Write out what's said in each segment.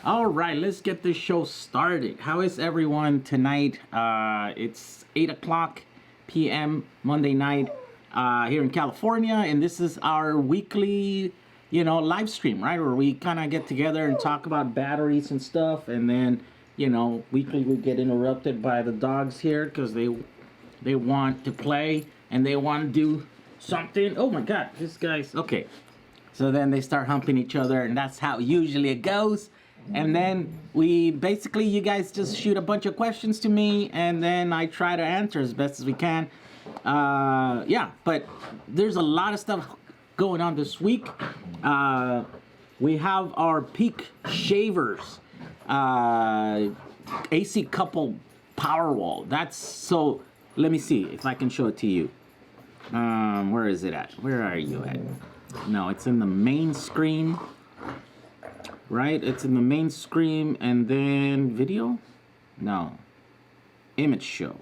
All right, let's get this show started. How is everyone tonight? It's 8 o'clock p.m. Monday night here in California, and this is our weekly, live stream, right? Where we kind of get together and talk about batteries and stuff, and then, weekly we get interrupted by the dogs here because they want to play and they want to do something. Oh my God, this guy's okay. So then they start humping each other, and that's how usually it goes. And then you guys just shoot a bunch of questions to me, and then I try to answer as best as we can. But there's a lot of stuff going on this week. We have our peak shavers, AC couple Powerwall. So. Let me see if I can show it to you. Where is it at? Where are you at? No, it's in the main screen. Right? It's in the main screen, and then video? No. Image show.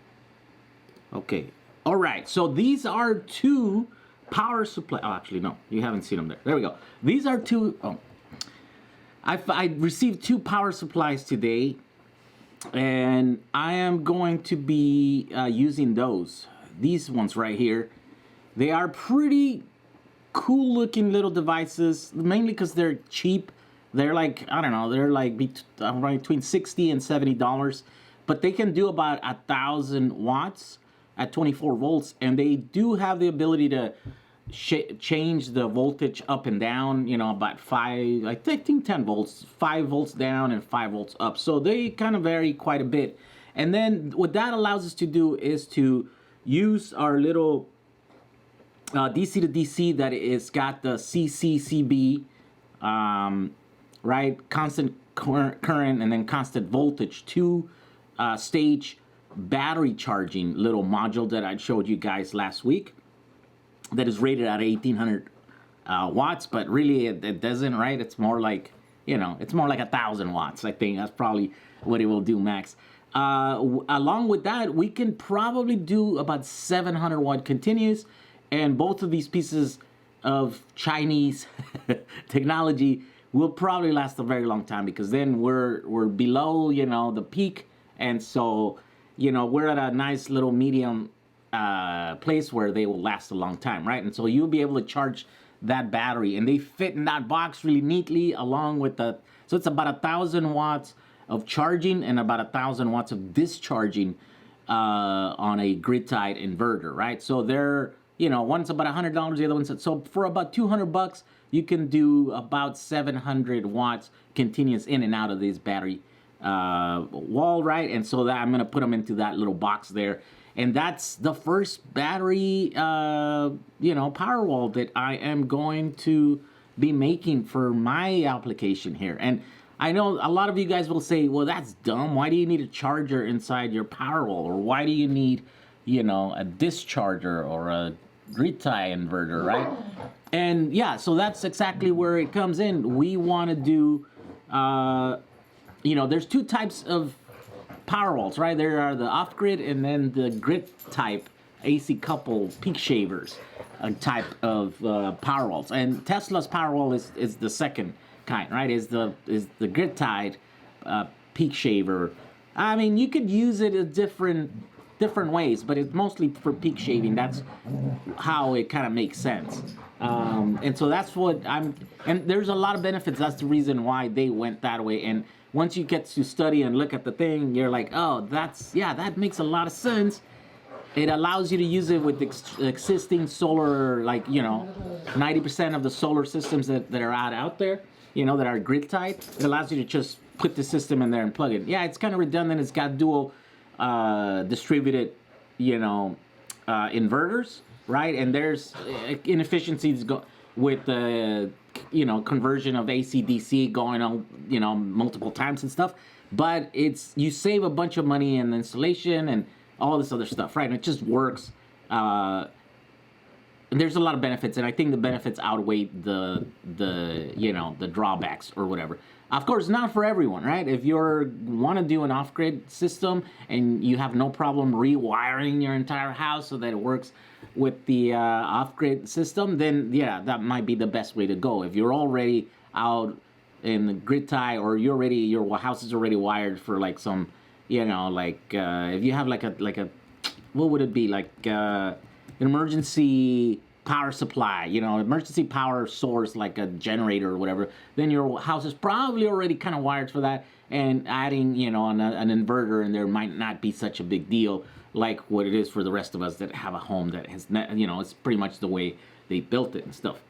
Okay. All right. So these are two power supply. Oh, actually, no. You haven't seen them there. There we go. These are two. Oh. I received two power supplies today, and I am going to be using those. These ones right here. They are pretty cool looking little devices, mainly because they're cheap. They're like, I don't know, they're like between $60 and $70, but they can do about 1,000 watts at 24 volts, and they do have the ability to change the voltage up and down, about 5, I think 10 volts, 5 volts down and 5 volts up. So they kind of vary quite a bit. And then what that allows us to do is to use our little DC to DC that is got the CCCB, right? Constant current and then constant voltage, two stage battery charging little module that I showed you guys last week that is rated at 1,800 watts, but really it doesn't, right? It's more like, it's more like 1,000 watts. I think that's probably what it will do max. Along with that, we can probably do about 700 watt continuous, and both of these pieces of Chinese technology will probably last a very long time, because then we're below, the peak, and so, we're at a nice little medium place where they will last a long time, right? And so you'll be able to charge that battery, and they fit in that box really neatly along with so it's about 1,000 watts of charging and about 1,000 watts of discharging on a grid-tied inverter, right? So they're, one's about $100, the other one's, so for about $200, you can do about 700 watts continuous in and out of this battery wall, right? And so that I'm going to put them into that little box there. And that's the first battery, Powerwall that I am going to be making for my application here. And I know a lot of you guys will say, well, that's dumb. Why do you need a charger inside your Powerwall? Or why do you need, a discharger or a grid tie inverter, right? And yeah, so that's exactly where it comes in. We want to do, there's two types of Powerwalls, right? There are the off-grid and then the grid type AC couple peak shavers type of Powerwalls. And Tesla's Powerwall is the second kind, right? Is the grid tied peak shaver. I mean, you could use it in different ways, but it's mostly for peak shaving. That's how it kind of makes sense. And so that's what and there's a lot of benefits. That's the reason why they went that way. And once you get to study and look at the thing, you're like, oh, that makes a lot of sense. It allows you to use it with existing solar, 90% of the solar systems that are out there, that are grid tied. It allows you to just put the system in there and plug it. Yeah, it's kind of redundant. It's got dual distributed, inverters, right? And there's inefficiencies with the conversion of AC/DC going on, multiple times and stuff. But you save a bunch of money in installation and all this other stuff, right? And it just works. And there's a lot of benefits, and I think the benefits outweigh the drawbacks or whatever. Of course, not for everyone, right? If you want to do an off-grid system and you have no problem rewiring your entire house so that it works with the off-grid system, then yeah, that might be the best way to go. If you're already out in the grid tie, or your house is already wired for like some, like if you have like a what would it be, like an emergency power supply, emergency power source, like a generator or whatever, then your house is probably already kind of wired for that, and adding an inverter in there might not be such a big deal like what it is for the rest of us that have a home that has it's pretty much the way they built it and stuff.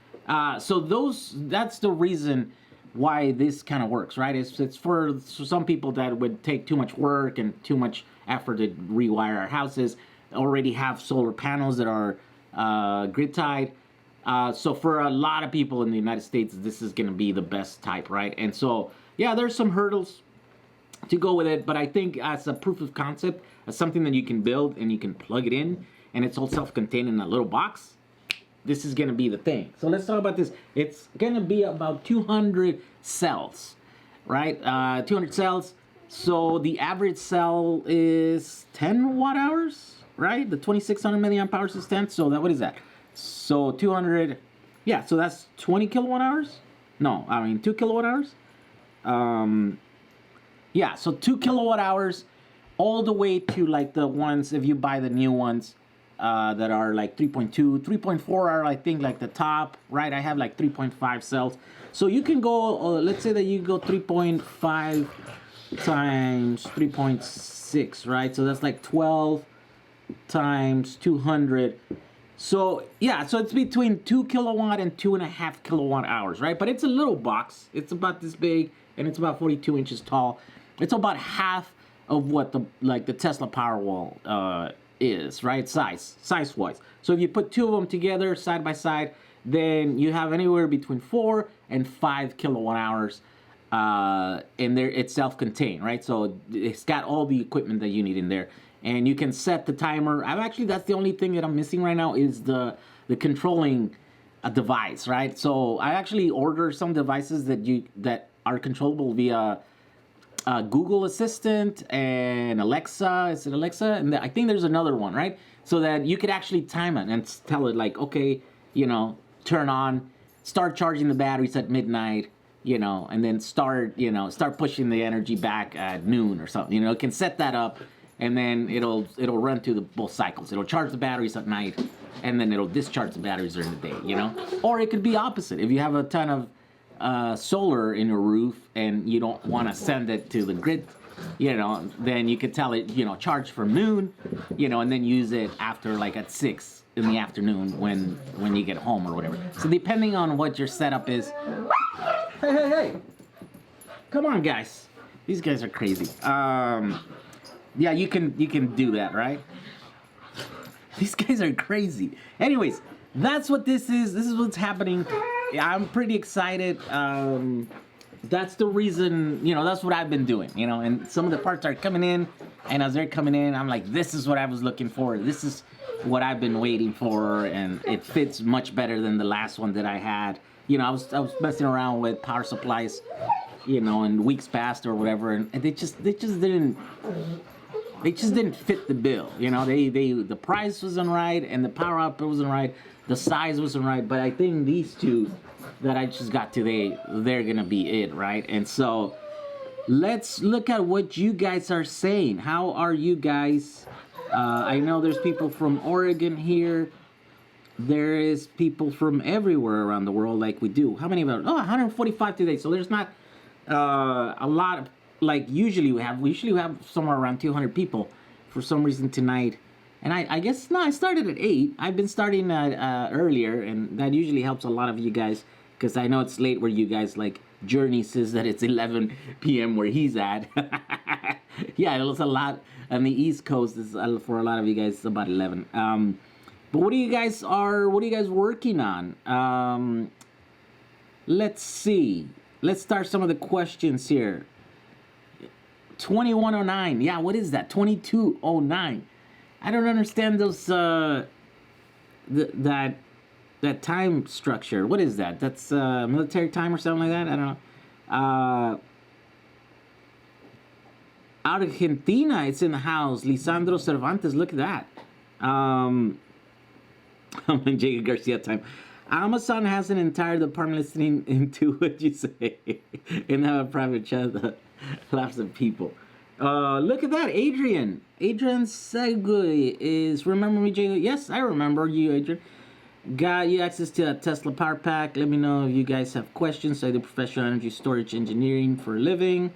So that's the reason why this kind of works, right? It's for some people that would take too much work and too much effort to rewire our houses, already have solar panels that are grid tied. So for a lot of people in the United States, this is going to be the best type, right? And so, yeah, there's some hurdles to go with it, but I think as a proof of concept, as something that you can build and you can plug it in, and it's all self-contained in a little box, this is going to be the thing. So let's talk about this. It's going to be about 200 cells, right? 200 cells. So the average cell is 10 watt hours, right? The 2600 milliamp hours is 10. So what is that? So 200, yeah, so that's 20 kilowatt hours? No, I mean 2 kilowatt hours. Yeah, so 2 kilowatt hours all the way to like the ones, if you buy the new ones, that are like 3.2, 3.4 are I think like the top, right? I have like 3.5 cells. So you can go, let's say that you go 3.5 times 3.6, right? So that's like 12 times 200. So yeah, so it's between 2 kilowatt and 2.5 kilowatt hours, right? But it's a little box. It's about this big and it's about 42 inches tall. It's about half of what the Tesla Powerwall is, right? Size wise. So if you put two of them together side by side, then you have anywhere between 4 and 5 kilowatt hours, and it's self-contained, right? So it's got all the equipment that you need in there, and you can set the timer. That's the only thing that I'm missing right now is the controlling a device, right? So I actually ordered some devices that are controllable via Google Assistant and Alexa. Is it Alexa? And I think there's another one, right? So that you could actually time it and tell it like, okay, turn on, start charging the batteries at midnight, and then start pushing the energy back at noon or something. It can set that up, and then it'll run through both cycles. It'll charge the batteries at night, and then it'll discharge the batteries during the day. Or it could be opposite. If you have a ton of solar in your roof and you don't want to send it to the grid, then you could tell it, charge from noon, and then use it after like at 6 in the afternoon when you get home or whatever. So depending on what your setup is. Hey. Come on, guys. These guys are crazy. Yeah, you can do that, right? These guys are crazy. Anyways, that's what this is. This is what's happening. I'm pretty excited. That's the reason, that's what I've been doing, and some of the parts are coming in, and as they're coming in, I'm like, this is what I was looking for. This is what I've been waiting for, and it fits much better than the last one that I had. I was messing around with power supplies, in weeks past or whatever, and they just didn't fit the bill. The price wasn't right, and the power output wasn't right. The size wasn't right, but I think these two that I just got today, they're gonna be it, right? And so let's look at what you guys are saying. How are you guys? I know there's people from Oregon here. There is people from everywhere around the world, like we do. How many of them? 145 today. So there's not a lot of, like usually we have somewhere around 200 people. For some reason tonight. And I guess, no, I started at 8. I've been starting earlier, and that usually helps a lot of you guys, because I know it's late where you guys, like, Journey says that it's 11 p.m. where he's at. Yeah, it's a lot. On the East Coast, for a lot of you guys, it's about 11. But what are you guys working on? Let's see. Let's start some of the questions here. 2109. Yeah, what is that? 2209. I don't understand those that time structure. What is that? That's military time or something like that? I don't know. Argentina, it's in the house. Lisandro Cervantes, look at that. Jacob Garcia time. Amazon has an entire department listening into what you say and have a private chat that laughs at people. Look at that, Adrian. Adrian Segui is remember me, Jay? Yes, I remember you, Adrian. Got you access to a Tesla Power Pack. Let me know if you guys have questions. I do professional energy storage engineering for a living.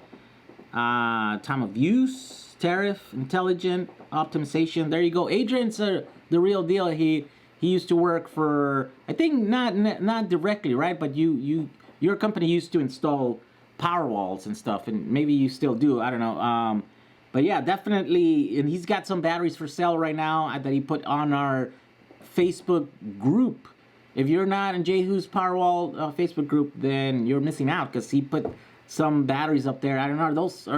Time of use, tariff, intelligent, optimization. There you go. Adrian's the real deal. He used to work for, I think not directly, right? But your company used to install Powerwalls and stuff, and maybe you still do. I don't know. But yeah, definitely. And he's got some batteries for sale right now that he put on our Facebook group. If you're not in Jehu's Powerwall Facebook group, then you're missing out because he put some batteries up there. I don't know. Are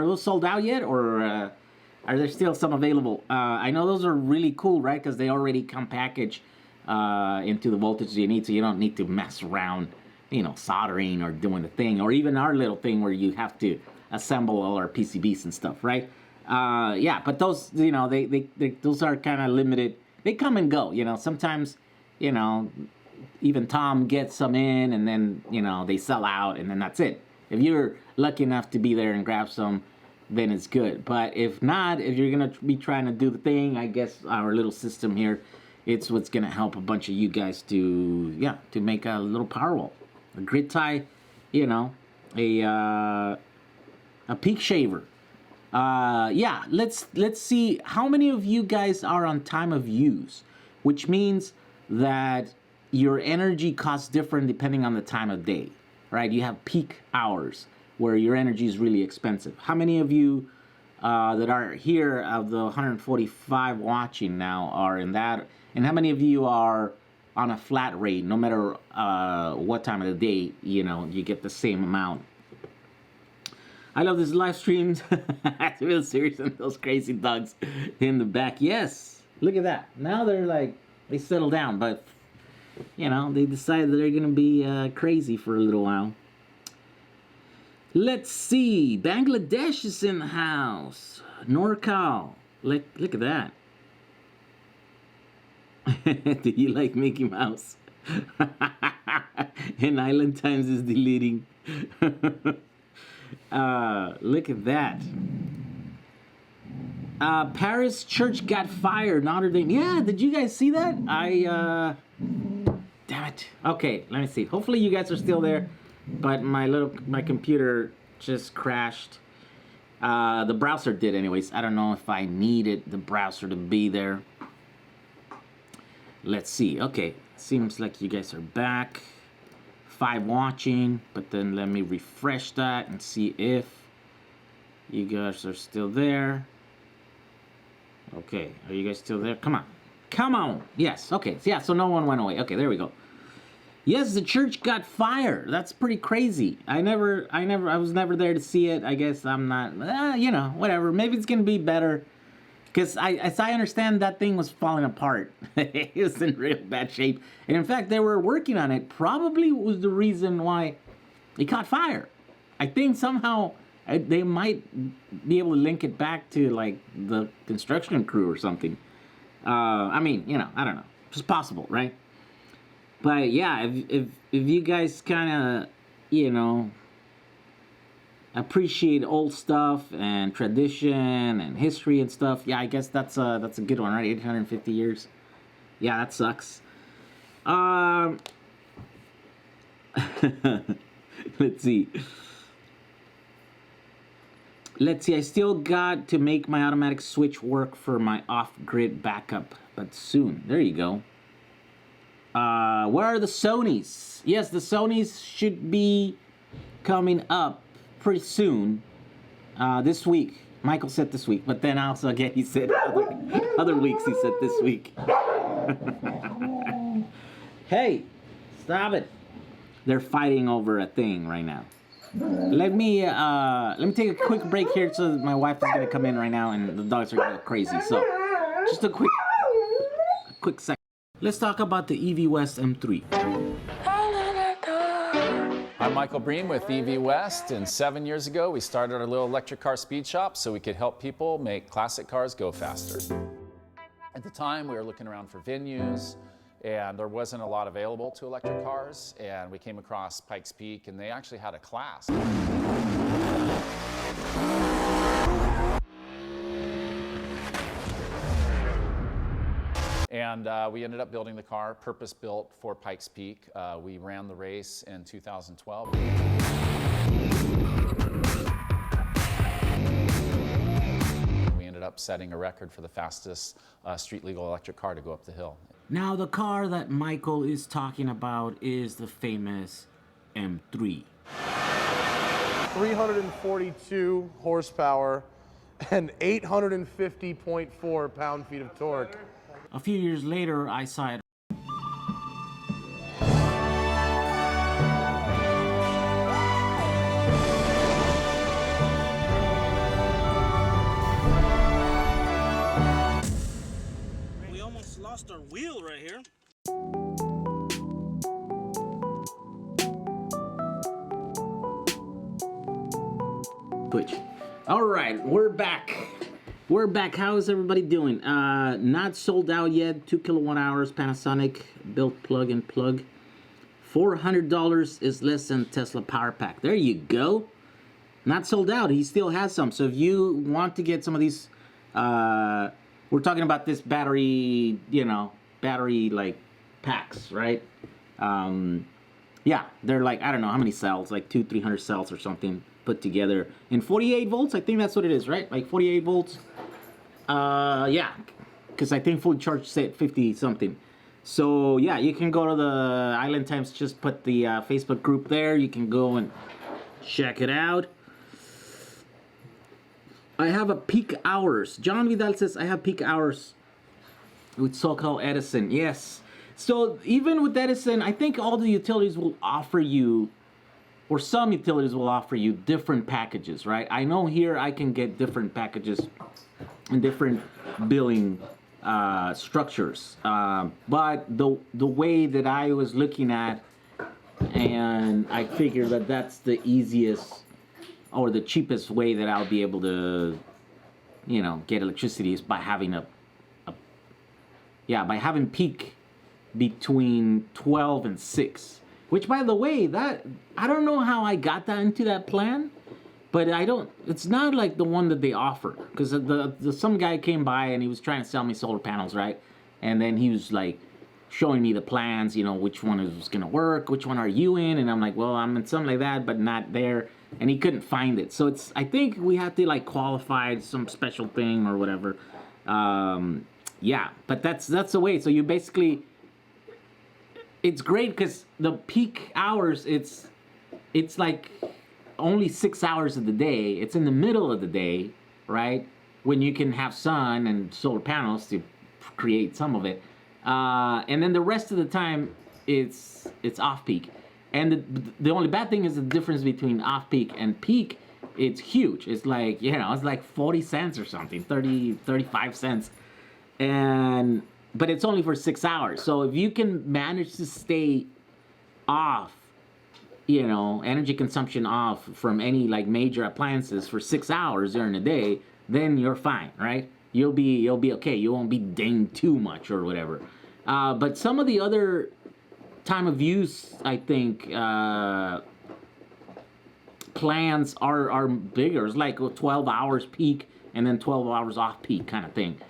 those sold out yet, or are there still some available? I know those are really cool, right? Because they already come packaged into the voltage you need, so you don't need to mess around, soldering or doing the thing, or even our little thing where you have to assemble all our PCBs and stuff, right? Yeah, but those, those are kind of limited. They come and go, sometimes, even Tom gets some in and then, they sell out and then that's it. If you're lucky enough to be there and grab some, then it's good. But if not, if you're going to be trying to do the thing, I guess our little system here, it's what's going to help a bunch of you guys to make a little Powerwall, a grid tie, a peak shaver. Let's see how many of you guys are on time of use, which means that your energy costs different depending on the time of day, right? You have peak hours where your energy is really expensive. How many of you that are here of the 145 watching now are in that? And how many of you are on a flat rate, no matter what time of the day, you get the same amount? I love this live streams. It's real serious and those crazy dogs in the back. Yes, look at that. Now they settle down, but they decided that they're gonna be crazy for a little while. Let's see. Bangladesh is in the house. NorCal. Look at that. Do you like Mickey Mouse? And Island Times is deleting. Look at that. Paris church got fired. Notre Dame. Yeah, did you guys see that? Damn it. Okay, let me see. Hopefully you guys are still there. But my computer just crashed. The browser did anyways. I don't know if I needed the browser to be there. Let's see. Okay, seems like you guys are back. 5 watching, but then let me refresh that and see if you guys are still there. Okay, are you guys still there? Come on. Yes. Okay. Yeah, so no one went away. Okay, there we go. Yes, the church got fired. That's pretty crazy. I was never there to see it. I guess I'm not, whatever. Maybe it's gonna be better. Because as I understand, that thing was falling apart. It was in real bad shape. And in fact, they were working on it. Probably was the reason why it caught fire. I think somehow they might be able to link it back to like the construction crew or something. I don't know. It's possible, right? But yeah, if you guys kind of, appreciate old stuff and tradition and history and stuff, yeah, I guess that's a good one, right? 850 years. Yeah, that sucks. Let's see. I still got to make my automatic switch work for my off-grid backup, but soon. There you go. Where are the Sonys? Yes, the Sonys should be coming up pretty soon. This week. Michael said this week, but then also again he said other weeks he said this week. Hey, stop it. They're fighting over a thing right now. Let me take a quick break here so my wife is gonna come in right now and the dogs are gonna go crazy. So just a quick second. Let's talk about the EV West M3. I'm Michael Breen with EV West, and 7 years ago we started our little electric car speed shop so we could help people make classic cars go faster. At the time we were looking around for venues, and there wasn't a lot available to electric cars, and we came across Pikes Peak, and they actually had a class. And we ended up building the car, purpose-built for Pikes Peak. We ran the race in 2012. We ended up setting a record for the fastest street-legal electric car to go up the hill. Now, the car that Michael is talking about is the famous M3. 342 horsepower and 850.4 pound-feet of torque. A few years later, I saw it. We almost lost our wheel right here. Twitch. All right, we're back. We're back. How is everybody doing? Not sold out yet. 2 kilowatt hours Panasonic built plug and plug. $400 is less than Tesla Power Pack. There you go. Not sold out. He still has some. So if you want to get some of these, we're talking about this battery, battery like packs, right? Yeah, they're like, I don't know how many cells, like 200-300 cells or something put together in 48 volts. I think that's what it is, right? Like 48 volts. Yeah, because I think fully charged say 50 something. So yeah, you can go to the Island Times, just put the Facebook group there. You can go and check it out. I have a peak hours. John Vidal says I have peak hours with so-called Edison. Yes. So even with Edison, I think all the utilities will offer you, or some utilities will offer you different packages, right? I know here I can get different packages and different billing structures. But the way that I was looking at, and I figured that that's the easiest or the cheapest way that I'll be able to, get electricity is by having by having peak between 12 and 6. Which, by the way, that I don't know how I got that into that plan, but it's not like the one that they offer, because some guy came by and he was trying to sell me solar panels, right? And then he was like showing me the plans, which one was gonna work, which one are you in, and I'm like, well, I'm in something like that, but not there, and he couldn't find it. So I think we have to like qualify some special thing or whatever. Yeah, but that's the way. So you basically, it's great because the peak hours, it's like only 6 hours of the day. It's in the middle of the day, right? When you can have sun and solar panels to create some of it. And then the rest of the time, it's off peak. And the only bad thing is the difference between off peak and peak. It's huge. It's like, it's like 40 cents or something, 35 cents. But it's only for 6 hours. So if you can manage to stay off, energy consumption off from any like major appliances for 6 hours during the day, then you're fine, right? You'll be okay. You won't be dinged too much or whatever. But some of the other time of use, I think, plans are bigger. It's like 12 hours peak and then 12 hours off peak kind of thing.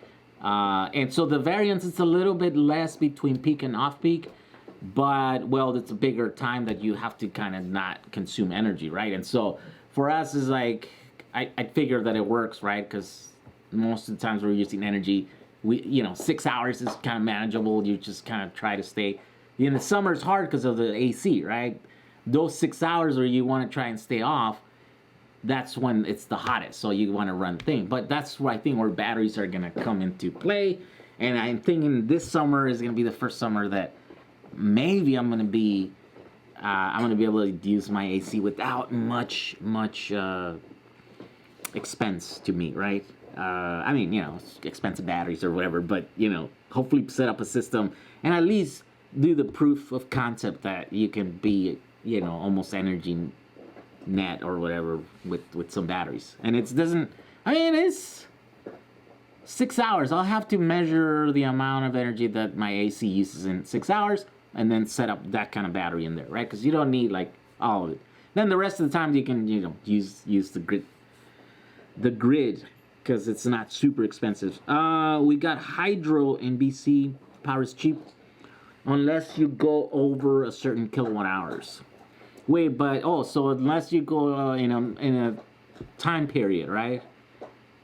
And so the variance is a little bit less between peak and off peak, but it's a bigger time that you have to kind of not consume energy, right? And so for us is like, I figure that it works, right? Because most of the times we're using energy, 6 hours is kind of manageable. You just kind of try to stay. In the summer it's hard because of the AC, right? Those 6 hours where you want to try and stay off, that's when it's the hottest, so you want to run thing. But that's where I think where batteries are going to come into play. And I'm thinking this summer is going to be the first summer that maybe I'm going to be able to use my AC without much expense to me, right? I mean, expensive batteries or whatever, but hopefully set up a system and at least do the proof of concept that you can be, almost energy net or whatever with some batteries. And it's 6 hours. I'll have to measure the amount of energy that my AC uses in 6 hours, and then set up that kind of battery in there, right? Because you don't need like all of it. Then the rest of the time you can, use the grid, because it's not super expensive. We got hydro in BC. Power is cheap unless you go over a certain kilowatt hours. Wait, but so unless you go in a time period, right?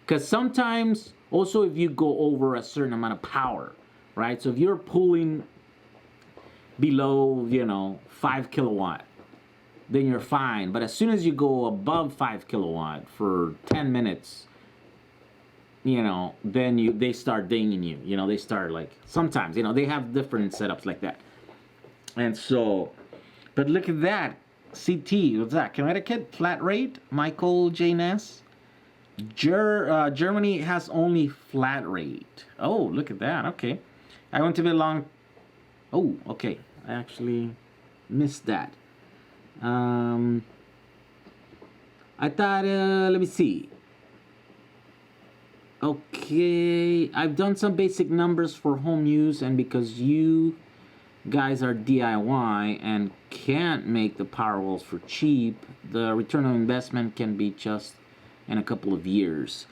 Because sometimes also if you go over a certain amount of power, right? So if you're pulling below 5 kilowatt, then you're fine. But as soon as you go above 5 kilowatt for 10 minutes, then they start dinging you. They start like, sometimes, they have different setups like that. And so, but look at that. CT, what's that? Connecticut, flat rate, Michael J. Ness. Germany has only flat rate. Oh, look at that. Okay. I went a bit long. Oh, okay. I actually missed that. I thought, let me see. Okay, I've done some basic numbers for home use, and because you guys are DIY and can't make the Powerwalls for cheap, the return on investment can be just in a couple of years.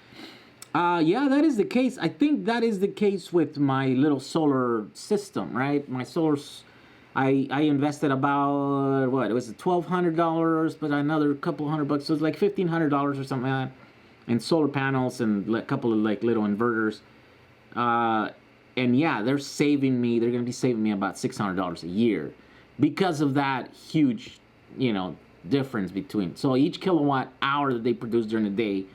Yeah, that is the case. I think that is the case with my little solar system, right? My solar, I invested about, what, it was $1,200, but another couple $100, so it's like $1,500 or something like that, and solar panels and a couple of like little inverters. And yeah, they're going to be saving me about $600 a year because of that huge, difference between. So each kilowatt hour that they produce during the day,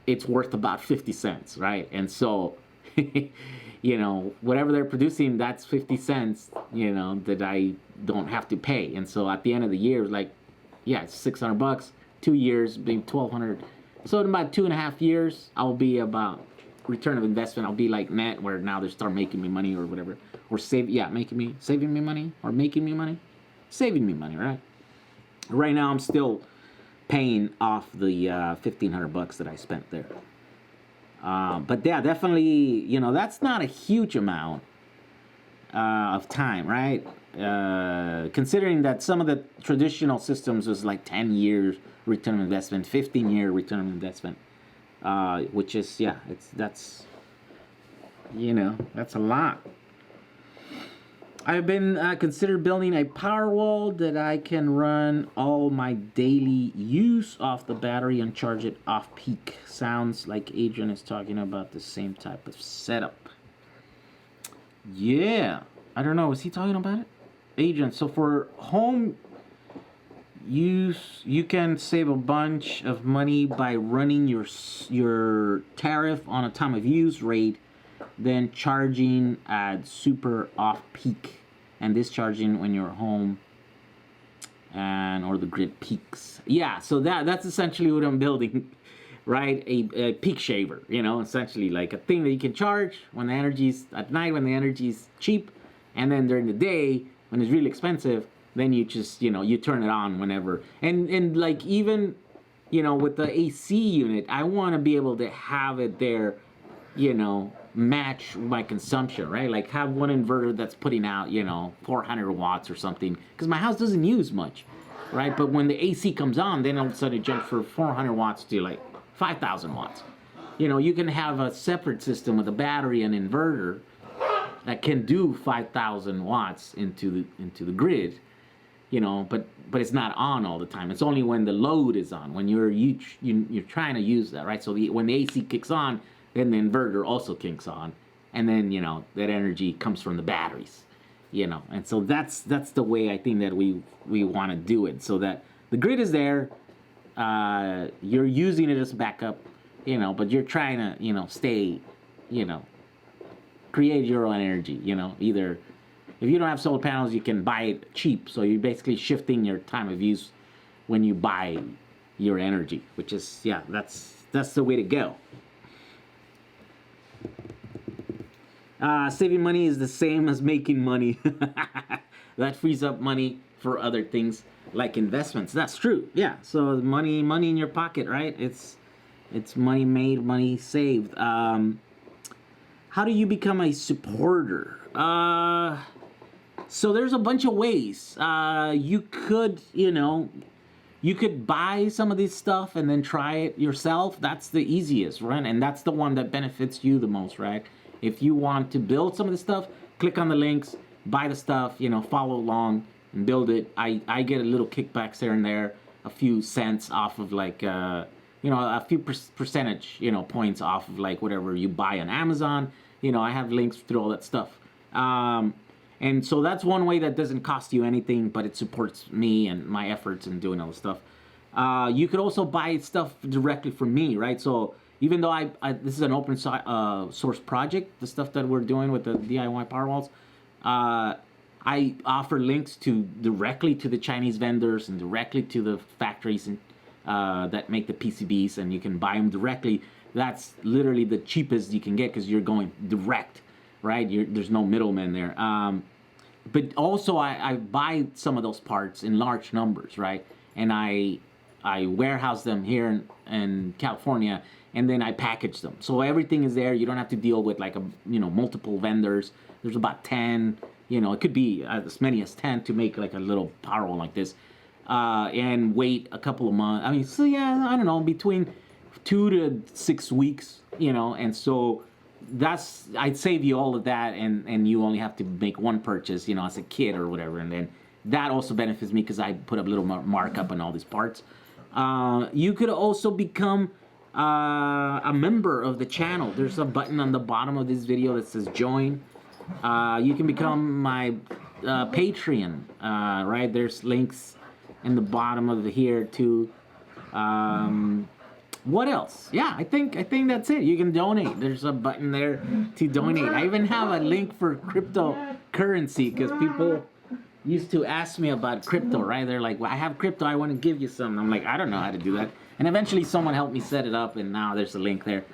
it's worth about 50 cents, right? And so, whatever they're producing, that's 50 cents, that I don't have to pay. And so at the end of the year, like, yeah, it's $600, 2 years, being $1,200. So in about 2.5 years, I'll be about return of investment. I'll be like net, where now they start making me money or whatever, or saving me money, or making me money, saving me money, right? Right now, I'm still paying off the $1,500 that I spent there. But yeah, definitely, that's not a huge amount of time, right? Considering that some of the traditional systems was like 10 years return on investment, 15-year return on investment, which is, yeah, that's a lot. I've been considered building a Powerwall that I can run all my daily use off the battery and charge it off peak. Sounds like Adrian is talking about the same type of setup. Yeah, I don't know. Is he talking about it? Adrian, so for home use, you can save a bunch of money by running your tariff on a time of use rate, then charging at super off peak and discharging when you're home or the grid peaks. Yeah, so that's essentially what I'm building, right? A peak shaver, essentially like a thing that you can charge when the energy's at night, when the energy's cheap, and then during the day when it's really expensive, then you just, you turn it on whenever. And like even, with the AC unit, I want to be able to have it there, match my consumption, right? Like have one inverter that's putting out, 400 watts or something, because my house doesn't use much, right? But when the AC comes on, then all of a sudden it jumps from 400 watts to like 5,000 watts. You can have a separate system with a battery and inverter that can do 5,000 watts into the grid, but it's not on all the time. It's only when the load is on, when you're trying to use that, right? So when the AC kicks on, then the inverter also kicks on, and then that energy comes from the batteries, and so that's the way I think that we want to do it, so that the grid is there, you're using it as backup, but you're trying to stay, create your own energy, either if you don't have solar panels, you can buy it cheap, so you're basically shifting your time of use when you buy your energy, which is, yeah, that's the way to go. Saving money is the same as making money. That frees up money for other things like investments. That's true. Yeah. So money in your pocket, right? It's money made, money saved. how do you become a supporter? So there's a bunch of ways. You could, you could buy some of this stuff and then try it yourself. That's the easiest, right? And that's the one that benefits you the most, right? If you want to build some of this stuff, click on the links, buy the stuff, follow along and build it. I get a little kickbacks here and there, a few cents off of like, a few percentage, points off of like whatever you buy on Amazon. I have links through all that stuff. And so that's one way that doesn't cost you anything, but it supports me and my efforts in doing all the stuff. You could also buy stuff directly from me, right? So even though this is an open source project, the stuff that we're doing with the DIY Powerwalls, I offer links directly to the Chinese vendors and directly to the factories that make the PCBs, and you can buy them directly. That's literally the cheapest you can get because you're going direct, right? There's no middleman there. But also I buy some of those parts in large numbers, right? And I warehouse them here in California, and then I package them. So everything is there. You don't have to deal with like multiple vendors. There's about 10, it could be as many as 10 to make like a little Powerwall like this, and wait a couple of months. I mean, so yeah, I don't know, between 2 to 6 weeks, and so I'd save you all of that, and you only have to make one purchase, as a kid or whatever, and then that also benefits me because I put a little markup on all these parts. You could also become a member of the channel. There's a button on the bottom of this video that says join. You can become my Patreon, right? There's links in the bottom of here too. What else? Yeah, I think that's it. You can donate. There's a button there to donate. I even have a link for cryptocurrency because people used to ask me about crypto, right? They're like, well, I have crypto, I want to give you some. I'm like, I don't know how to do that. And eventually someone helped me set it up, and now there's a link there.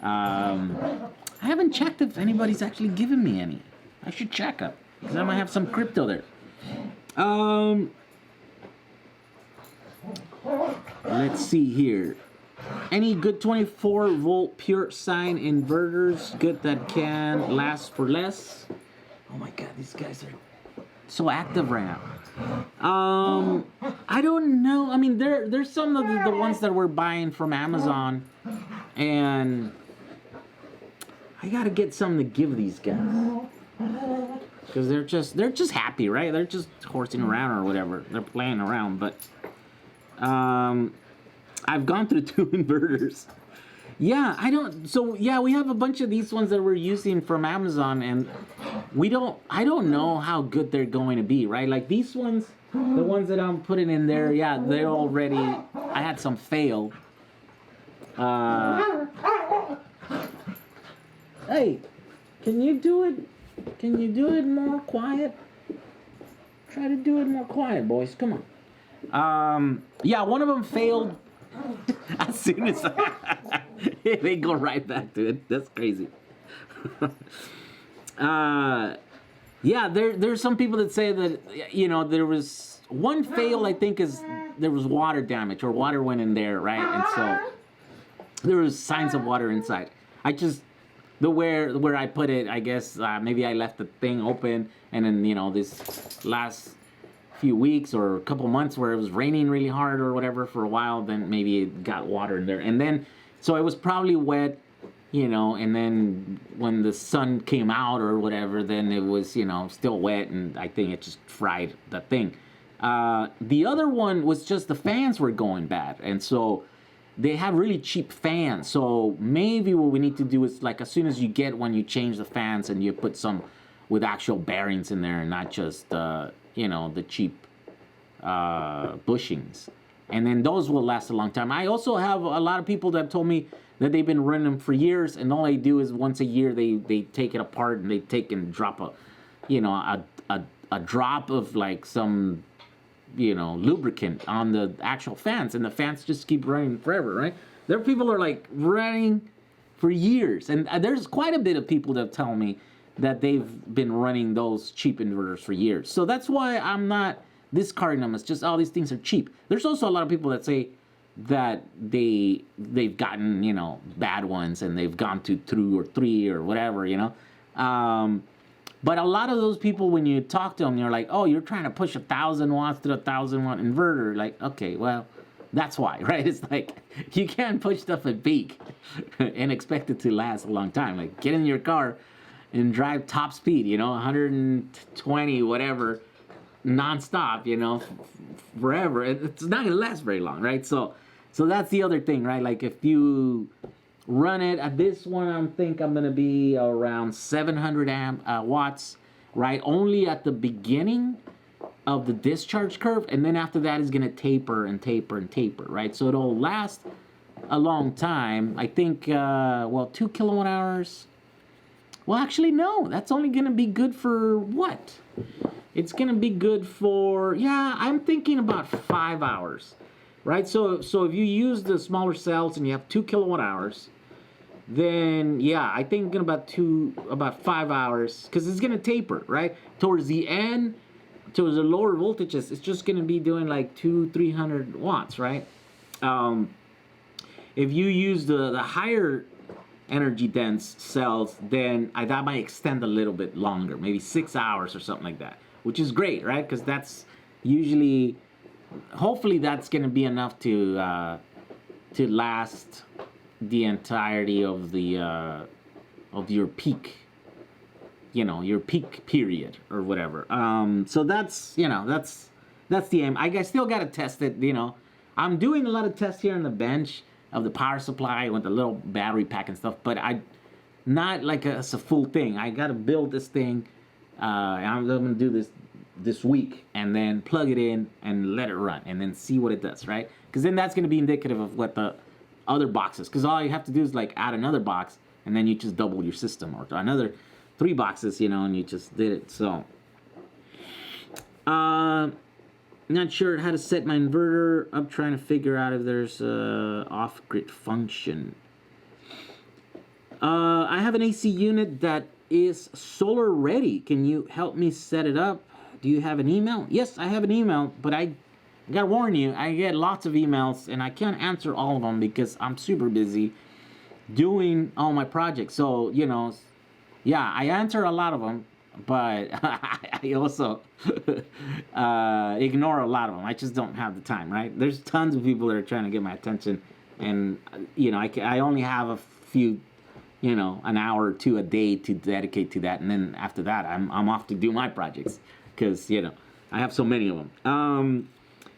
I haven't checked if anybody's actually given me any. I should check up because I might have some crypto there. Let's see here. Any good 24-volt pure sine inverters, good that can last for less? Oh my God, these guys are so active right now. I don't know. I mean, there's some of the ones that we're buying from Amazon, and I gotta get some to give these guys because they're just happy, right? They're just horsing around or whatever. They're playing around, but I've gone through 2 inverters. Yeah, we have a bunch of these ones that we're using from Amazon, and I don't know how good they're going to be, right? Like these ones, the ones that I'm putting in there, yeah, they're already, I had some fail. Hey, can you do it more quiet? Try to do it more quiet, boys, come on. Yeah, one of them failed. As soon as they go right back to it. That's crazy. Yeah, there's some people that say that there was one fail. I think there was water damage or water went in there, right? And so there was signs of water inside. I just where I put it, I guess maybe I left the thing open, and then this last few weeks or a couple months where it was raining really hard or whatever for a while, then maybe it got water in there, and then so it was probably wet, and then when the sun came out or whatever, then it was still wet, and I think it just fried the thing. The other one was just the fans were going bad, and so they have really cheap fans. So maybe what we need to do is, like, as soon as you get one, you change the fans and you put some with actual bearings in there and not just the cheap bushings, and then those will last a long time. I also have a lot of people that told me that they've been running them for years, and all they do is once a year they take it apart and they take and drop a drop of like some lubricant on the actual fans, and the fans just keep running forever, right? There are people are like running for years, and there's quite a bit of people that tell me that they've been running those cheap inverters for years. So that's why I'm not discarding them. It's just, these things are cheap. There's also a lot of people that say, that they've gotten, you know, bad ones and they've gone to 2 or 3 or whatever, you know. But a lot of those people, when you talk to them, they're like, oh, you're trying to push 1,000 watts to a 1,000-watt inverter. Like, okay, well, that's why, right? It's like, you can't push stuff at peak and expect it to last a long time. Like, get in your car and drive top speed, you know, 120, whatever, nonstop, you know, forever. It's not gonna last very long, right? So that's the other thing, right? Like, if you run it at this one, I think I'm gonna be around 700 watts, right? Only at the beginning of the discharge curve, and then after that is gonna taper and taper and taper, right? So it'll last a long time. I think, well, 2 kilowatt hours. Well, actually, no. That's only gonna be good for what? It's gonna be good for, yeah, I'm thinking about 5 hours, right? So if you use the smaller cells and you have 2 kilowatt hours, then yeah, I think about 5 hours, because it's gonna taper, right? Towards the end, towards the lower voltages, it's just gonna be doing like 200-300 watts, right? If you use the higher energy dense cells, then that might extend a little bit longer, maybe 6 hours or something like that, which is great, right? Because that's usually, hopefully that's gonna be enough to last the entirety of the of your peak, you know, your peak period or whatever. So that's, you know, that's the aim. I still gotta test it, you know. I'm doing a lot of tests here on the bench of the power supply with the little battery pack and stuff, but not like it's a full thing. I gotta build this thing. I'm gonna do this week and then plug it in and let it run and then see what it does, right? Because then that's gonna be indicative of what the other boxes, because all you have to do is like add another box and then you just double your system, or another 3 boxes, you know, and you just did it. So not sure how to set my inverter up, trying to figure out if there's a off-grid function. I have an AC unit that is solar ready. Can you help me set it up? Do you have an email? Yes, I have an email, but I gotta warn you, I get lots of emails and I can't answer all of them because I'm super busy doing all my projects. So, you know, yeah, I answer a lot of them, but I also ignore a lot of them. I just don't have the time, right? There's tons of people that are trying to get my attention, and, you know, I only have a few, you know, an hour or 2 a day to dedicate to that, and then after that, I'm off to do my projects, because, you know, I have so many of them.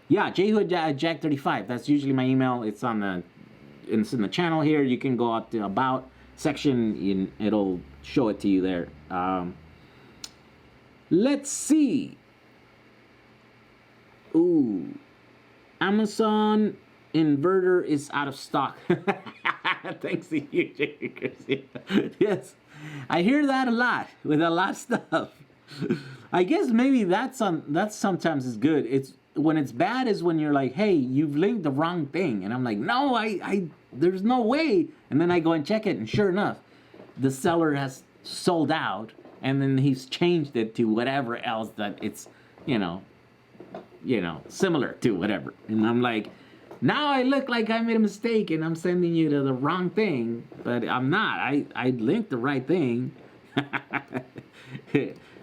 Yeah, Jehu at Jack35. That's usually my email. It's it's in the channel here. You can go up to About section, it'll show it to you there. Let's see. Ooh, Amazon inverter is out of stock. Thanks to you, Jehu. Yes, I hear that a lot with a lot of stuff. I guess maybe that's sometimes is good. It's when it's bad is when you're like, hey, you've linked the wrong thing, and I'm like, no, I there's no way, and then I go and check it, and sure enough, the seller has sold out, and then he's changed it to whatever else that it's, you know, similar to whatever, and I'm like, now I look like I made a mistake, and I'm sending you to the wrong thing, but I'm not. I linked the right thing.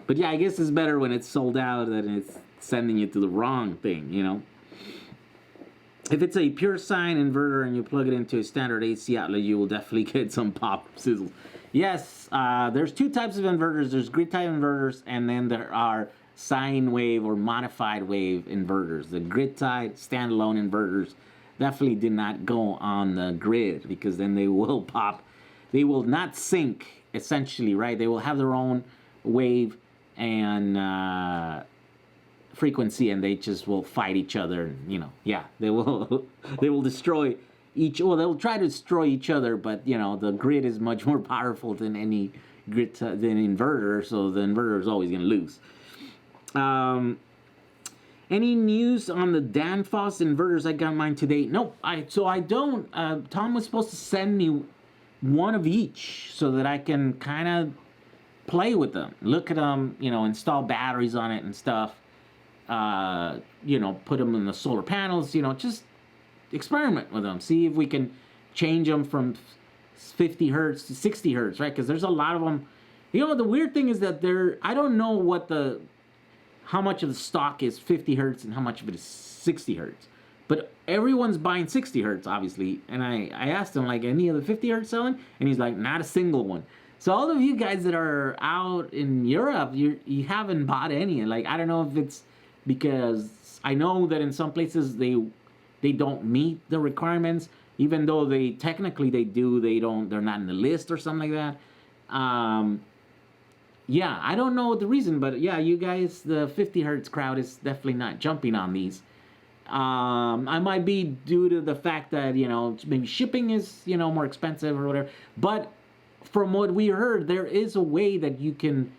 But yeah, I guess it's better when it's sold out than it's sending you to the wrong thing, you know. If it's a pure sine inverter and you plug it into a standard AC outlet, you will definitely get some pop sizzle. Yes, there's 2 types of inverters. There's grid type inverters, and then there are sine wave or modified wave inverters. The grid type standalone inverters definitely do not go on the grid, because then they will pop. They will not sync, essentially, right? They will have their own wave and frequency, and they just will fight each other, and, you know, yeah, they will destroy they'll try to destroy each other, but, you know, the grid is much more powerful than any grid than inverter, so the inverter is always going to lose. Any news on the Danfoss inverters? I got mine today. Nope, I don't. Tom was supposed to send me one of each so that I can kind of play with them, look at them, you know, install batteries on it and stuff, you know, put them in the solar panels, you know, just experiment with them, see if we can change them from 50 hertz to 60 hertz, right? Because there's a lot of them. You know, the weird thing is that I don't know how much of the stock is 50 hertz and how much of it is 60 hertz. But everyone's buying 60 hertz, obviously. And I asked him, like, any of the 50 hertz selling? And he's like, not a single one. So all of you guys that are out in Europe, you haven't bought any. Like, I don't know if it's because I know that in some places they don't meet the requirements, even though they technically they do. They're not in the list or something like that. Yeah, I don't know the reason, but yeah, you guys, the 50 hertz crowd is definitely not jumping on these. I might be due to the fact that, you know, maybe shipping is, you know, more expensive or whatever. But from what we heard, there is a way that you can,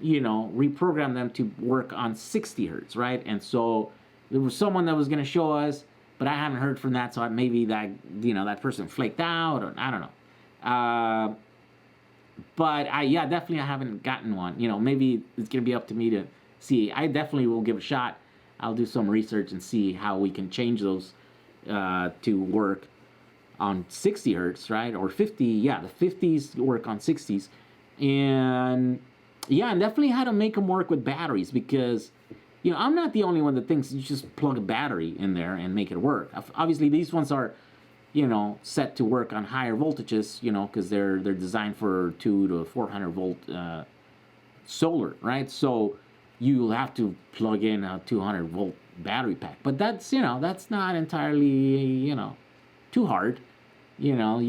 you know, reprogram them to work on 60 hertz, right? And so there was someone that was going to show us, but I haven't heard from that, so maybe that, you know, that person flaked out, or I don't know. But I definitely I haven't gotten one. You know, maybe it's gonna be up to me to see. I definitely will give a shot. I'll do some research and see how we can change those to work on 60 hertz, right? Or 50. Yeah, the 50s work on 60s, and yeah, and definitely how to make them work with batteries, because, you know, I'm not the only one that thinks you just plug a battery in there and make it work. Obviously, these ones are, you know, set to work on higher voltages, you know, because they're designed for 200 to 400 volt solar, right? So you'll have to plug in a 200 volt battery pack, but that's, you know, that's not entirely, you know, too hard. You know,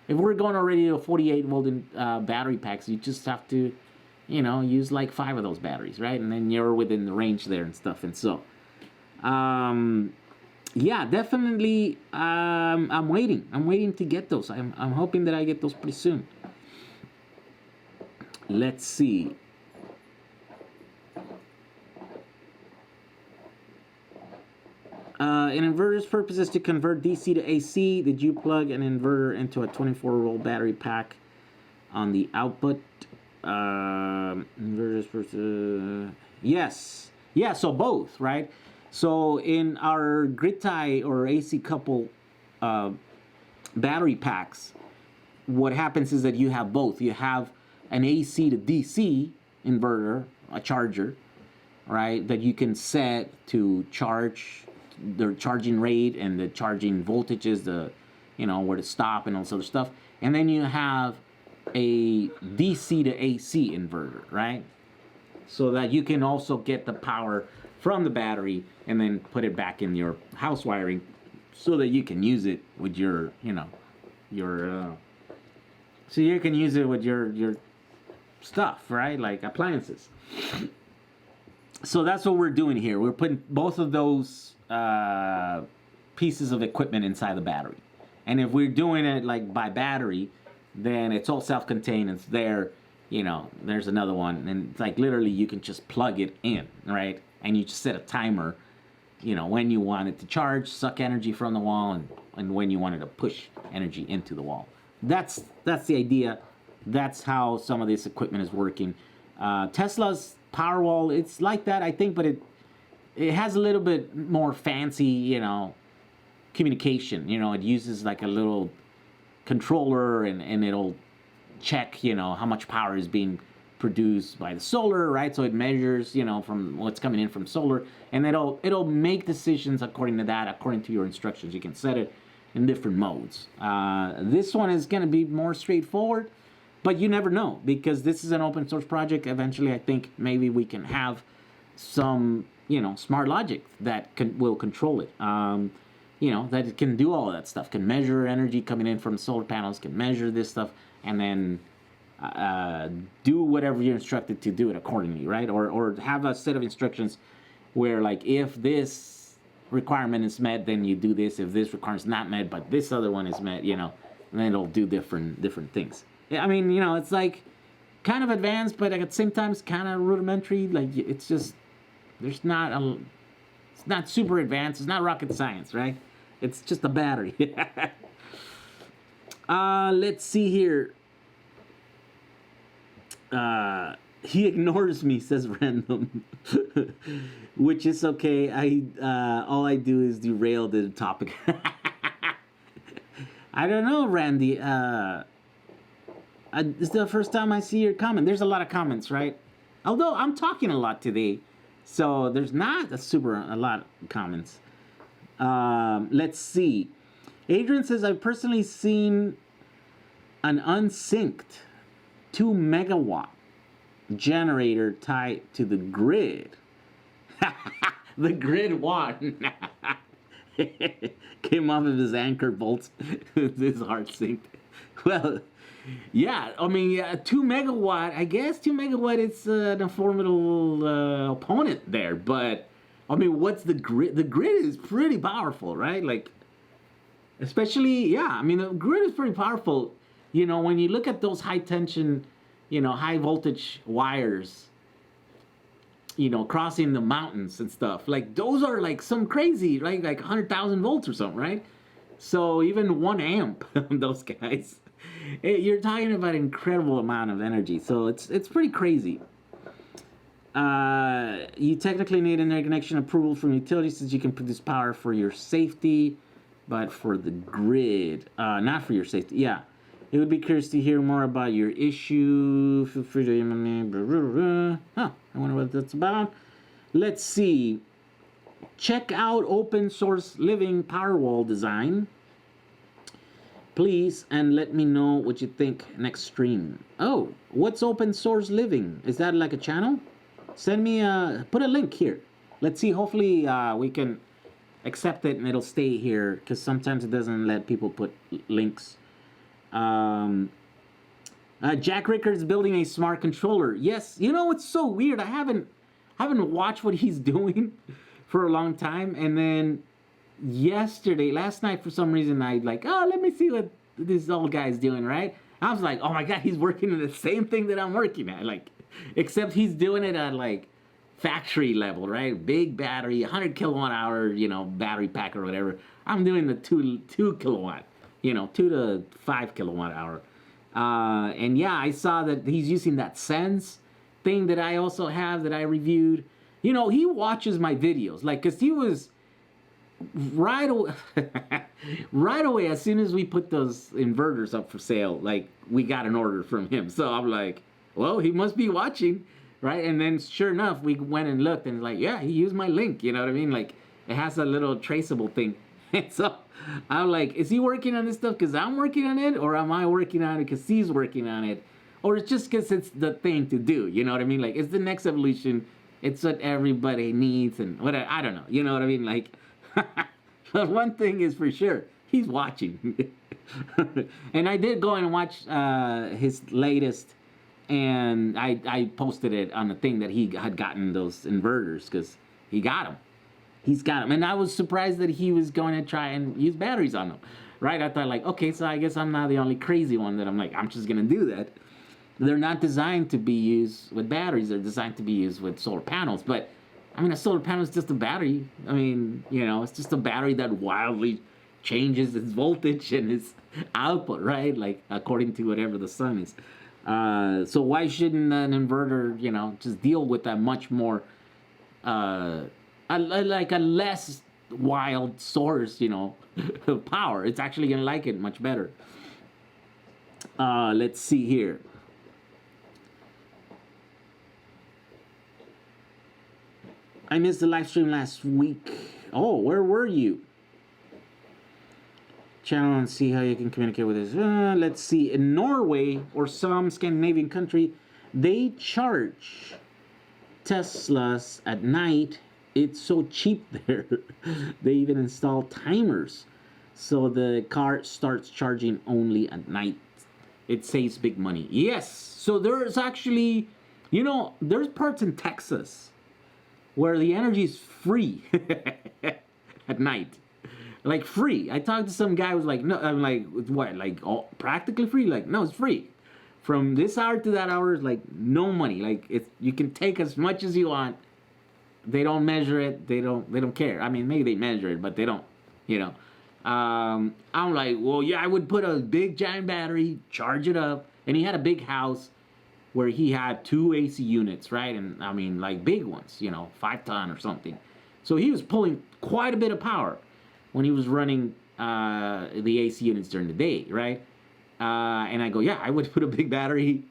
if we're going already to 48 volt battery packs, you just have to, you know, use like 5 of those batteries, right? And then you're within the range there and stuff. And so, yeah, definitely. I'm waiting. I'm waiting to get those. I'm hoping that I get those pretty soon. Let's see. An inverter's purpose is to convert DC to AC. Did you plug an inverter into a 24-volt battery pack on the output? Inverter's purpose. Yes. Yeah. So both, right? So in our grid tie or AC couple battery packs, what happens is that you have both. You have an AC to DC inverter, a charger, right, that you can set to charge the charging rate and the charging voltages, the, you know, where to stop and all this other stuff. And then you have a DC to AC inverter, right? So that you can also get the power from the battery and then put it back in your house wiring so that you can use it with your, you know, so you can use it with your stuff, right? Like appliances. So that's what we're doing here. We're putting both of those pieces of equipment inside the battery. And if we're doing it like by battery, then it's all self-contained. It's there, you know, there's another one. And it's like literally you can just plug it in, right? And you just set a timer, you know, when you want it to charge, suck energy from the wall, and when you want it to push energy into the wall. That's the idea. That's how some of this equipment is working. Tesla's Powerwall, it's like that, I think, but it has a little bit more fancy, you know, communication. You know, it uses like a little controller, and it'll check, you know, how much power is being produced by the solar, right? So it measures, you know, from what's coming in from solar, and it'll make decisions according to that, according to your instructions. You can set it in different modes. This one is going to be more straightforward, but you never know, because this is an open source project. Eventually, I think maybe we can have some, you know, smart logic that will control it. You know, that it can do all of that stuff, can measure energy coming in from solar panels, can measure this stuff, and then do whatever you're instructed to do it accordingly, right? Or have a set of instructions where, like, if this requirement is met, then you do this. If this requirement is not met, but this other one is met, you know, and then it'll do different things. I mean, you know, it's like kind of advanced, but at the same time, it's kind of rudimentary. Like, it's just, it's not super advanced. It's not rocket science, right? It's just a battery. Let's see here. He ignores me, says Random, which is okay. All I do is derail the topic. I don't know, Randy. It's the first time I see your comment. There's a lot of comments, right? Although I'm talking a lot today, so there's not a lot of comments. Let's see. Adrian says, I've personally seen an unsynced 2 megawatt generator tied to the grid. The grid won. Came off of his anchor bolts. This heart synced. Well, yeah, I mean, 2 megawatt, I guess 2 megawatt is a formidable opponent there, but I mean, what's the grid? The grid is pretty powerful, right? Like, especially, yeah, I mean, the grid is pretty powerful. You know, when you look at those high tension, high voltage wires, crossing the mountains and stuff, like those are like some crazy, right? Like 100,000 volts or something, right? So even 1 amp on those guys, you're talking about an incredible amount of energy. So it's pretty crazy. You technically need interconnection approval from utilities since you can produce power for your safety, but for the grid, not for your safety. Yeah. It would be curious to hear more about your issue. Feel free to email me. I wonder what that's about. Let's see. Check out open source living Powerwall design, please, and let me know what you think next stream. Oh, what's open source living? Is that like a channel? Send me put a link here. Let's see. Hopefully we can accept it and it'll stay here, because sometimes it doesn't let people put links. Jack Rickards building a smart controller. Yes, it's so weird. I haven't watched what he's doing for a long time, and then last night, for some reason, I like, let me see what this old guy's doing, right? I was like, oh my god, he's working on the same thing that I'm working at, like, except he's doing it at like factory level, right? Big battery, 100 kilowatt hour, battery pack or whatever. I'm doing the 2 kilowatt. 2 to 5 kilowatt hour. And yeah, I saw that he's using that Sense thing that I also have that I reviewed. He watches my videos, like, because he was right away as soon as we put those inverters up for sale, like, we got an order from him. So I'm like, well, he must be watching, right? And then sure enough, we went and looked, and like, yeah, he used my link, you know what I mean? Like, it has a little traceable thing. And so I'm like, is he working on this stuff because I'm working on it, or am I working on it because he's working on it, or it's just because it's the thing to do? You know what I mean? Like, it's the next evolution. It's what everybody needs, and what I don't know. You know what I mean? Like, but one thing is for sure, he's watching. And I did go and watch his latest, and I posted it on the thing that he had gotten those inverters, because he got them. He's got them. And I was surprised that he was going to try and use batteries on them, right? I thought, like, okay, so I guess I'm not the only crazy one that I'm like, I'm just going to do that. They're not designed to be used with batteries. They're designed to be used with solar panels. But, I mean, a solar panel is just a battery. I mean, it's just a battery that wildly changes its voltage and its output, right? Like, according to whatever the sun is. So why shouldn't an inverter, just deal with that much more... like a less wild source, of power. It's actually gonna like it much better. Let's see here. I missed the live stream last week. Oh, where were you? Channel and see how you can communicate with us. Let's see. In Norway or some Scandinavian country, they charge Teslas at night. It's so cheap there. They even install timers, so the car starts charging only at night. It saves big money. Yes. So there's actually, there's parts in Texas where the energy is free at night, like free. I talked to some guy who was like, no, I'm like, what, like practically free? Like, no, it's free. From this hour to that hour is like no money. Like, you can take as much as you want. They don't measure it. They don't care. I mean, maybe they measure it, but they don't, I'm like, well, yeah, I would put a big giant battery, charge it up. And he had a big house where he had 2 AC units, right? And I mean, like big ones, 5 ton or something. So he was pulling quite a bit of power when he was running the AC units during the day, right? And I go, yeah, I would put a big battery,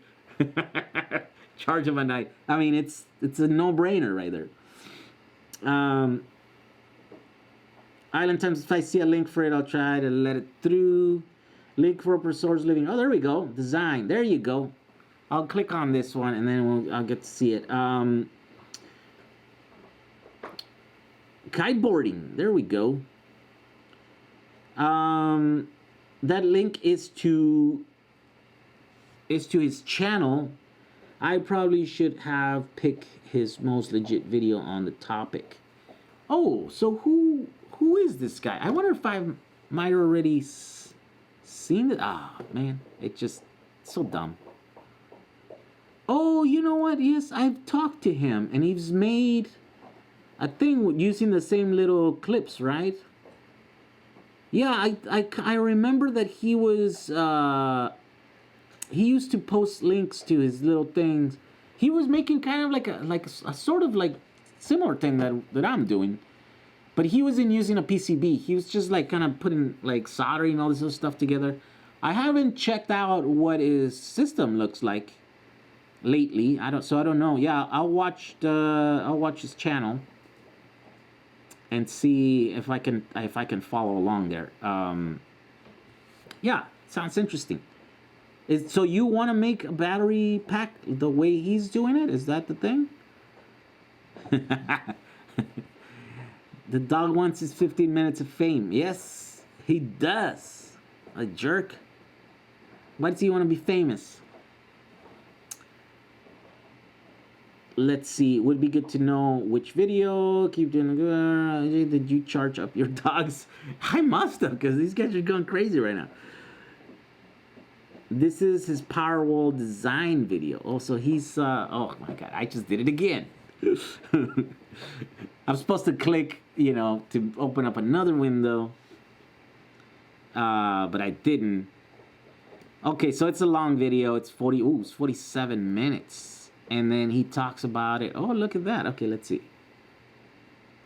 charge them at night. I mean, it's a no-brainer right there. Island Times, if I see a link for it, I'll try to let it through. Link for open source living. Oh, there we go. Design. There you go. I'll click on this one and then I'll get to see it. Kiteboarding. There we go. That link is to his channel. I probably should have picked his most legit video on the topic. Oh, so who is this guy? I wonder if I might already seen it. Ah, man, it's just so dumb. Oh, you know what? Yes, I've talked to him, and he's made a thing using the same little clips, right? Yeah, I remember that he was he used to post links to his little things. He was making kind of like a sort of like similar thing that I'm doing, but he wasn't using a PCB. He was just like kind of putting like soldering all this other stuff together. I haven't checked out what his system looks like lately. I don't know. Yeah, I'll watch his channel and see if I can follow along there. Yeah, sounds interesting. So you want to make a battery pack the way he's doing it? Is that the thing? The dog wants his 15 minutes of fame. Yes, he does. A jerk. Why does he want to be famous? Let's see. Would be good to know which video. Keep doing good. Did you charge up your dogs? I must have, because these guys are going crazy right now. This is his Powerwall design video. Oh, so he's oh my god, I just did it again. I'm supposed to click, you know, to open up another window. But I didn't. Okay, so it's a long video. It's 47 minutes. And then he talks about it. Oh, look at that. Okay, let's see.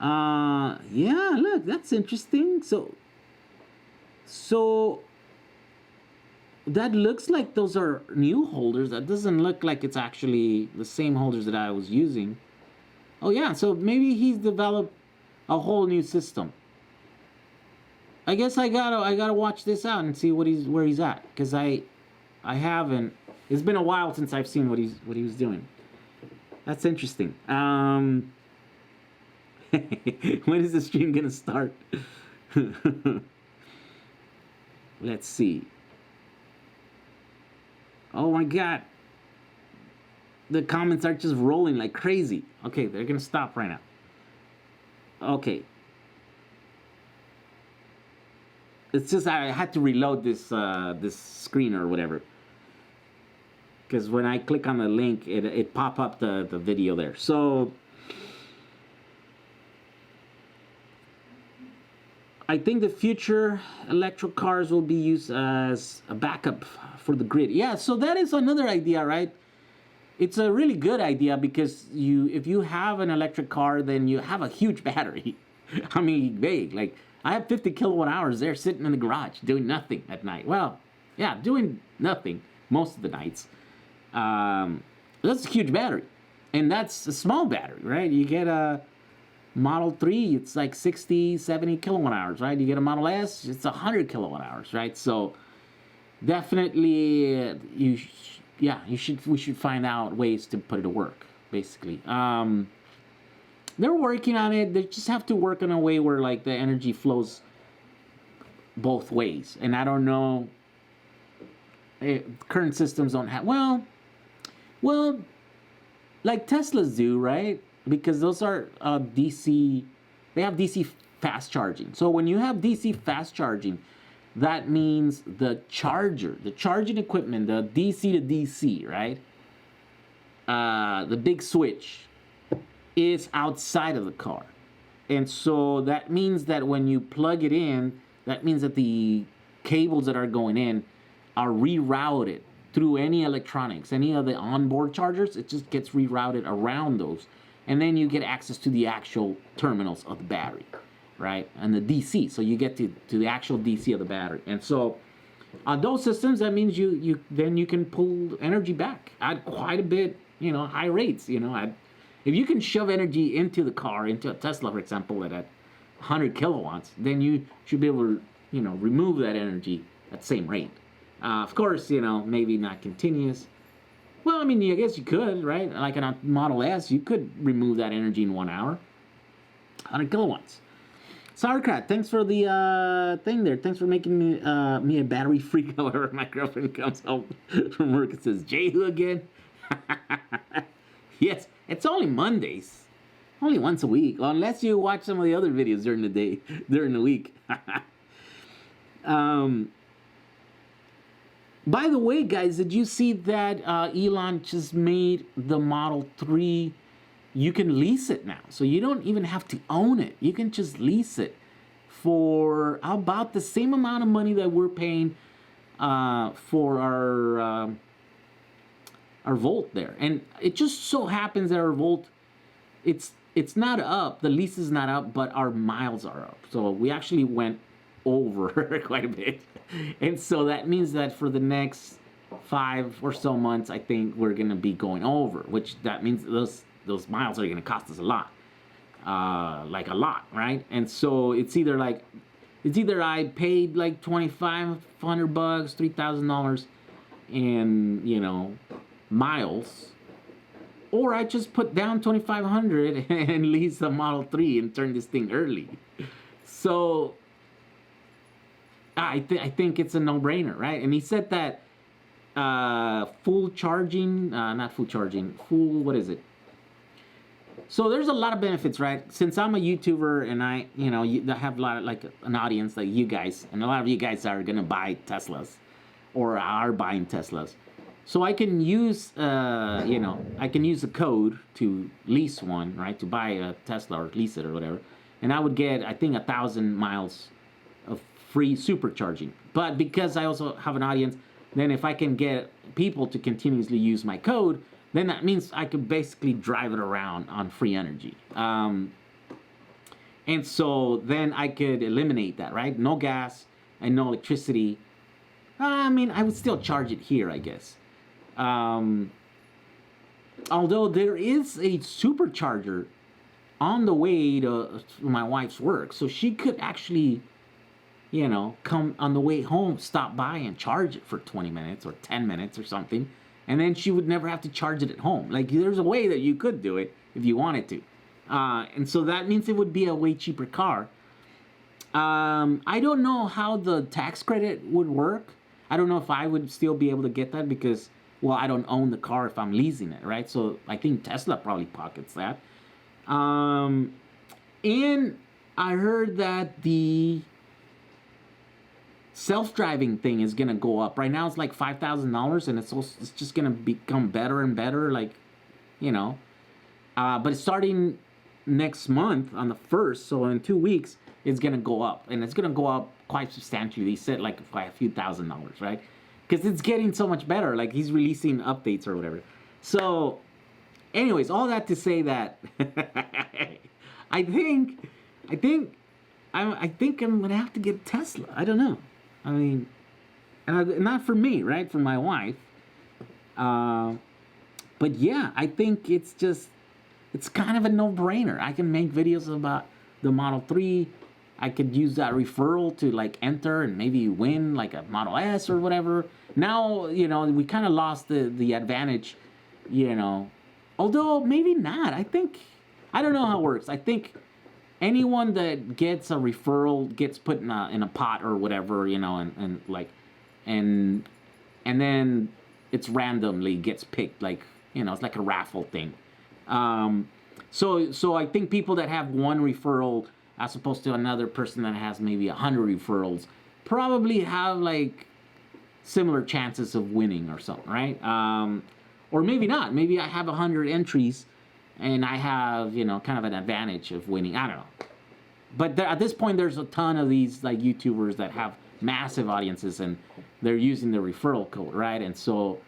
Yeah, look, that's interesting. So that looks like those are new holders. That doesn't look like it's actually the same holders that I was using. Oh yeah, so maybe he's developed a whole new system. I guess I gotta watch this out and see where he's at, because I haven't. It's been a while since I've seen what he was doing. That's interesting. When is the stream gonna start? Let's see. Oh my god. The comments are just rolling like crazy. Okay, they're gonna stop right now. Okay. It's just I had to reload this screen or whatever. Because when I click on the link, it pop up the video there. So I think the future electric cars will be used as a backup for the grid. Yeah, so that is another idea, right? It's a really good idea, because if you have an electric car, then you have a huge battery. I mean, big. Like, I have 50 kilowatt hours there sitting in the garage doing nothing at night. Well, yeah, doing nothing most of the nights. That's a huge battery. And that's a small battery, right? You get a Model 3, it's like 60, 70 kilowatt hours, right? You get a Model S, it's 100 kilowatt hours, right? So definitely we should find out ways to put it to work, basically. They're working on it. They just have to work in a way where like the energy flows both ways. And I don't know, current systems don't have, well, like Teslas do, right? Because those are DC, they have DC fast charging. So when you have DC fast charging, that means the charging equipment, the DC to DC, right? The big switch is outside of the car. And so that means that when you plug it in, that means that the cables that are going in are rerouted through any electronics, any of the onboard chargers. It just gets rerouted around those. And then you get access to the actual terminals of the battery. right? And the DC, so you get to the actual DC of the battery. And so on those systems, that means you can pull energy back at quite a bit, high rates. If you can shove energy into the car, into a Tesla, for example, at 100 kilowatts, then you should be able to, remove that energy at the same rate. Of course, maybe not continuous. Well, I mean, I guess you could, right? Like on a Model S, you could remove that energy in 1 hour. 100 kilowatts. Sauerkraut, thanks for the thing there. Thanks for making me a battery freak. However, my girlfriend comes home from work and says, Jehu again? Yes, it's only Mondays. Only once a week. Well, unless you watch some of the other videos during the day, during the week. By the way, guys, did you see that Elon just made the Model 3? You can lease it now. So you don't even have to own it. You can just lease it for about the same amount of money that we're paying for our Volt there. And it just so happens that our Volt, it's not up. The lease is not up, but our miles are up. So we actually went over quite a bit. And so that means that for the next 5 or so months, I think we're going to be going over, which that means those miles are going to cost us a lot. Like a lot, right? And so it's either I paid like $2,500, $3,000 in, miles, or I just put down $2,500 and lease the Model 3 and turn this thing early. So I think it's a no-brainer, right? And he said that full charging, not full charging, what is it? So there's a lot of benefits, right? Since I'm a YouTuber and I have a lot of, like, an audience like you guys, and a lot of you guys are gonna buy Teslas, or are buying Teslas. So I can use, I can use a code to lease one, right? To buy a Tesla or lease it or whatever, and I would get, I think, 1,000 miles of free supercharging. But because I also have an audience, then if I can get people to continuously use my code, then that means I could basically drive it around on free energy. And so then I could eliminate that, right? No gas and no electricity. I mean, I would still charge it here, I guess. Although there is a supercharger on the way to my wife's work, so she could actually, come on the way home, stop by and charge it for 20 minutes or 10 minutes or something, and then she would never have to charge it at home. Like, there's a way that you could do it if you wanted to. And so that means it would be a way cheaper car. I don't know how the tax credit would work. I don't know if I would still be able to get that because, well, I don't own the car if I'm leasing it, right? So I think Tesla probably pockets that. And I heard that the self-driving thing is gonna go up. Right now it's like $5,000, and it's just gonna become better and better, but it's starting next month on the 1st, so in 2 weeks it's gonna go up, and it's gonna go up quite substantially. They said like by a few $1,000s, right? Because it's getting so much better. Like, he's releasing updates or whatever. So anyways, all that to say that I think I'm gonna have to get a Tesla. I don't know. I mean, not for me, right? For my wife. But yeah, I think it's kind of a no-brainer. I can make videos about the Model 3. I could use that referral to, like, enter and maybe win, like, a Model S or whatever. Now, we kind of lost the advantage, Although, maybe not. I don't know how it works. I think anyone that gets a referral gets put in a pot or whatever, and then it's randomly gets picked, like, it's like a raffle thing. So I think people that have one referral as opposed to another person that has maybe 100 referrals probably have, like, similar chances of winning or something, right? Or maybe not. Maybe I have 100 entries and I have, kind of an advantage of winning. I don't know. But at this point, there's a ton of these, like, YouTubers that have massive audiences and they're using the referral code, right? And so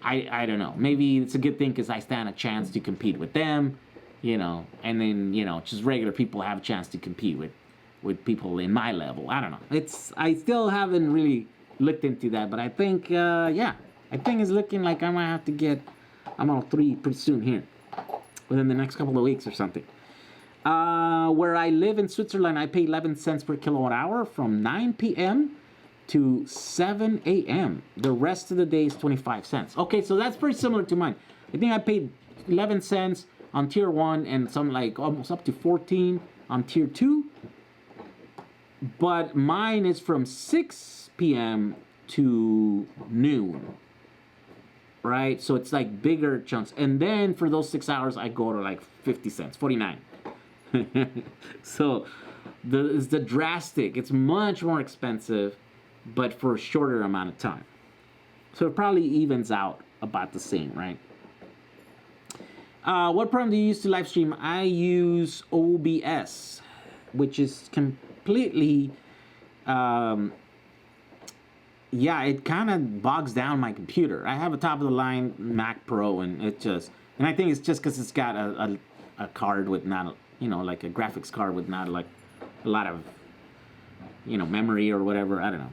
I don't know. Maybe it's a good thing because I stand a chance to compete with them, you know, and then, you know, just regular people have a chance to compete with people in my level. I don't know. I still haven't really looked into that, but I think, yeah, I think it's looking like I might have to get a Model 3 pretty soon here, within the next couple of weeks or something. Where I live in Switzerland, I pay 11 cents per kilowatt hour from 9 p.m. to 7 a.m. The rest of the day is 25 cents. Okay, so that's pretty similar to mine. I think I paid 11 cents on tier 1 and some like almost up to 14 on tier 2. But mine is from 6 p.m. to noon. Right? So it's like bigger chunks. And then for those 6 hours, I go to like 50 cents, 49. So it's the drastic. It's much more expensive, but for a shorter amount of time. So it probably evens out about the same, right? What program do you use to live stream? I use OBS, which is completely, yeah, it kind of bogs down my computer. I have a top of the line Mac Pro, and I think it's just because it's got a card with not, you know, like a graphics card with not like a lot of, you know, memory or whatever. I don't know.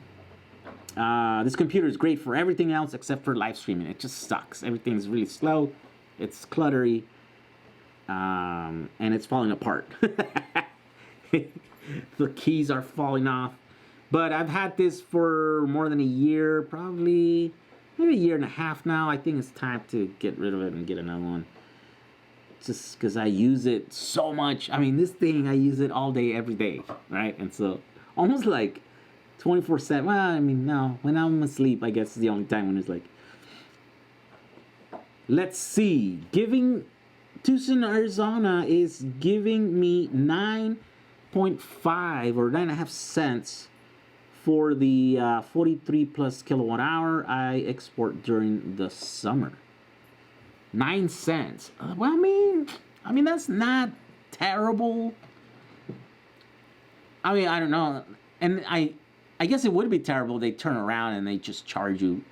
This computer is great for everything else except for live streaming. It just sucks. Everything's really slow. It's cluttery. And it's falling apart. The keys are falling off. But I've had this for more than a year, probably maybe a year and a half now. I think it's time to get rid of it and get another one. Just because I use it so much. I mean, this thing, I use it all day, every day, right? And so almost like 24/7. Well, I mean, no. When I'm asleep, I guess is the only time when it's like. Let's see. Tucson, Arizona is giving me 9.5 or 9.5 cents for the 43 plus kilowatt hour I export during the summer. 9 cents. Well, I mean that's not terrible. I mean, I don't know. And I guess it would be terrible if they turn around and they just charge you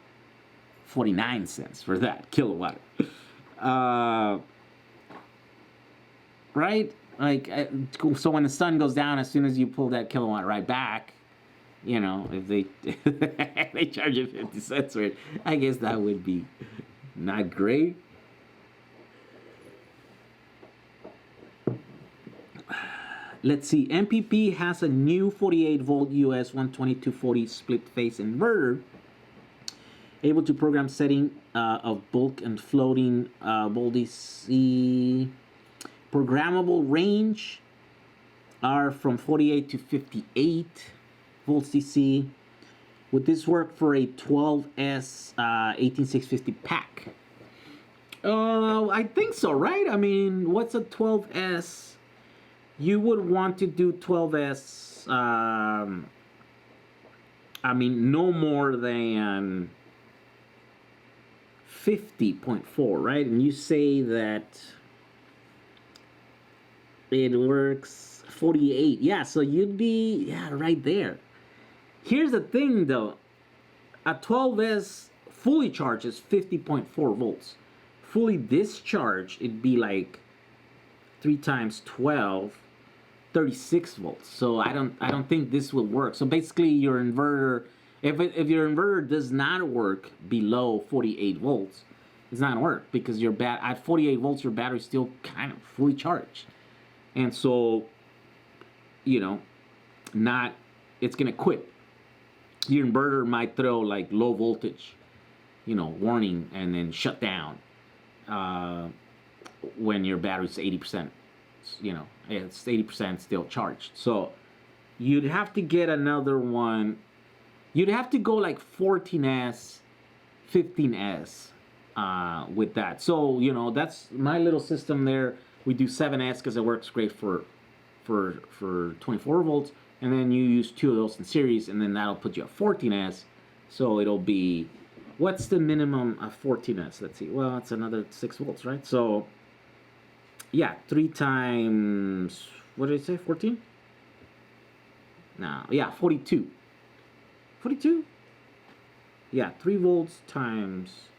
49 cents for that kilowatt. Right? Like, so when the sun goes down, as soon as you pull that kilowatt right back, you know, if they they charge you 50 cents for it, I guess that would be not great. Let's see. MPP has a new 48 volt US 12240 split phase inverter, able to program setting of bulk and floating voltage. Programmable range are from 48 to 58 volts DC. Would this work for a 12S 18650 pack? I think so, right? I mean, what's a 12S? You would want to do 12S, I mean, no more than 50.4, right? And you say that it works 48. Yeah, so you'd be, yeah, right there. Here's the thing, though. A 12S fully charged is 50.4 volts. Fully discharged, it'd be like 3 times 12, 36 volts. So I don't think this will work. So basically, your inverter, if your inverter does not work below 48 volts, it's not gonna work because at 48 volts, your battery's still kind of fully charged. And so, you know, it's gonna quit. Your inverter might throw like low voltage, you know, warning, and then shut down when your battery's 80%. You know, it's 80% still charged. So you'd have to get another one. You'd have to go like 14S, 15S with that. So, you know, that's my little system there. We do 7S because it works great for 24 volts. And then you use 2 of those in series, and then that'll put you at 14S. So it'll be, what's the minimum of 14S? Let's see. Well, it's another 6 volts, right? So yeah, 3 times, what did I say, 14? No, yeah, 42. 42? Yeah, 3 volts times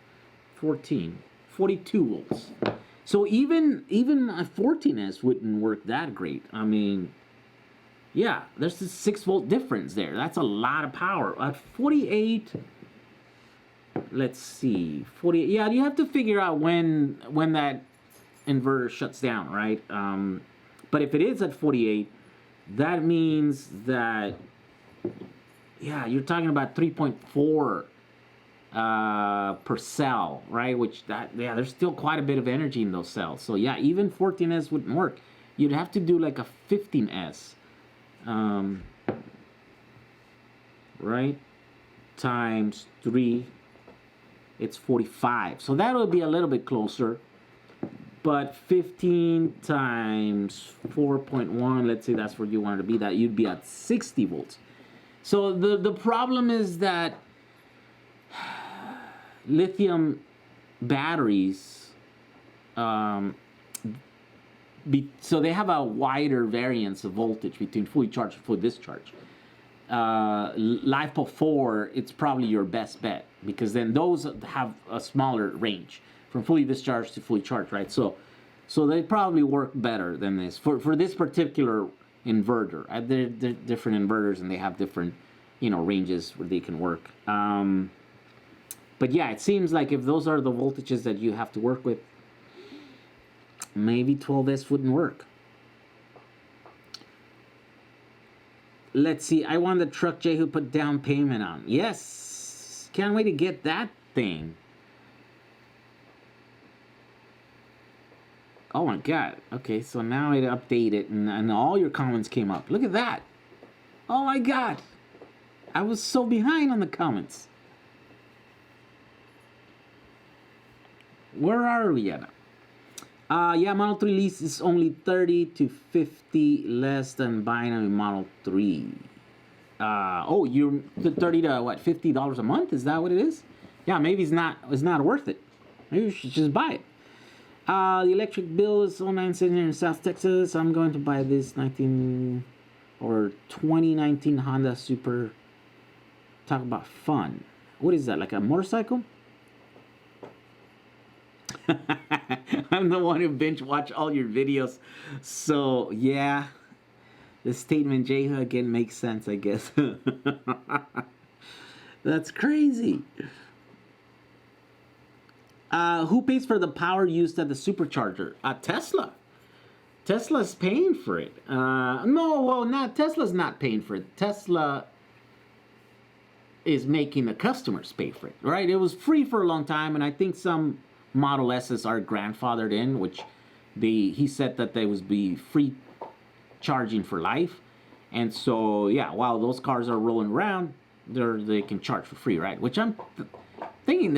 14. 42 volts. So even a 14S wouldn't work that great. I mean, yeah, there's a 6-volt difference there. That's a lot of power. At 48, let's see, 48. Yeah, you have to figure out when that inverter shuts down, right? But if it is at 48, that means that, yeah, you're talking about 3.4 per cell, right? Which there's still quite a bit of energy in those cells. So yeah, even 14S wouldn't work. You'd have to do like a 15S, right? Times 3, it's 45. So that would be a little bit closer. But 15 times 4.1, let's say that's where you wanted to be, that you'd be at 60 volts. So the problem is that lithium batteries, so they have a wider variance of voltage between fully charged and fully discharged. LiFePO 4, it's probably your best bet, because then those have a smaller range from fully discharged to fully charged, right? So they probably work better than this for this particular inverter. They're different inverters, and they have different, ranges where they can work. But yeah, it seems like if those are the voltages that you have to work with, maybe 12S wouldn't work. Let's see. I want the truck Jehu put down payment on. Yes, can't wait to get that thing. Oh my god. Okay, so now it updated and all your comments came up. Look at that. Oh my god. I was so behind on the comments. Where are we at? Yeah, Model 3 lease is only 30 to 50 less than buying a Model 3. Oh, you're the 30 to what, $50 a month? Is that what it is? Yeah, maybe it's not worth it. Maybe you should just buy it. The electric bill is 09 sitting here in South Texas. I'm going to buy this 2019 Honda Super. Talk about fun. What is that, like a motorcycle? I'm the one who binge watch all your videos. So yeah, the statement Jehu again makes sense, I guess. That's crazy. Who pays for the power used at the supercharger? Tesla. Tesla's paying for it. Tesla's not paying for it. Tesla is making the customers pay for it, right? It was free for a long time, and I think some Model S's are grandfathered in, which he said that they would be free charging for life. And so, yeah, while those cars are rolling around, they can charge for free, right? Which I'm thinking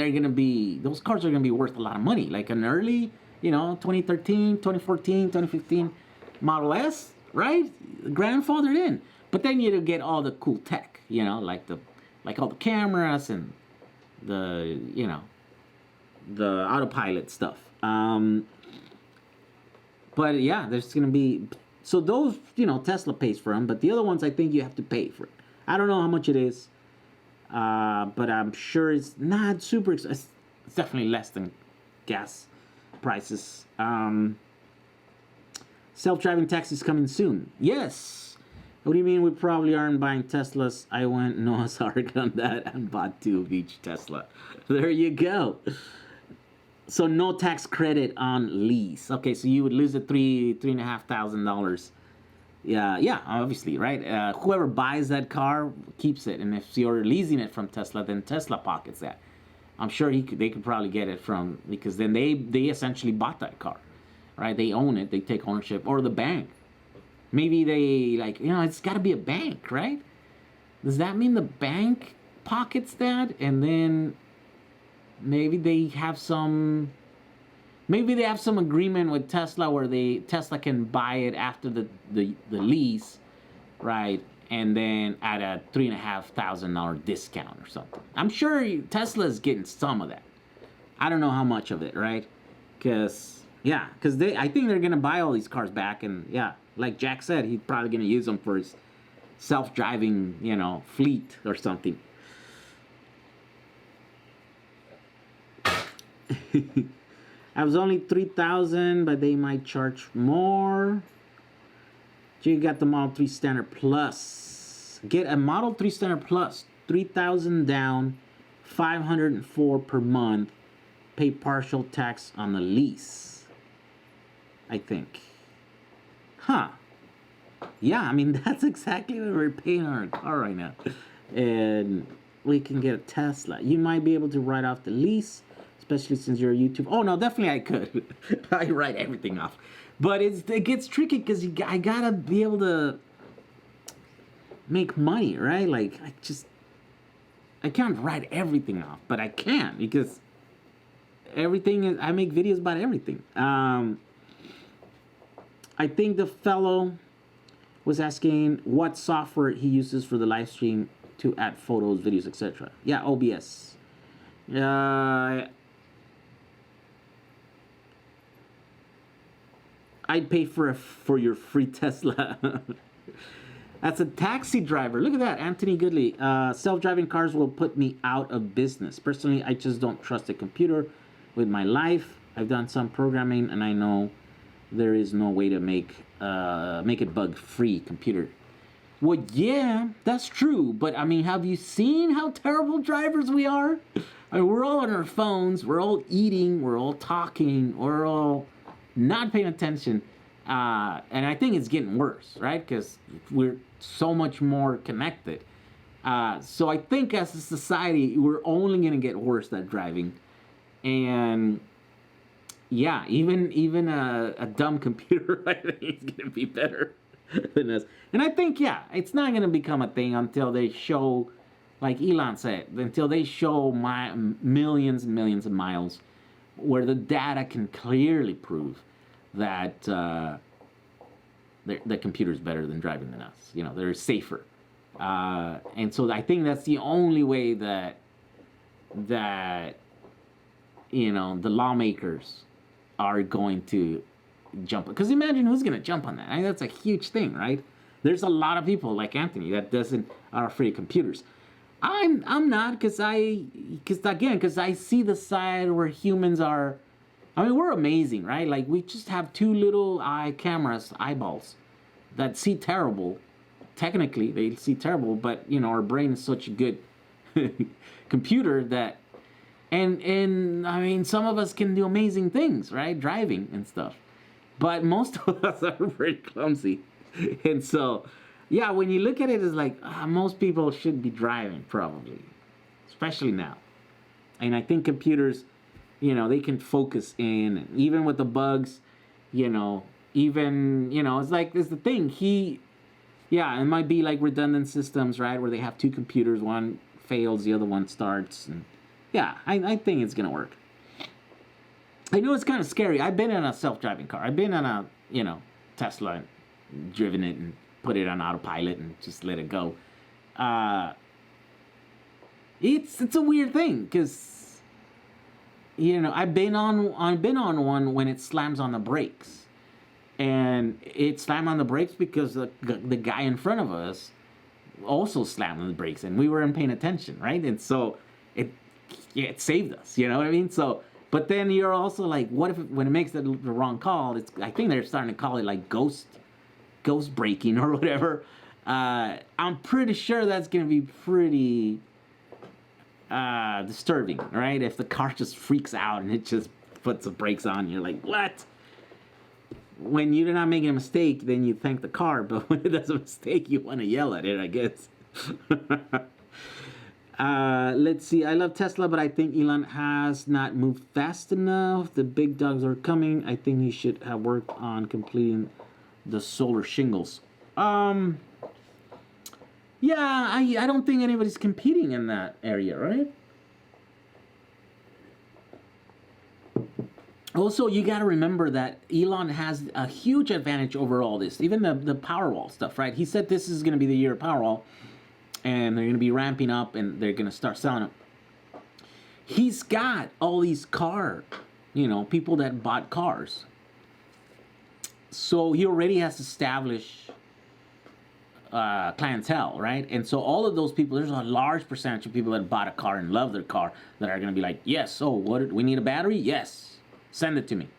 those cars are going to be worth a lot of money. Like an early, 2013, 2014, 2015 Model S, right? Grandfathered in. But then you get all the cool tech, like all the cameras and the autopilot stuff. But yeah, there's going to be, so those, Tesla pays for them, but the other ones I think you have to pay for it. I don't know how much it is, but I'm sure it's not super expensive. It's definitely less than gas prices. Self-driving taxis coming soon. Yes. What do you mean we probably aren't buying Teslas? I went Noah's Ark on that and bought 2 of each Tesla. There you go. So no tax credit on lease. Okay, so you would lose the $3,500. Yeah, obviously, right? Whoever buys that car keeps it, and if you're leasing it from Tesla, then Tesla pockets that. I'm sure they could probably get it from, because then they essentially bought that car, right? They own it, they take ownership, or the bank. Maybe they it's got to be a bank, right? Does that mean the bank pockets that, and then maybe they have some agreement with Tesla where Tesla can buy it after the lease, right? And then at a $3,500 discount or something. I'm sure Tesla's getting some of that. I don't know how much of it, right? Because I think they're gonna buy all these cars back, and yeah, like Jack said, he's probably gonna use them for his self-driving, fleet or something. I was only 3,000, but they might charge more. You got the Model 3 Standard Plus. Get a Model 3 Standard Plus, 3,000 down, 504 per month. Pay partial tax on the lease, I think. Huh. Yeah, I mean, that's exactly what we're paying on our car right now. And we can get a Tesla. You might be able to write off the lease, especially since you're a YouTube. Oh, no, definitely I could. I write everything off. But it gets tricky because I gotta be able to make money, right? Like, I can't write everything off, but I can because everything is, I make videos about everything. I think the fellow was asking what software he uses for the live stream to add photos, videos, etc. Yeah, OBS. I'd pay for your free Tesla. That's a taxi driver. Look at that, Anthony Goodley. Self-driving cars will put me out of business. Personally, I just don't trust a computer with my life. I've done some programming, and I know there is no way to make it bug-free computer. Well, yeah, that's true. But I mean, have you seen how terrible drivers we are? I mean, we're all on our phones. We're all eating. We're all talking. We're all not paying attention. And I think it's getting worse, right? Because we're so much more connected. So I think as a society, we're only going to get worse at driving. And yeah, even a dumb computer, I think is going to be better than us. And I think, yeah, it's not going to become a thing until they show, like Elon said, until they show millions and millions of miles where the data can clearly prove that the computer's better than driving than us. You know, they're safer. And so I think that's the only way that you know, the lawmakers are going to jump. Because imagine who's going to jump on that. I mean, that's a huge thing, right? There's a lot of people like Anthony that are afraid of computers. I'm not, because I see the side where humans are. I mean, we're amazing, right? Like, we just have two little eyeballs that see terrible. Technically, they see terrible, but, you know, our brain is such a good computer that, and I mean, some of us can do amazing things, right? Driving and stuff. But most of us are very clumsy. And so, yeah, when you look at it, it's like, most people should be driving, probably. Especially now. And I think computers, you know, they can focus in, and even with the bugs, you know, it's like, there's the thing, it might be like redundant systems, right, where they have two computers, one fails, the other one starts, and yeah, I think it's gonna work. I know it's kind of scary. I've been in a self-driving car. I've been in a, you know, Tesla, and driven it and put it on autopilot and just let it go. It's a weird thing, because, you know, I've been on one when it slams on the brakes, and it slammed on the brakes because the guy in front of us also slammed on the brakes, and we weren't paying attention, right? And so it saved us, you know what I mean? So, but then you're also like, what if when it makes the wrong call? I think they're starting to call it like ghost braking or whatever. I'm pretty sure that's gonna be pretty disturbing, right? If the car just freaks out and it just puts the brakes on, you're like, what? When you're not making a mistake, then you thank the car, but when it does a mistake, you want to yell at it, I guess. Let's see. I love Tesla, but I think Elon has not moved fast enough. The big dogs are coming. I think he should have worked on completing the solar shingles. Yeah, I don't think anybody's competing in that area, right? Also, you got to remember that Elon has a huge advantage over all this, even the Powerwall stuff, right? He said this is going to be the year of Powerwall, and they're going to be ramping up, and they're going to start selling them. He's got all these people that bought cars. So he already has established clientele, right? And so all of those people, there's a large percentage of people that bought a car and love their car that are going to be like, yes, so what? We need a battery? Yes. send it to me.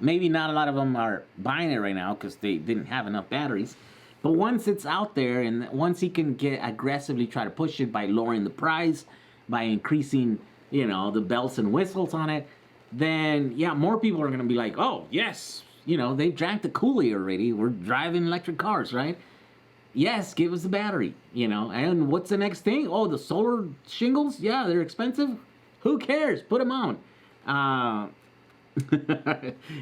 Maybe not a lot of them are buying it right now because they didn't have enough batteries. But once it's out there, and once he can get aggressively try to push it by lowering the price, by increasing, the bells and whistles on it, then yeah, more people are going to be like, oh yes, they've drank the Kool-Aid already. We're driving electric cars, right? Yes, give us the battery, And what's the next thing? Oh, the solar shingles? Yeah, they're expensive. Who cares? Put them on.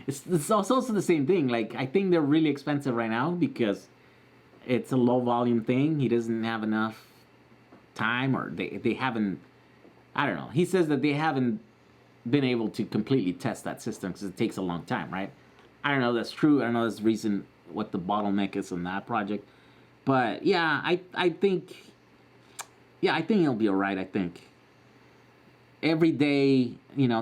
It's also the same thing. Like, I think they're really expensive right now because it's a low volume thing. He doesn't have enough time, or they haven't, I don't know. He says that they haven't been able to completely test that system because it takes a long time, right? I don't know if that's true. I don't know that's the reason what the bottleneck is on that project. But yeah, I think he'll be all right. I think every day,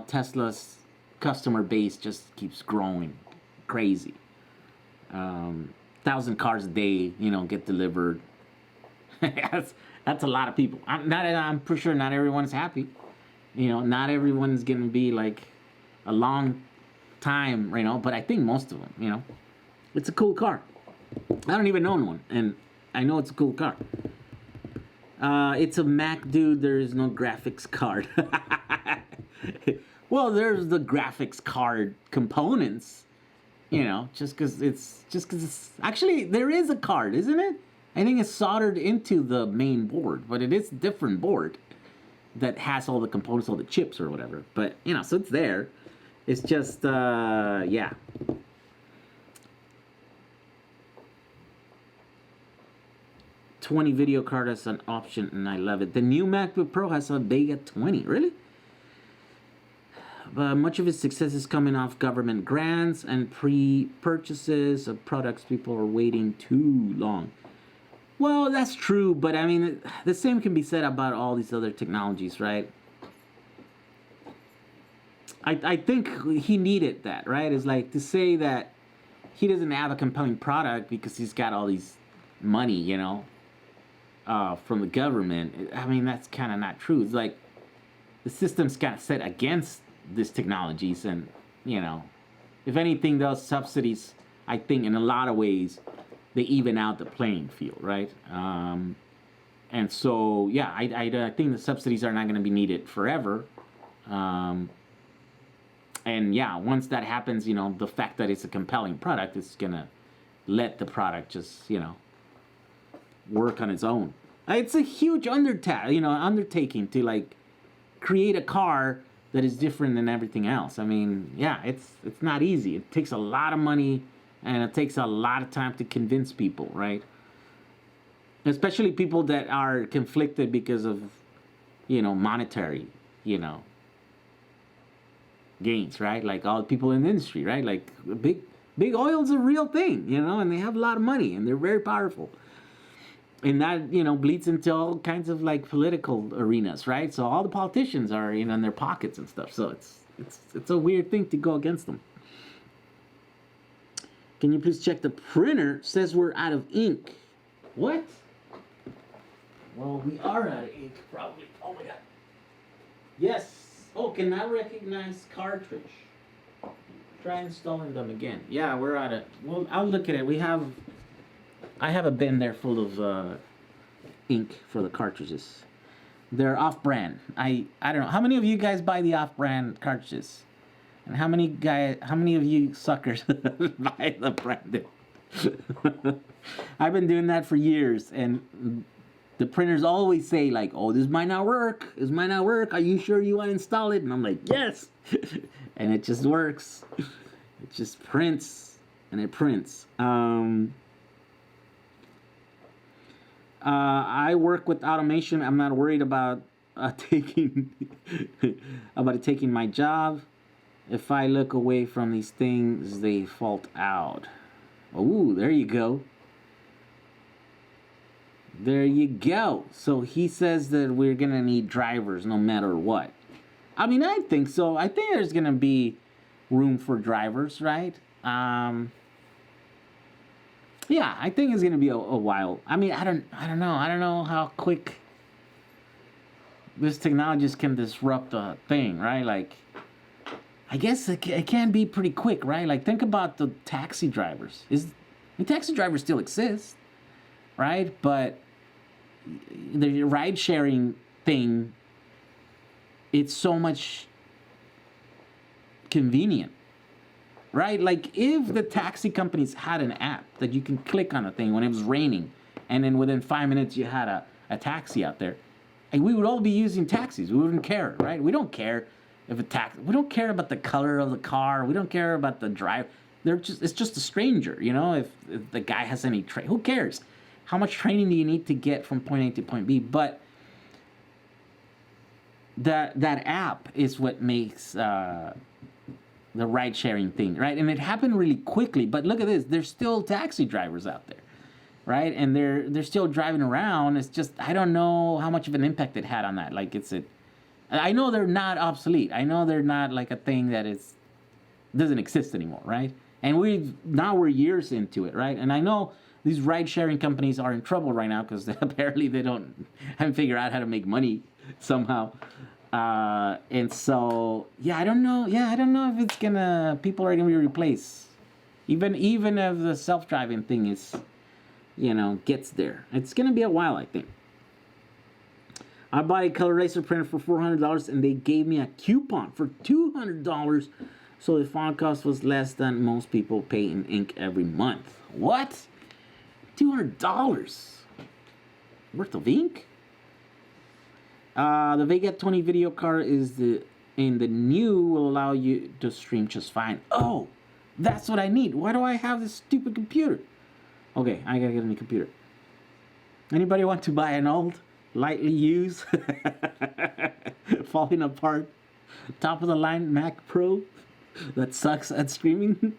Tesla's customer base just keeps growing crazy. 1,000 cars a day, get delivered. that's a lot of people. I'm pretty sure not everyone's happy. Not everyone's gonna be like a long time, but I think most of them, it's a cool car. I don't even own one, and I know it's a cool car. It's a Mac, dude. There is no graphics card. Well, there's the graphics card components, just because it's actually, there is a card, isn't it? I think it's soldered into the main board, but it is a different board that has all the components, all the chips or whatever. But, so it's there. It's just, yeah. $20 video card as an option, and I love it. The new MacBook Pro has a Vega 20. Really? But much of its success is coming off government grants and pre-purchases of products people are waiting too long. Well, that's true, but I mean, the same can be said about all these other technologies, right? I think he needed that, right? It's like to say that he doesn't have a compelling product because he's got all these money, from the government. I mean, that's kind of not true. It's like the system's kind of set against these technologies, and if anything, those subsidies, I think in a lot of ways they even out the playing field, right? And so yeah, I think the subsidies are not going to be needed forever, and yeah, once that happens, the fact that it's a compelling product is gonna let the product just work on its own. It's a huge undertaking to like create a car that is different than everything else. I mean, yeah, it's not easy. It takes a lot of money, and it takes a lot of time to convince people, right? Especially people that are conflicted because of, monetary, gains, right? Like all the people in the industry, right? Like big oil's a real thing, and they have a lot of money, and they're very powerful. And that, bleeds into all kinds of like political arenas, right? So all the politicians are, in their pockets and stuff. So it's a weird thing to go against them. Can you please check the printer? Says we're out of ink. What? Well, we are out of ink, probably. Oh my God. Yes. Oh, cannot recognize cartridge. Try installing them again. Yeah, we're out of. Well, I'll look at it. I have a bin there full of ink for the cartridges. They're off-brand. I don't know. How many of you guys buy the off-brand cartridges? And how many of you suckers buy the branded? I've been doing that for years, and the printers always say like, "Oh, this might not work. This might not work. Are you sure you want to install it?" And I'm like, "Yes," and it just works. It just prints, and it prints. I work with automation. I'm not worried about taking my job. If I look away from these things, they fault out. Ooh, there you go. There you go. So he says that we're gonna need drivers no matter what. I mean, I think so. I think there's gonna be room for drivers, right? Yeah, I think it's gonna be a while. I mean, I don't know how quick this technology can disrupt a thing, right? Like, I guess it can be pretty quick, right? Like, think about the taxi drivers. The taxi drivers still exist, right? But the ride-sharing thing, it's so much convenient, right? Like, if the taxi companies had an app that you can click on a thing when it was raining, and then within 5 minutes you had a taxi out there, and we would all be using taxis. We wouldn't care, right? We don't care if we don't care about the color of the car. We don't care about the drive. It's just a stranger, you know. If the guy has any who cares? How much training do you need to get from point A to point B? But that app is what makes the ride sharing thing, right? And it happened really quickly. But look at this: there's still taxi drivers out there, right? And they're still driving around. It's just I don't know how much of an impact it had on that. Like I know they're not obsolete. I know they're not like a thing that doesn't exist anymore, right? And we're years into it, right? And I know these ride-sharing companies are in trouble right now because apparently they haven't figured out how to make money somehow. And so, I don't know. I don't know if people are gonna be replaced. Even if the self-driving thing is, gets there. It's gonna be a while, I think. I bought a color laser printer for $400 and they gave me a coupon for $200. So the font cost was less than most people pay in ink every month. What? $200 worth of ink? The Vega 20 video card in the new will allow you to stream just fine. Oh, that's what I need. Why do I have this stupid computer? Okay, I gotta get a new computer. Anybody want to buy an old, lightly used, falling apart, top of the line Mac Pro that sucks at streaming?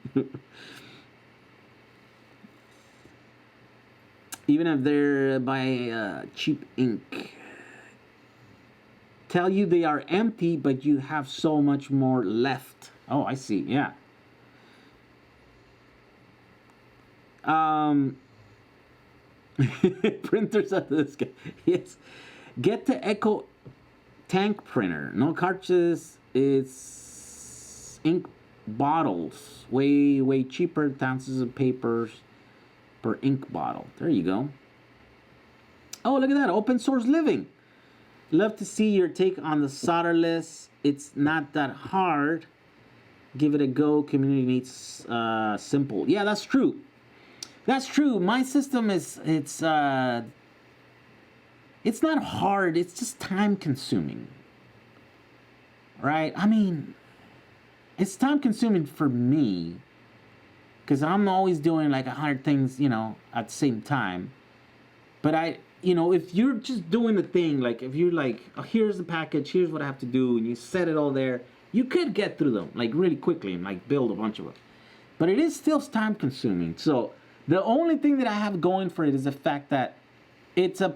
Even if they're by cheap ink, tell you they are empty, but you have so much more left. Oh, I see. Yeah. Printers of this guy. Yes. Get the Echo Tank printer. No cartridges. It's ink bottles. Way cheaper. Thousands of papers per ink bottle. There you go. Oh, look at that. Open source living. Love to see your take on the solderless. It's not that hard. Give it a go. Community needs simple. Yeah, that's true. That's true. My system it's not hard. It's just time consuming. Right? I mean, it's time consuming for me because I'm always doing like 100 things, at the same time. But if you're just doing the thing, like if you're like, oh, here's the package, here's what I have to do, and you set it all there, you could get through them like really quickly and like build a bunch of them. But it is still time consuming. So the only thing that I have going for it is the fact that it's a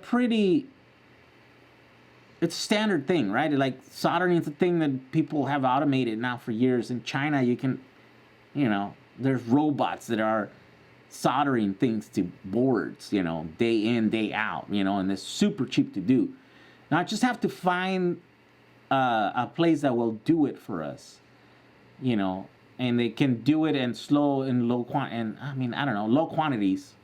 standard thing, right? Like soldering is a thing that people have automated now for years. In China, you can, there's robots that are soldering things to boards, day in, day out, and it's super cheap to do. Now I just have to find a place that will do it for us, and they can do it in low quantities.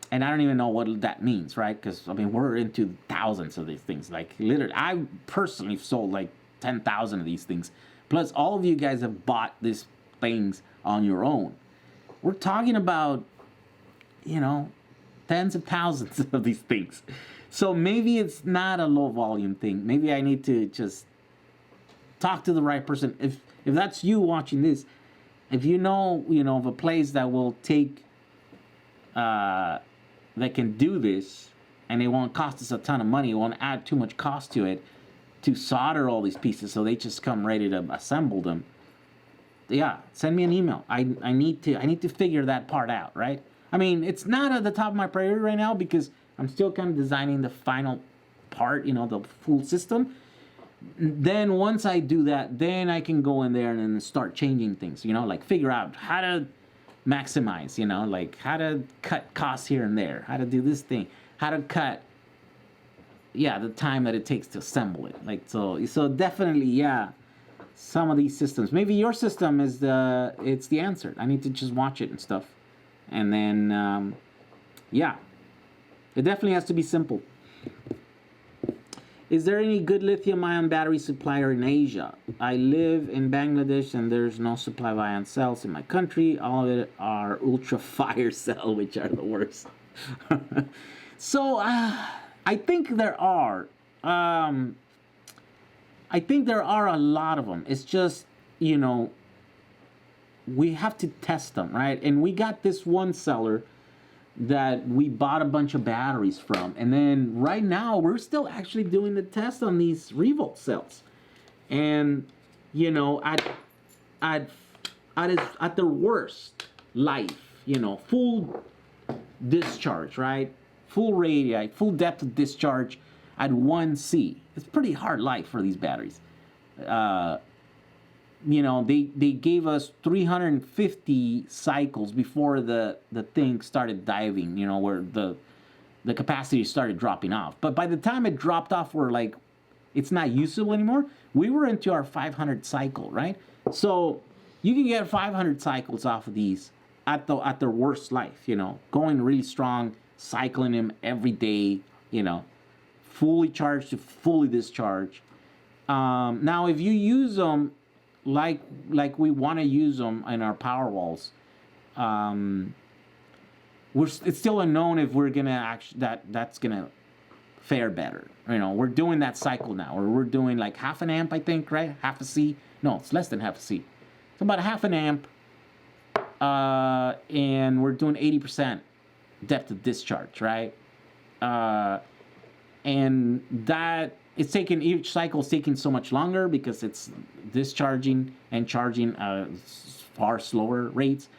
And I don't even know what that means, right? Because we're into thousands of these things. Like literally, I personally sold like 10,000 of these things. Plus, all of you guys have bought these things on your own. We're talking about, tens of thousands of these things. So maybe it's not a low volume thing. Maybe I need to just talk to the right person. If that's you watching this, if you know of a place that will take, that can do this, and it won't cost us a ton of money, it won't add too much cost to it, to solder all these pieces so they just come ready to assemble them. Yeah, send me an email. I need to figure that part out, right? It's not at the top of my priority right now because I'm still kind of designing the final part, the full system. Then once I do that, then I can go in there and then start changing things, like figure out how to maximize, like how to cut costs here and there, how to do this thing, how to cut, the time that it takes to assemble it. Like, so definitely, some of these systems. Maybe your system is it's the answer. I need to just watch it and stuff. And then, yeah, it definitely has to be simple. Is there any good lithium-ion battery supplier in Asia? I live in Bangladesh and there's no supply of ion cells in my country. All of it are ultra fire cell, which are the worst. So I think there are. I think there are a lot of them. It's just, you know, we have to test them, right? And we got this one seller that we bought a bunch of batteries from, and then right now we're still actually doing the test on these revolt cells, and you know, at their worst life, you know, full discharge, right, full radii, full depth of discharge at 1C, it's pretty hard life for these batteries. You know, they gave us 350 cycles before the thing started diving, you know, where the capacity started dropping off. But by the time it dropped off, we're like, it's not usable anymore. We were into our 500 cycle, right? So you can get 500 cycles off of these at their worst life, you know, going really strong, cycling them every day, you know, fully charged to fully discharged. Now, if you use them like we want to use them in our Powerwalls, it's still unknown if we're gonna actually that's gonna fare better. You know, we're doing that cycle now, or we're doing like half an amp, I think, right? Half a C. No, it's less than half a C. It's about half an amp, and we're doing 80% depth of discharge, right? And that it's taking, each cycle is taking so much longer because it's discharging and charging far slower rates.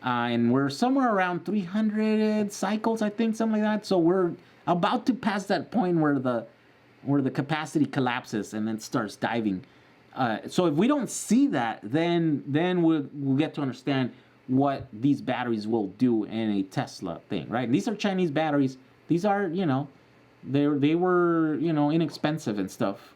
And we're somewhere around 300 cycles, I think, something like that. So we're about to pass that point where the capacity collapses and then starts diving. So if we don't see that, then we'll get to understand what these batteries will do in a Tesla thing, right? And these are Chinese batteries. These are, you know, they were, you know, inexpensive and stuff.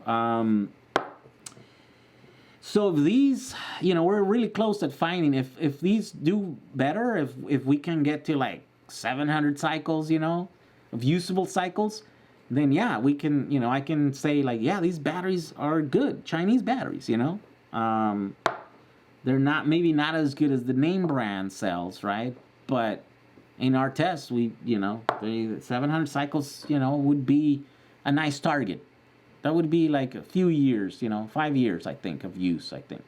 So if these, you know, we're really close at finding if these do better, if we can get to like 700 cycles, you know, of usable cycles, then yeah, we can, you know, I can say like, yeah, these batteries are good, Chinese batteries, you know. They're maybe not as good as the name brand cells, right? But in our tests, we, you know, the 700 cycles, you know, would be a nice target. That would be like a few years, you know, 5 years, I think, of use, I think.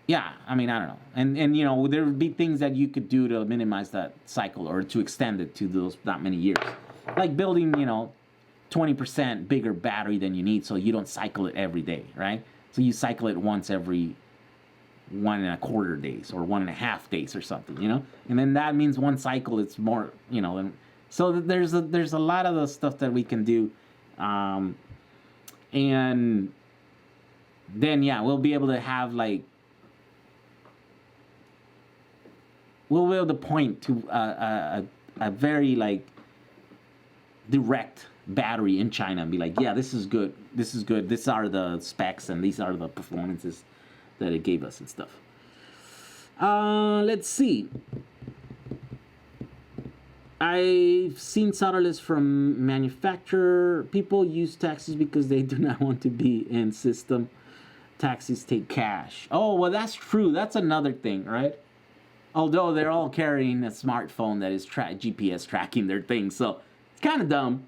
Yeah, I mean, I don't know. And you know, there would be things that you could do to minimize that cycle or to extend it to those that many years. Like building, you know, 20% bigger battery than you need so you don't cycle it every day, right? So you cycle it once every 1.25 days or 1.5 days or something, you know, and then that means one cycle it's more, you know, and so there's a lot of the stuff that we can do, and then yeah, we'll be able to have like we'll be able to point to a very like direct battery in China and be like, yeah, this is good, these are the specs and these are the performances that it gave us and stuff. Let's see. I've seen solderless from manufacturer. People use taxis because they do not want to be in system. Taxis take cash. Oh, well, that's true. That's another thing, right? Although they're all carrying a smartphone that is GPS tracking their things, so it's kind of dumb.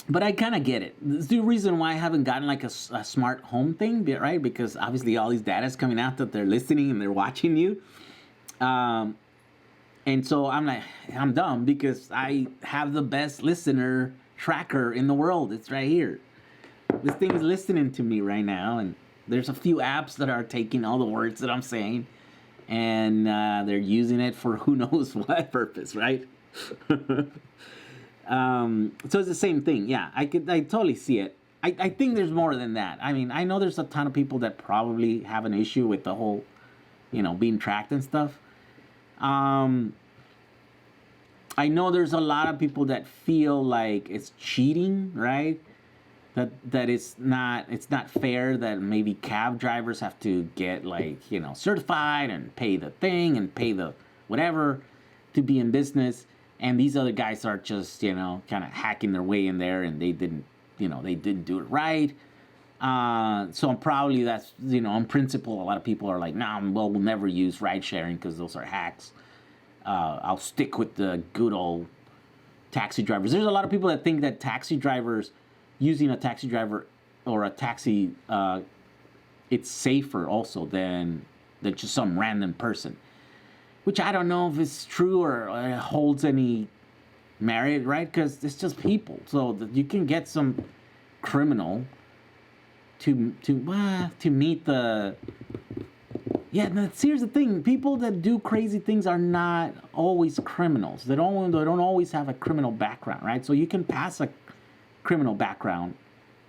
But I kind of get it. It's the reason why I haven't gotten like a smart home thing, right? Because obviously all these data is coming out that they're listening and they're watching you. And so I'm like, I'm dumb because I have the best listener tracker in the world. It's right here. This thing is listening to me right now. And there's a few apps that are taking all the words that I'm saying. And they're using it for who knows what purpose, right? So it's the same thing. Yeah, I totally see it. I think there's more than that. I mean, I know there's a ton of people that probably have an issue with the whole, you know, being tracked and stuff. I know there's a lot of people that feel like it's cheating, right? That it's not fair that maybe cab drivers have to get like, you know, certified and pay the thing and pay the whatever to be in business, and these other guys are just, you know, kind of hacking their way in there, and they didn't do it right. So probably that's, you know, on principle, a lot of people are like, nah, well, we'll never use ride sharing because those are hacks. I'll stick with the good old taxi drivers. There's a lot of people that think that taxi drivers, using a taxi driver or a taxi, it's safer also than just some random person. Which I don't know if it's true or holds any merit, right? Because it's just people. So you can get some criminal to meet the... Yeah, here's the thing. People that do crazy things are not always criminals. They don't always have a criminal background, right? So you can pass a criminal background,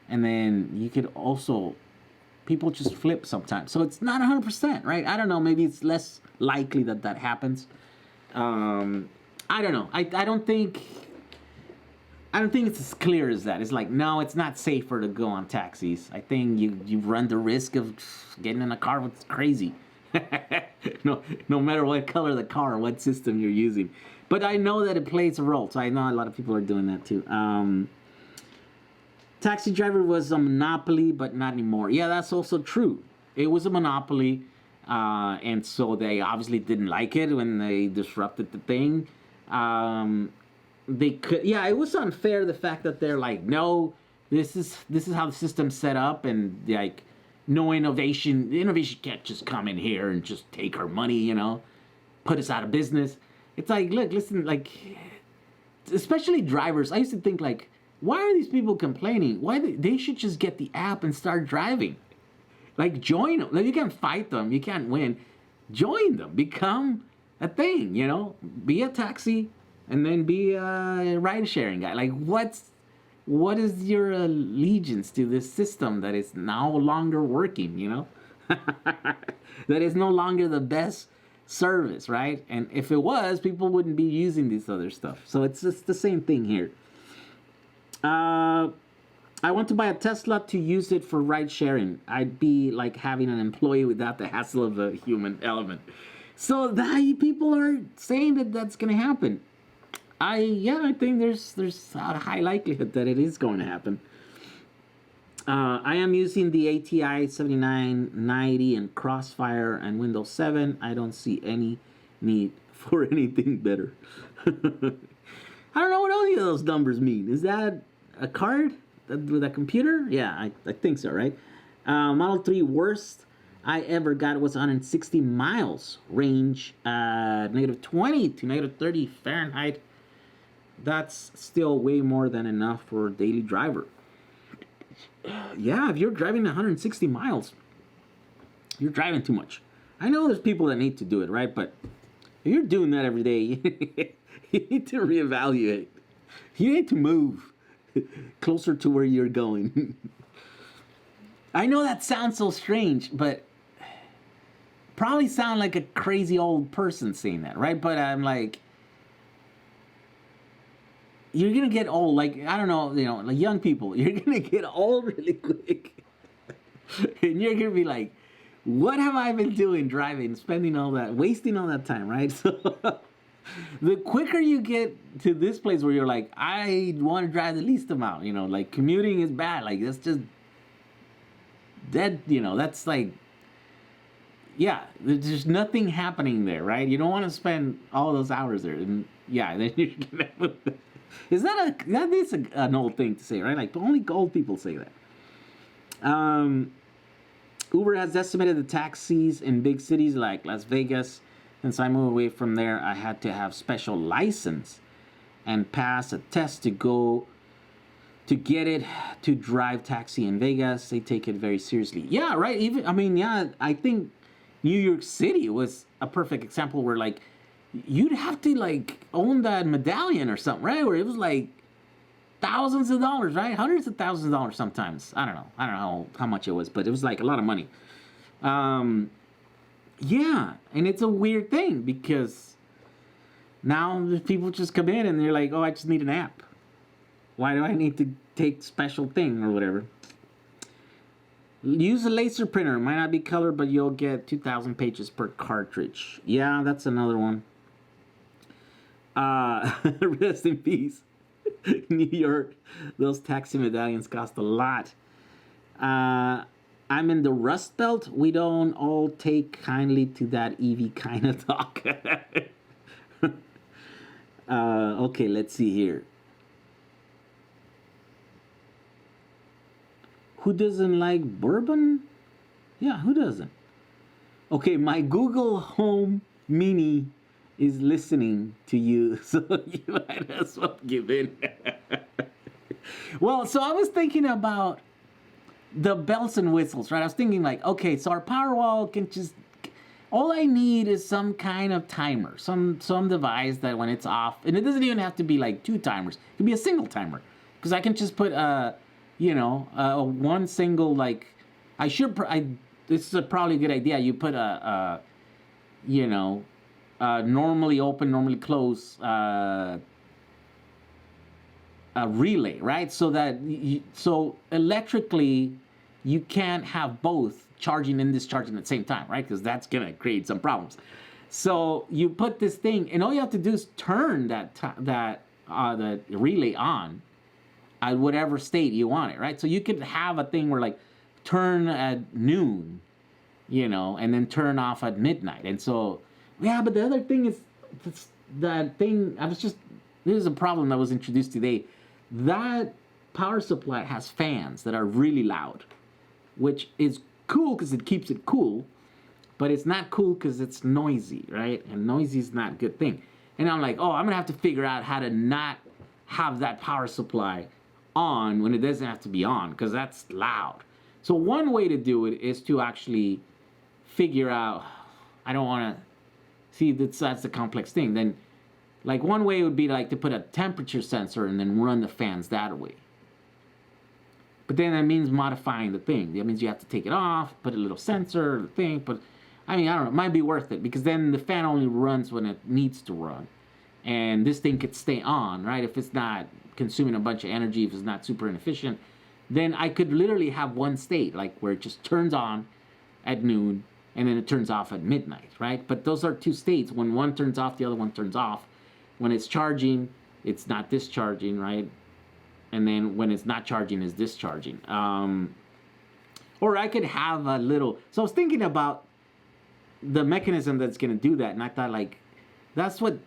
and then you could also... People just flip sometimes. So it's not 100%, right? I don't know. Maybe it's less likely that happens. I don't know. I don't think it's as clear as that. It's like, no, it's not safer to go on taxis. I think you run the risk of getting in a car with crazy. No matter what color the car or what system you're using. But I know that it plays a role. So I know a lot of people are doing that too. Taxi driver was a monopoly, but not anymore. Yeah, that's also true. It was a monopoly, and so they obviously didn't like it when they disrupted the thing. They could, yeah, it was unfair, the fact that they're like, no, this is how the system's set up, and like, no innovation. Innovation can't just come in here and just take our money, you know, put us out of business. It's like, look, listen, like, especially drivers. I used to think like, why are these people complaining? Why they should just get the app and start driving. Like, join them. Like, you can't fight them. You can't win. Join them. Become a thing, you know? Be a taxi and then be a ride-sharing guy. Like, what is your allegiance to this system that is no longer working, you know? That is no longer the best service, right? And if it was, people wouldn't be using this other stuff. So it's just the same thing here. I want to buy a Tesla to use it for ride sharing. I'd be like having an employee without the hassle of a human element. So people are saying that that's going to happen. I think there's a high likelihood that it is going to happen. I am using the ATI 7990 and Crossfire and Windows 7. I don't see any need for anything better. I don't know what any of those numbers mean. Is that a card with a computer? Yeah, I think so, right? Model 3 worst I ever got was 160 miles range, -20 to -30 Fahrenheit. That's still way more than enough for a daily driver. Yeah, if you're driving 160 miles, you're driving too much. I know there's people that need to do it, right? But if you're doing that every day, you need to reevaluate. You need to move closer to where you're going. I know that sounds so strange, but probably sound like a crazy old person saying that, right? But I'm like, you're gonna get old. Like, I don't know, you know, like young people, you're gonna get old really quick. And you're gonna be like, what have I been doing driving, spending all that, wasting all that time, right? So the quicker you get to this place where you're like, I want to drive the least amount, you know, like commuting is bad. Like, that's just dead, you know, that's like, yeah, there's nothing happening there, right? You don't want to spend all those hours there. And yeah, then you're gonna, that is an old thing to say, right? Like, only old people say that. Uber has estimated the taxis in big cities like Las Vegas. Since I moved away from there, I had to have special license and pass a test to get it to drive taxi in Vegas. They take it very seriously. Yeah, right. I think New York City was a perfect example where like you'd have to like own that medallion or something, right? Where it was like thousands of dollars, right? Hundreds of thousands of dollars sometimes. I don't know how much it was, but it was like a lot of money. Yeah, and it's a weird thing because Now the people just come in and they're like, oh, I just need an app. Why do I need to take special thing or whatever? Use a laser printer. Might not be color, but you'll get 2,000 pages per cartridge. Yeah, that's another one. Rest in peace. New York. Those taxi medallions cost a lot. I'm in the Rust Belt. We don't all take kindly to that EV kind of talk. Okay, let's see here. Who doesn't like bourbon? Yeah, who doesn't? Okay, my Google Home Mini is listening to you, so you might as well give in. Well, so I was thinking about the bells and whistles, right? I was thinking like, okay, so our Powerwall can just, all I need is some kind of timer, some device that when it's off, and it doesn't even have to be like 2 timers. It could be a single timer, because I can just put one single, like, this is probably a good idea. You put normally open, normally close, a relay, right? So that, so electrically, you can't have both charging and discharging at the same time, right? Because that's gonna create some problems. So you put this thing, and all you have to do is turn the relay on at whatever state you want it, right? So you could have a thing where like turn at noon, and then turn off at midnight. And so, yeah, but the other thing is that thing, this is a problem that was introduced today. That power supply has fans that are really loud, which is cool because it keeps it cool, but it's not cool because it's noisy, right? And noisy is not a good thing. And I'm like, oh, I'm gonna have to figure out how to not have that power supply on when it doesn't have to be on, because that's loud. So one way to do it is to actually figure out, I don't want to, see, that's the complex thing. Then, like, one way would be like to put a temperature sensor and then run the fans that way. But then that means modifying the thing. That means you have to take it off, put a little sensor, thing. But I mean, I don't know. It might be worth it, because then the fan only runs when it needs to run, and this thing could stay on, right? If it's not consuming a bunch of energy, if it's not super inefficient, then I could literally have one state, like where it just turns on at noon and then it turns off at midnight, right? But those are 2 states. When one turns off, the other one turns off. When it's charging, it's not discharging, right? And then when it's not charging, it's discharging. Or I could have a little, so I was thinking about the mechanism that's gonna do that, and I thought, like, that's what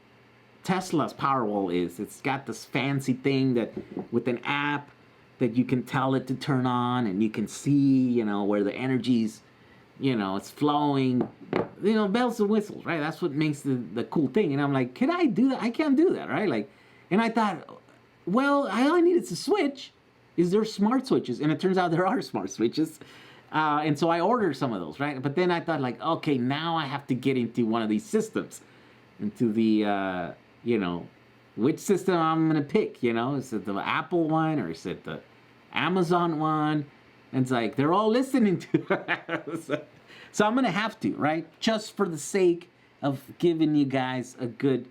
Tesla's Powerwall is. It's got this fancy thing that with an app that you can tell it to turn on, and you can see, where the energy's, it's flowing, bells and whistles, right? That's what makes the cool thing. And I'm like, can I do that? I can't do that, right? Like, and I thought, well, all I need is a switch. Is there smart switches? And it turns out there are smart switches. And so I ordered some of those, right? But then I thought, like, okay, now I have to get into one of these systems, into the, which system I'm gonna pick, Is it the Apple one, or is it the Amazon one? And it's like, they're all listening to so I'm gonna have to, right? Just for the sake of giving you guys a good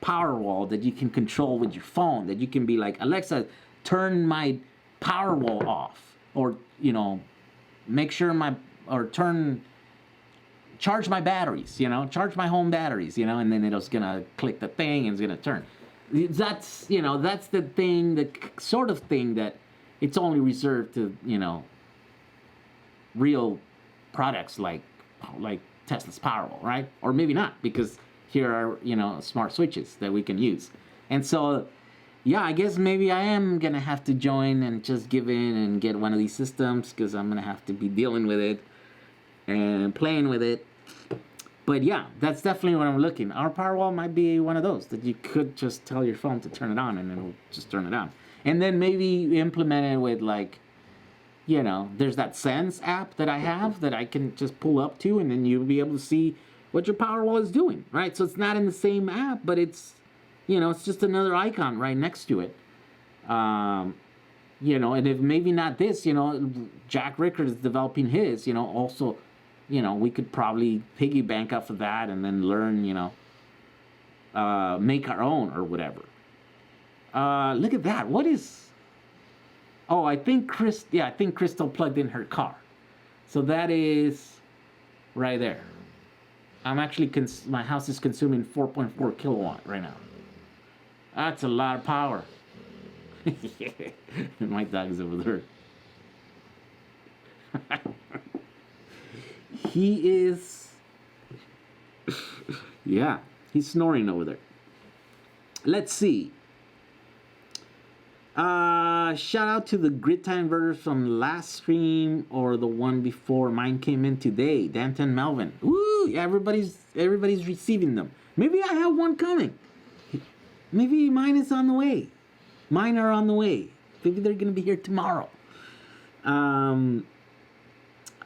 Powerwall that you can control with your phone, that you can be like, Alexa, turn my Powerwall off, or, make sure charge my batteries, charge my home batteries, and then it's gonna click the thing and it's gonna turn. That's, that's the thing, the sort of thing that it's only reserved to, real products like Tesla's Powerwall, right? Or maybe not, because here are, smart switches that we can use. And so, yeah, I guess maybe I am gonna have to join and just give in and get one of these systems, because I'm gonna have to be dealing with it and playing with it. But yeah, that's definitely what I'm looking. Our Powerwall might be one of those that you could just tell your phone to turn it on, and then it'll just turn it on. And then maybe implement it with, like, there's that Sense app that I have that I can just pull up to, and then you'll be able to see what your Powerwall is doing, right? So it's not in the same app, but it's, it's just another icon right next to it. And if maybe not this, Jack Rickard is developing his, also, we could probably piggyback off of that and then learn, make our own or whatever. Look at that. What is? Oh, I think Crystal plugged in her car. So that is right there. I'm actually, my house is consuming 4.4 kilowatt right now. That's a lot of power. My dog is over there. He is, yeah, he's snoring over there. Let's see. Shout out to the grid tie inverters from last stream or the one before. Mine came in today. Danton Melvin. Woo! Yeah, everybody's receiving them. Maybe I have one coming. Maybe mine is on the way. Mine are on the way. Maybe they're gonna be here tomorrow.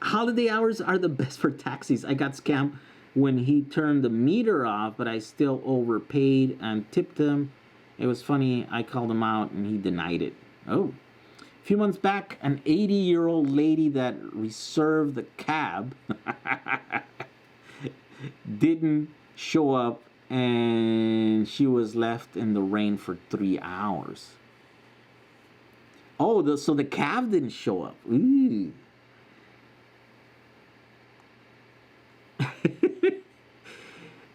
Holiday hours are the best for taxis. I got scammed when he turned the meter off, but I still overpaid and tipped him. It was funny. I called him out and he denied it. Oh. A few months back, an 80-year-old lady that reserved the cab didn't show up and she was left in the rain for 3 hours. Oh, so the cab didn't show up. Ooh.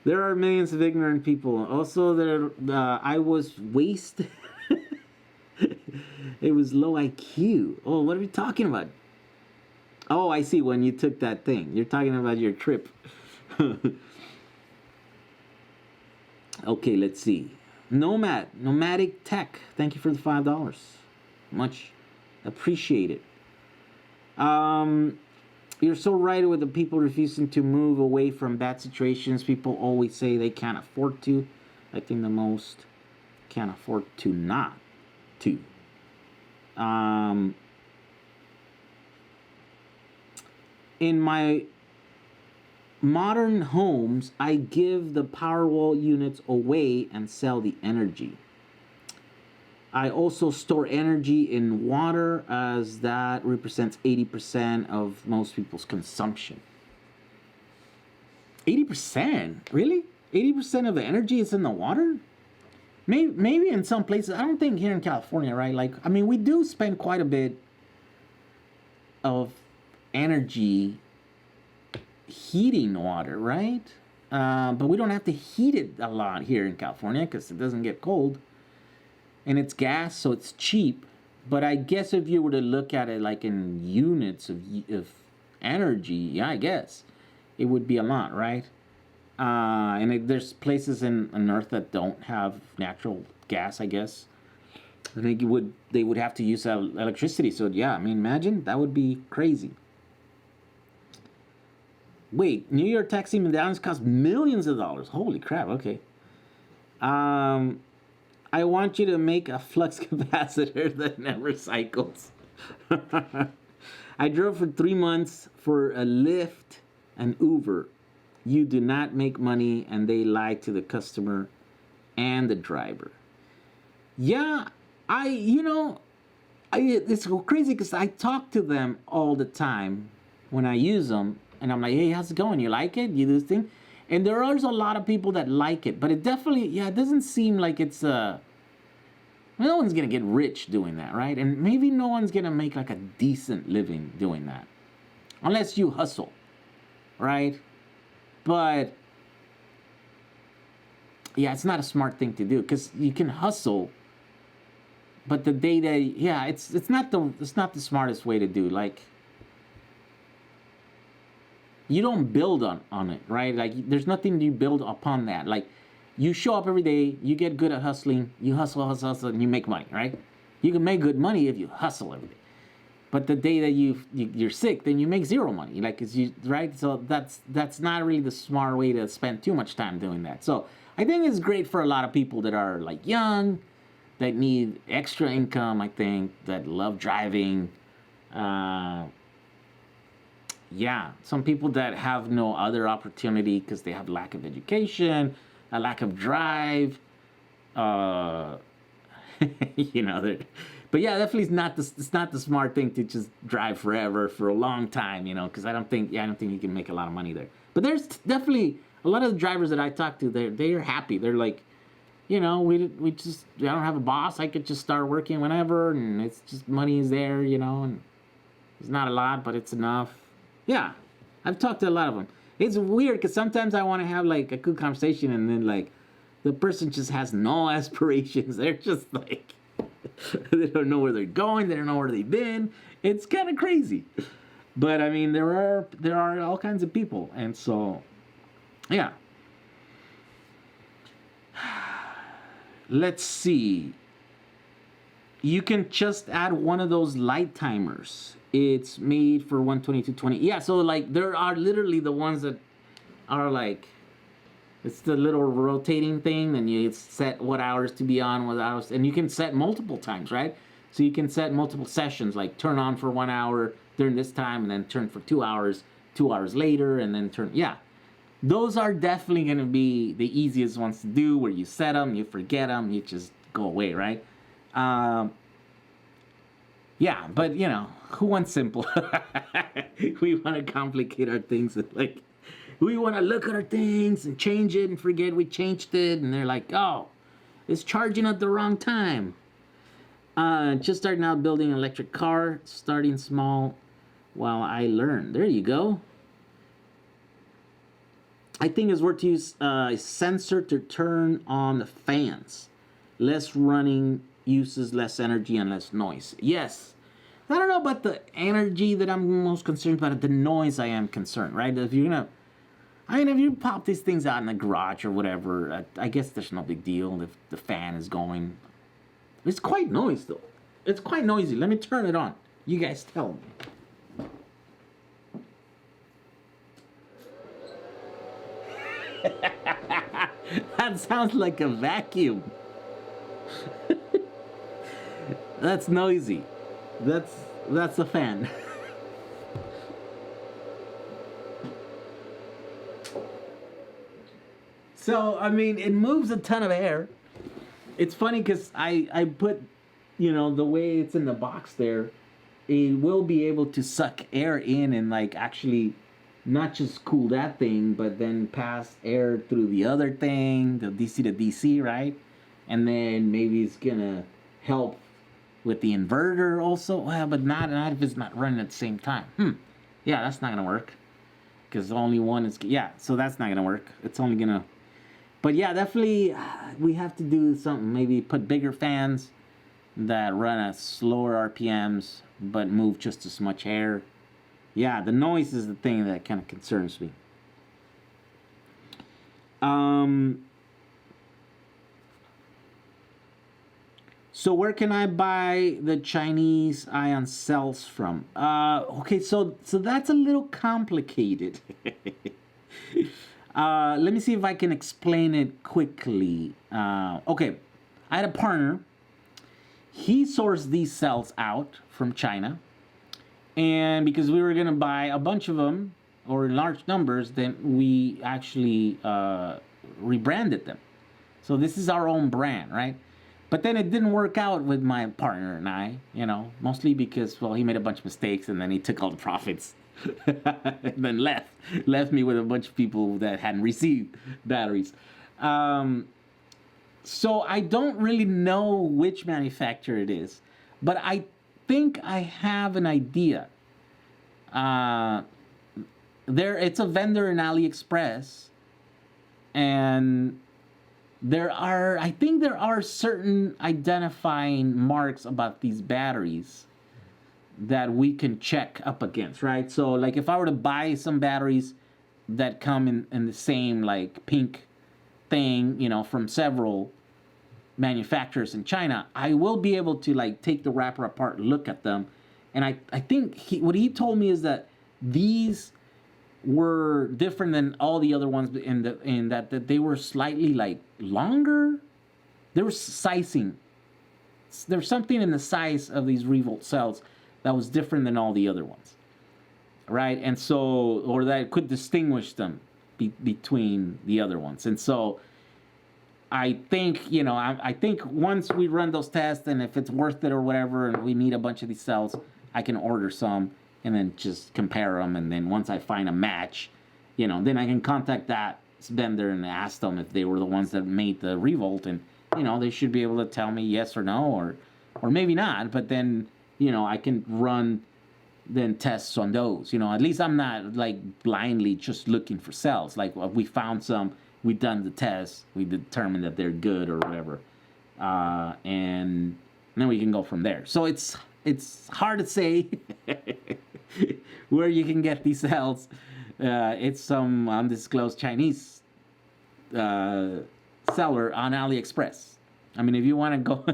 There are millions of ignorant people. Also, I was wasted. It was low IQ. Oh, what are we talking about? Oh, I see. When you took that thing, you're talking about your trip. Okay, let's see. Nomadic Tech. Thank you for the $5. Much appreciated. You're so right with the people refusing to move away from bad situations. People always say they can't afford to. I think the most can't afford to not to. In my modern homes, I give the Powerwall units away and sell the energy. I also store energy in water as that represents 80% of most people's consumption. 80%? Really? 80% of the energy is in the water? Maybe in some places. I don't think here in California, right? Like, I mean, we do spend quite a bit of energy heating water, right? But we don't have to heat it a lot here in California because it doesn't get cold. And it's gas, so it's cheap. But I guess if you were to look at it like in units of energy, yeah, I guess it would be a lot, right? There's places on Earth that don't have natural gas, I guess. I think they would have to use electricity. So yeah, I mean, imagine that would be crazy. Wait, New York taxi medallions cost millions of dollars. Holy crap! Okay. I want you to make a flux capacitor that never cycles. I drove for 3 months for a Lyft and Uber. You do not make money, and they lie to the customer and the driver. Yeah, it's crazy because I talk to them all the time when I use them, and I'm like, hey, how's it going? You like it? You do this thing? And there are a lot of people that like it, but it definitely, it doesn't seem like it's no one's going to get rich doing that, right? And maybe no one's going to make like a decent living doing that. Unless you hustle, right? But, yeah, it's not a smart thing to do because you can hustle, but the day that, it's not the smartest way to do. Like, you don't build on it, right? Like, there's nothing you build upon that. Like, you show up every day, you get good at hustling, you hustle, and you make money, right? You can make good money if you hustle every day. But the day that you're sick, then you make zero money, like, right? So that's not really the smart way to spend too much time doing that. So I think it's great for a lot of people that are like young, that need extra income, I think, that love driving. Some people that have no other opportunity because they have lack of education, a lack of drive, but yeah, definitely it's not the smart thing to just drive forever for a long time, because I don't think you can make a lot of money there. But there's definitely a lot of the drivers that I talk to, they're happy. They're like, you know, I don't have a boss. I could just start working whenever, and it's just money is there, you know, and it's not a lot, but it's enough. Yeah, I've talked to a lot of them. It's weird because sometimes I want to have like a good conversation, and then like the person just has no aspirations. They're just like they don't know where they're going. They don't know where they've been. It's kind of crazy. But I mean, there are all kinds of people, and so yeah. Let's see. You can just add one of those light timers. It's made for 12220. Yeah, so like there are literally the ones that are like, it's the little rotating thing, then you set what hours to be on, what hours, and you can set multiple times, right? So you can set multiple sessions, like turn on for 1 hour during this time, and then turn for 2 hours, 2 hours later, and then turn, yeah. Those are definitely going to be the easiest ones to do, where you set them, you forget them, you just go away, right? Yeah, but you know, who wants simple? We want to complicate our things. Like, we want to look at our things and change it and forget we changed it, and they're like, oh, it's charging at the wrong time. Just starting out building an electric car, starting small while I learn. There you go. I think it's worth to use a sensor to turn on the fans. Less running uses less energy and less noise. Yes. I don't know about the energy that I'm most concerned about. The noise I am concerned, right? If you're gonna, I mean, if you pop these things out in the garage or whatever, I guess there's no big deal if the fan is going. It's quite noisy though. It's quite noisy. Let me turn it on. You guys tell me. That sounds like a vacuum. That's noisy. That's a fan. So, I mean, it moves a ton of air. It's funny because I put, you know, the way it's in the box there, it will be able to suck air in and like actually not just cool that thing, but then pass air through the other thing, the DC to DC, right? And then maybe it's gonna help with the inverter also. Well, but not if it's not running at the same time. Yeah, that's not gonna work because only one is. Yeah, so that's not gonna work. It's only gonna. But yeah, definitely we have to do something. Maybe put bigger fans that run at slower RPMs but move just as much air. Yeah, the noise is the thing that kind of concerns me. So where can I buy the Chinese ion cells from? Okay, so that's a little complicated. Let me see if I can explain it quickly. Okay, I had a partner. He sourced these cells out from China. And because we were going to buy a bunch of them, or in large numbers, then we actually rebranded them. So this is our own brand, right? But then it didn't work out with my partner and I, you know, mostly because, well, he made a bunch of mistakes and then he took all the profits and then left me with a bunch of people that hadn't received batteries. So I don't really know which manufacturer it is, but I think I have an idea. It's a vendor in AliExpress, and I think there are certain identifying marks about these batteries that we can check up against, right? So like if I were to buy some batteries that come in the same like pink thing, you know, from several manufacturers in China, I will be able to like take the wrapper apart, look at them, and I think what he told me is that these were different than all the other ones in that they were slightly like longer. There was sizing. There's something in the size of these Revolt cells that was different than all the other ones, right? And so, or that could distinguish them between the other ones. And so I think, you know, I think once we run those tests and if it's worth it or whatever, and we need a bunch of these cells, I can order some and then just compare them. And then once I find a match, you know, then I can contact that vendor and asked them if they were the ones that made the Revolt, and they should be able to tell me yes or no, or maybe not. But then I can run then tests on those. At least I'm not like blindly just looking for cells. Like we found some, we done the tests, we determined that they're good or whatever, and then we can go from there. So it's hard to say where you can get these cells. It's some undisclosed Chinese seller on AliExpress. I mean, if you want to go,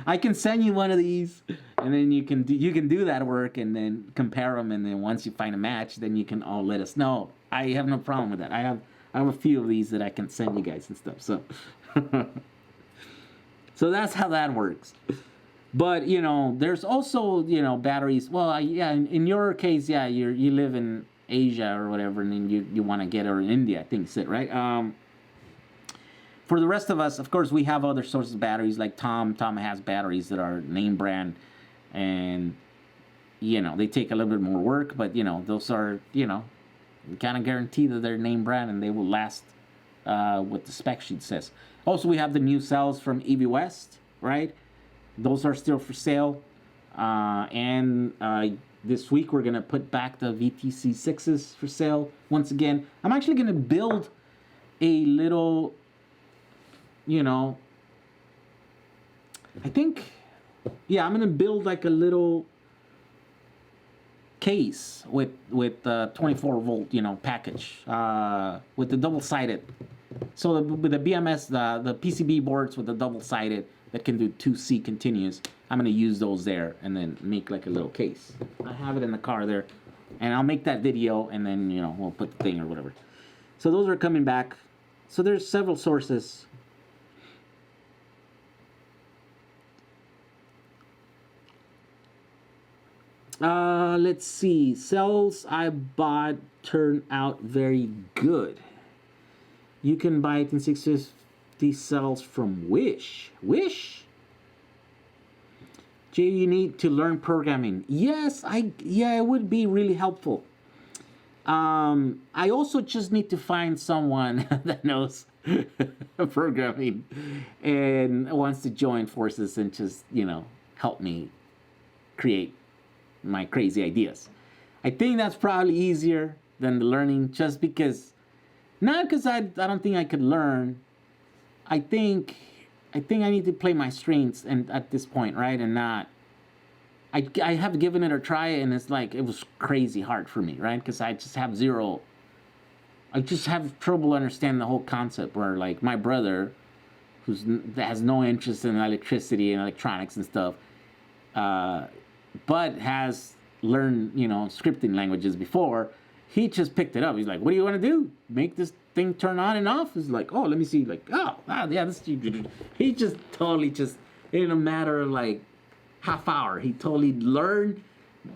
I can send you one of these, and then you can do that work and then compare them, and then once you find a match, then you can all let us know. I have no problem with that. I have a few of these that I can send you guys and stuff. So, so that's how that works. But there's also batteries. Well, in your case, you live in Asia or whatever, and then you want to get her in India. I think it's it, right? For the rest of us, of course, we have other sources of batteries. Like Tom has batteries that are name brand, and they take a little bit more work, but those are we kind of guarantee that they're name brand and they will last what the spec sheet says. Also, we have the new cells from EV West, right? Those are still for sale, and this week we're gonna put back the VTC 6s for sale once again. I'm actually gonna build a little, I think, I'm gonna build like a little case with 24 volt package with the double sided. So with the BMS, the PCB boards with the double sided that can do 2C continuous, I'm gonna use those there and then make like a little case. I have it in the car there, and I'll make that video, and then we'll put the thing or whatever. So those are coming back. So there's several sources. Let's see. Cells I bought turned out very good. You can buy 18650 cells from Wish. Wish? Jay, you need to learn programming. Yes, it would be really helpful. I also just need to find someone that knows programming and wants to join forces and just, help me create my crazy ideas. I think that's probably easier than the learning, just because, not because I don't think I could learn. I think I need to play my strengths, and at this point, right? And not, I have given it a try, and it's like, it was crazy hard for me, right? Because I just have trouble understanding the whole concept, where like my brother, that has no interest in electricity and electronics and stuff, but has learned, scripting languages before, he just picked it up. He's like, what do you want to do? Make this thing turn on and off? It's like, oh, let me see. Like, he just totally in a matter of like half hour, he totally learned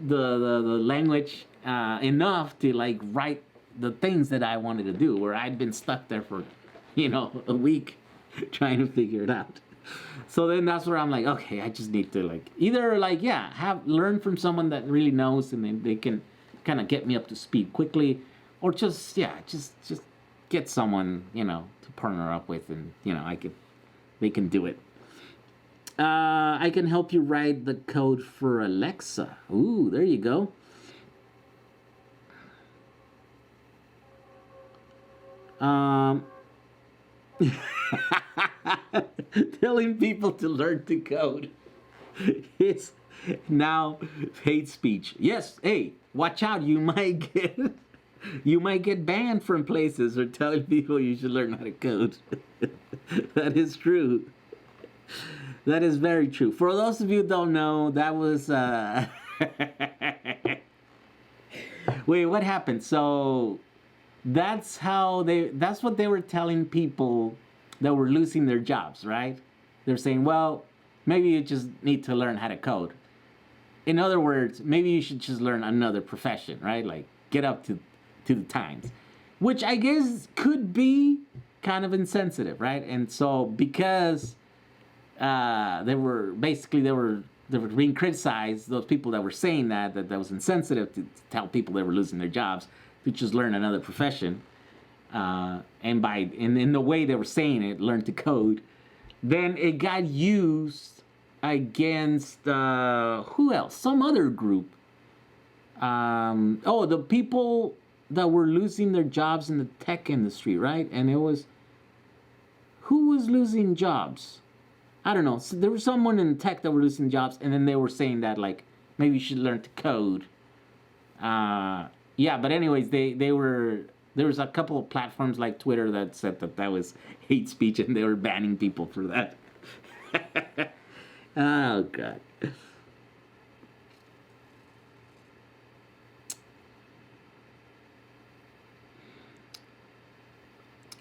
the language enough to like write the things that I wanted to do, where I'd been stuck there for, a week trying to figure it out. So then that's where I'm like, okay, I just need to like either like learn from someone that really knows, and then they can kind of get me up to speed quickly, or just get someone to partner up with, and they can do it. I can help you write the code for Alexa. Ooh, there you go. Telling people to learn to code is now hate speech. Yes, hey, watch out! You might get banned from places for telling people you should learn how to code. That is true. That is very true. For those of you who don't know, that was wait, what happened? So that's what they were telling people that were losing their jobs, right? They're saying, well, maybe you just need to learn how to code. In other words, maybe you should just learn another profession, right? Like, get up to the times, which I guess could be kind of insensitive, right? And so because they were being criticized, those people that were saying that was insensitive to tell people they were losing their jobs to just learn another profession. and in the way they were saying it, learn to code, then it got used against who else? Some other group. The people that were losing their jobs in the tech industry, right? And it was, who was losing jobs? I don't know. So there was someone in tech that were losing jobs, and then they were saying that, like, maybe you should learn to code. But anyways, they were, there was a couple of platforms like Twitter that said that was hate speech, and they were banning people for that. Oh, God.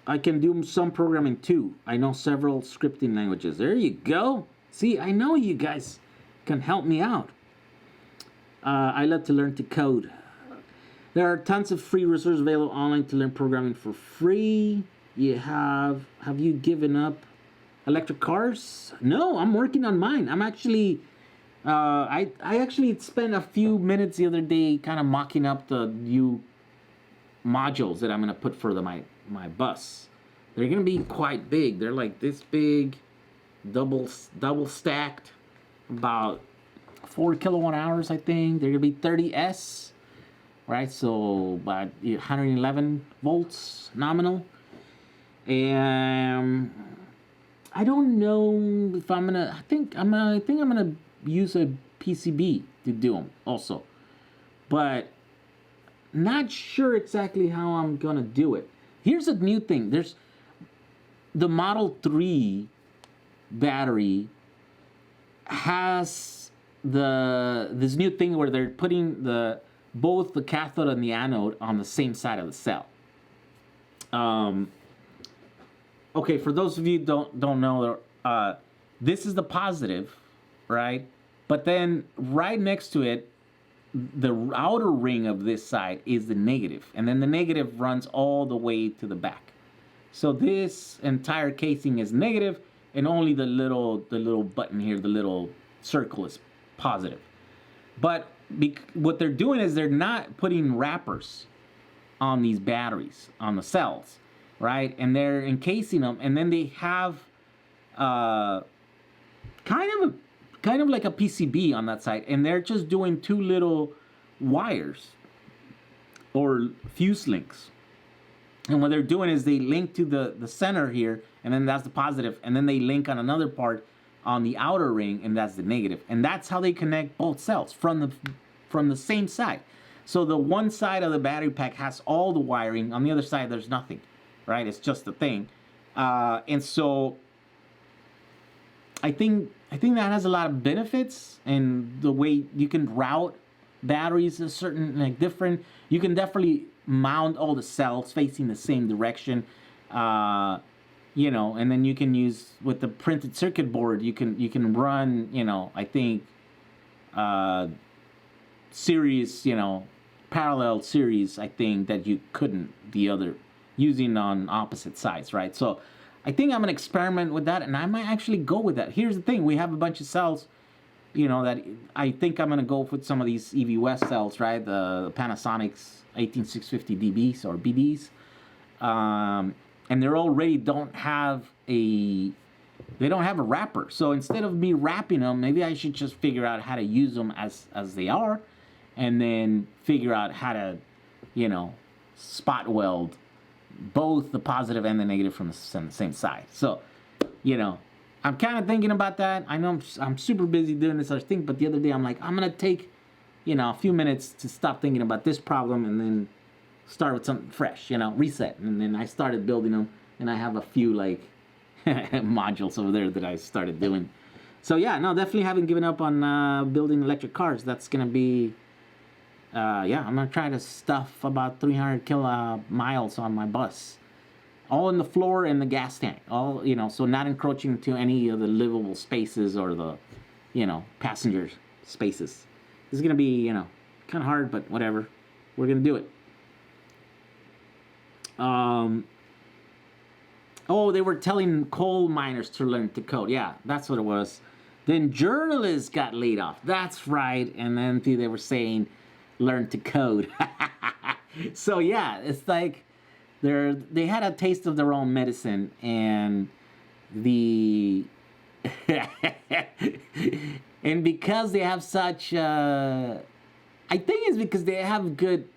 I can do some programming too. I know several scripting languages. There you go. See, I know you guys can help me out. I love to learn to code. There are tons of free resources available online to learn programming for free. Have you given up electric cars? No, I'm working on mine. I'm actually, I actually spent a few minutes the other day kind of mocking up the new modules that I'm going to put for my bus. They're going to be quite big. They're like this big, double stacked, about 4 kilowatt hours, I think. They're going to be 30S, right? So about 111 volts nominal. And I don't know if I'm gonna. I think I'm gonna use a PCB to do them also, but not sure exactly how I'm gonna do it. Here's a new thing. There's the Model 3 battery has this new thing where they're putting both the cathode and the anode on the same side of the cell. Okay, for those of you don't know, this is the positive, right? But then right next to it, the outer ring of this side is the negative, and then the negative runs all the way to the back. So this entire casing is negative, and only the little button here, the little circle, is positive. But what they're doing is they're not putting wrappers on these batteries, on the cells, right? And they're encasing them, and then they have kind of like a PCB on that side, and they're just doing two little wires or fuse links. And what they're doing is they link to the center here, and then that's the positive, and then they link on another part on the outer ring, and that's the negative. And that's how they connect both cells from the same side. So the one side of the battery pack has all the wiring, on the other side there's nothing, right? It's just a thing. And so I think that has a lot of benefits, and the way you can route batteries a certain, like, different. You can definitely mount all the cells facing the same direction, and then you can use with the printed circuit board. You can run, I think, series, parallel series. I think that you couldn't the other using on opposite sides, right? So I think I'm gonna experiment with that, and I might actually go with that. Here's the thing: we have a bunch of cells, that I think I'm gonna go with some of these EV West cells, right? The Panasonic's 18650 DBs or BDs, and they already don't have a wrapper. So instead of me wrapping them, maybe I should just figure out how to use them as they are, and then figure out how to, spot weld both the positive and the negative from the same side. So, I'm kind of thinking about that. I know I'm super busy doing this other thing, but the other day I'm like, I'm going to take, a few minutes to stop thinking about this problem and then start with something fresh, reset. And then I started building them, and I have a few, modules over there that I started doing. So, yeah, no, definitely haven't given up on building electric cars. That's going to be... I'm going to try to stuff about 300 miles on my bus. All in the floor and the gas tank. All, so not encroaching to any of the livable spaces or the, passenger spaces. This is going to be, kind of hard, but whatever. We're going to do it. They were telling coal miners to learn to code. Yeah, that's what it was. Then journalists got laid off. That's right. And then they were saying... learn to code. So yeah, it's like they had a taste of their own medicine, and the and because they have such I think it's because they have good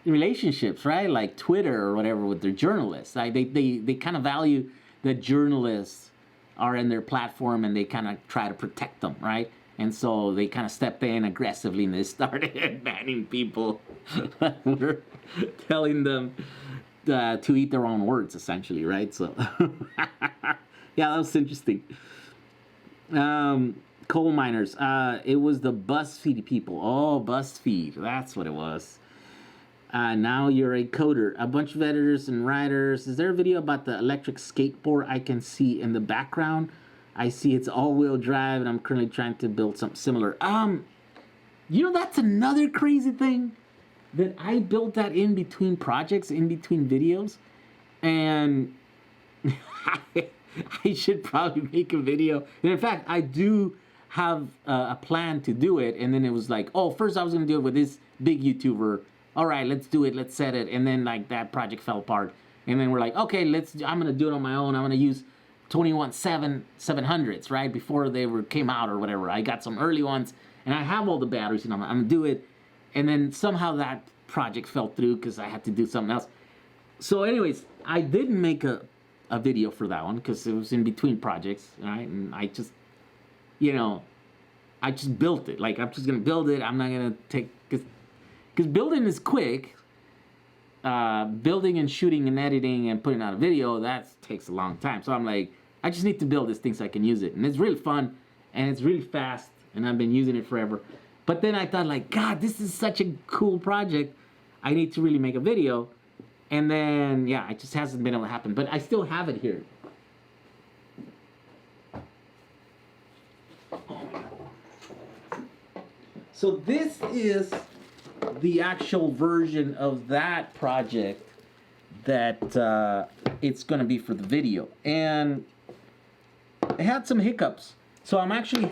relationships, right? Like Twitter or whatever with their journalists. Like they kind of value that journalists are in their platform, and they kind of try to protect them, right? And so they kind of stepped in aggressively, and they started banning people that were telling them to eat their own words, essentially, right? So, yeah, that was interesting. Coal miners. It was the BuzzFeed people. Oh, BuzzFeed. That's what it was. Now you're a coder. A bunch of editors and writers. Is there a video about the electric skateboard I can see in the background? I see it's all-wheel drive, and I'm currently trying to build something similar. You know, that's another crazy thing, that I built that in between projects, in between videos, and I should probably make a video. And in fact, I do have a plan to do it, and then it was like, oh, first I was going to do it with this big YouTuber. All right, let's do it, let's set it, and then like that project fell apart. And then we're like, okay, I'm going to do it on my own. I'm going to use 700s, right, before they came out or whatever. I got some early ones, and I have all the batteries, and I'm going to do it. And then somehow that project fell through because I had to do something else. So anyways, I didn't make a video for that one because it was in between projects, right? And I just, I just built it. Like, I'm just going to build it. I'm not going to take, because building is quick. Building and shooting and editing and putting out a video, that takes a long time. So I'm like, I just need to build this thing so I can use it. And it's really fun, and it's really fast, and I've been using it forever. But then I thought, like, God, this is such a cool project. I need to really make a video. And then, yeah, it just hasn't been able to happen. But I still have it here. So this is the actual version of that project that it's going to be for the video. And it had some hiccups. So I'm actually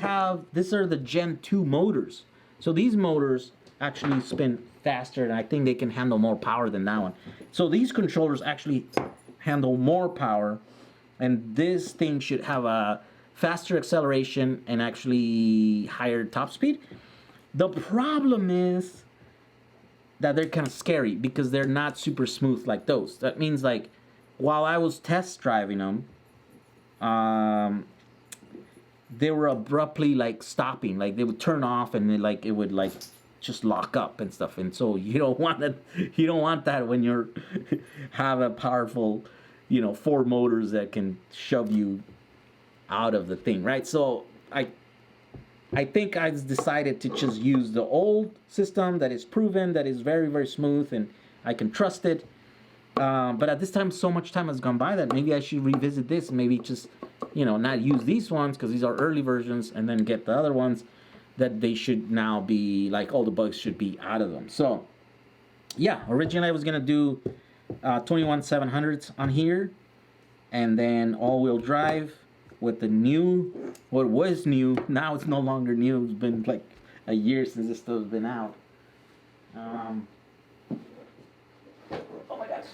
these are the Gen 2 motors. So these motors actually spin faster, and I think they can handle more power than that one. So these controllers actually handle more power, and this thing should have a faster acceleration and actually higher top speed. The problem is that they're kind of scary because they're not super smooth like those. That means, like, while I was test driving them, they were abruptly like stopping. Like they would turn off, and then it would like just lock up and stuff. And so you don't want that. You don't want that when you're have a powerful, 4 motors that can shove you out of the thing, right? So I think I decided to just use the old system that is proven, that is very, very smooth, and I can trust it. But at this time, so much time has gone by that maybe I should revisit this and maybe just, not use these ones because these are early versions, and then get the other ones that they should now be, like, all the bugs should be out of them. So, yeah, originally I was going to do 21700s on here, and then all-wheel drive with the new, what was new, now it's no longer new. It's been like a year since this stuff's been out. Oh my gosh.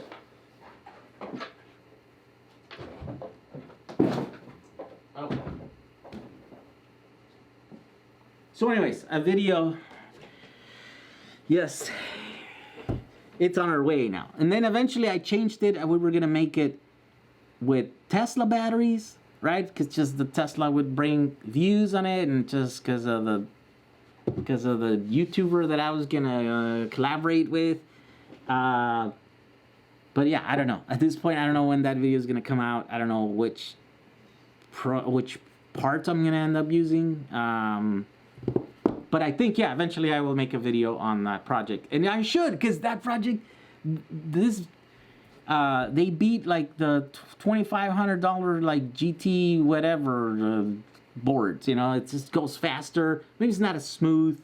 Okay. So anyways, a video, yes, it's on our way now. And then eventually I changed it, and we were gonna make it with Tesla batteries, right? Because just the Tesla would bring views on it, and just because of the YouTuber that I was gonna collaborate with. But yeah, I don't know. At this point, I don't know when that video is gonna come out. I don't know which parts I'm gonna end up using. But I think, yeah, eventually I will make a video on that project, and I should, because that project, they beat like the $2,500 like GT whatever boards. It just goes faster. Maybe it's not as smooth.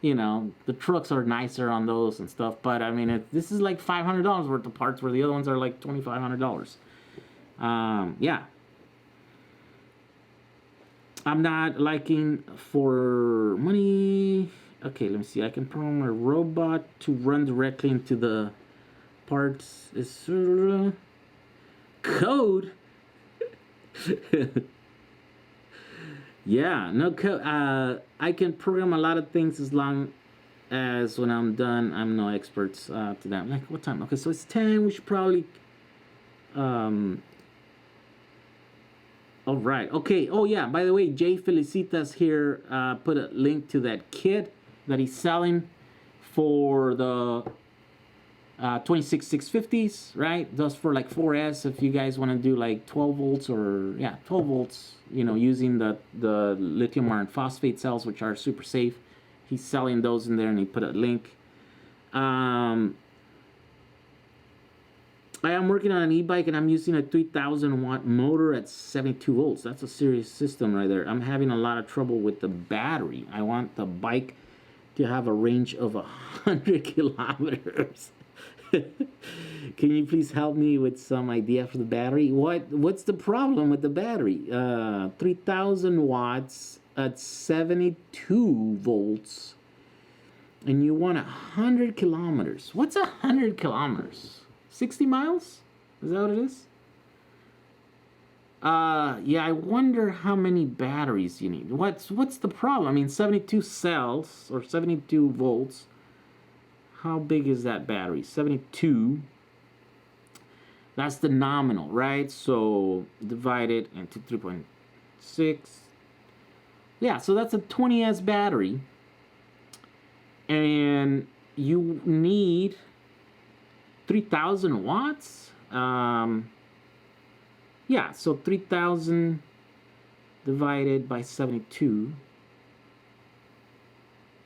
The trucks are nicer on those and stuff. But I mean, this is like $500 worth of parts, where the other ones are like $2,500. Yeah. I'm not liking for money. Okay, let me see. I can program a robot to run directly into the parts is code. Yeah, no code. I can program a lot of things as long as when I'm done, I'm no experts to that. Like, what time? Okay, so it's 10. We should probably. All right. Okay. Oh yeah. By the way, Jay Felicitas here put a link to that kit that he's selling for the 26650s, right? Those for like 4S. If you guys want to do like 12 volts or 12 volts, you know, using the lithium iron phosphate cells, which are super safe. He's selling those in there, and he put a link. I am working on an e-bike, and I'm using a 3,000 watt motor at 72 volts. That's a serious system right there. I'm having a lot of trouble with the battery. I want the bike to have a range of 100 kilometers. Can you please help me with some idea for the battery? What's the problem with the battery? 3,000 watts at 72 volts, and you want 100 kilometers. What's 100 kilometers? 60 miles? Is that what it is? Yeah, I wonder how many batteries you need. What's the problem? I mean, 72 cells or 72 volts. How big is that battery? 72. That's the nominal, right? So divide it into 3.6. Yeah, so that's a 20S battery. And you need 3,000 watts. Yeah, so 3,000 divided by 72,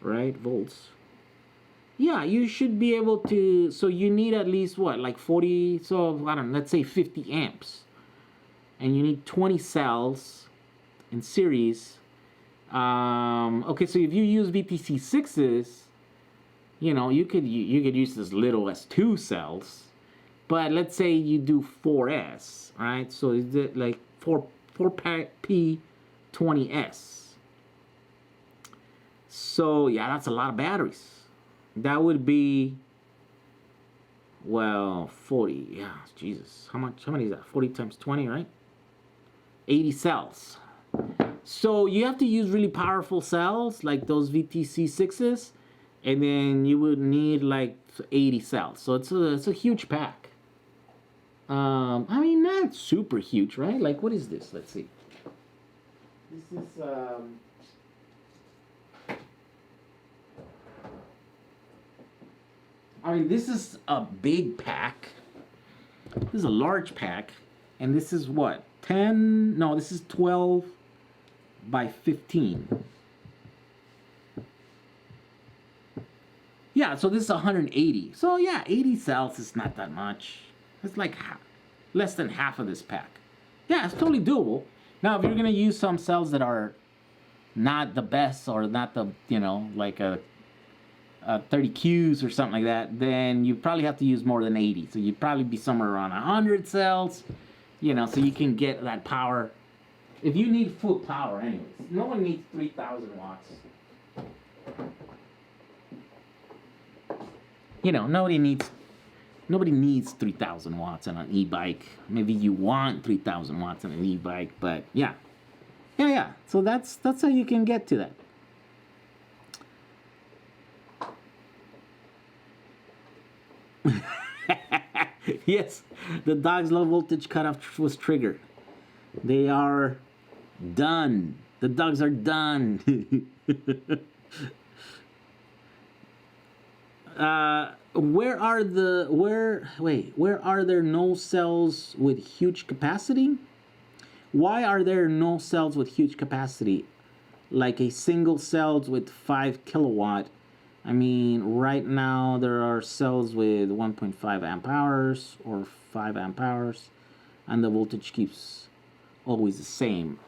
right, volts. Yeah, you should be able to, so you need at least what, like 40, so I don't know, let's say 50 amps. And you need 20 cells in series. Okay, so if you use VTC6s, you know, you could use as little as 2 cells. But let's say you do 4S, right? So is it like 4P20S? So yeah, that's a lot of batteries. That would be, well, 40. Yeah, Jesus. How many is that? 40 times 20, right? 80 cells. So you have to use really powerful cells like those VTC6s, and then you would need like 80 cells. So it's a huge pack. I mean, not super huge, right? Like, what is this? Let's see. This is I mean, this is a big pack. This is a large pack. And this is what? 10? No, this is 12 by 15. Yeah, so this is 180. So yeah, 80 cells is not that much. It's like less than half of this pack. Yeah, it's totally doable. Now, if you're going to use some cells that are not the best or not the, you know, like a 30 Qs or something like that, then you probably have to use more than 80. So you'd probably be somewhere around 100 cells, you know, so you can get that power. If you need full power anyways, no one needs 3,000 watts. You know, nobody needs 3,000 watts on an e-bike. Maybe you want 3,000 watts on an e-bike, but yeah. So that's how you can get to that. Yes, the dog's low voltage cutoff was triggered. They are done. The dogs are done. Where are there no cells with huge capacity? Why are there no cells with huge capacity? Like a single cells with 5 kilowatt. I mean, right now there are cells with 1.5 amp hours or 5 amp hours, and the voltage keeps always the same.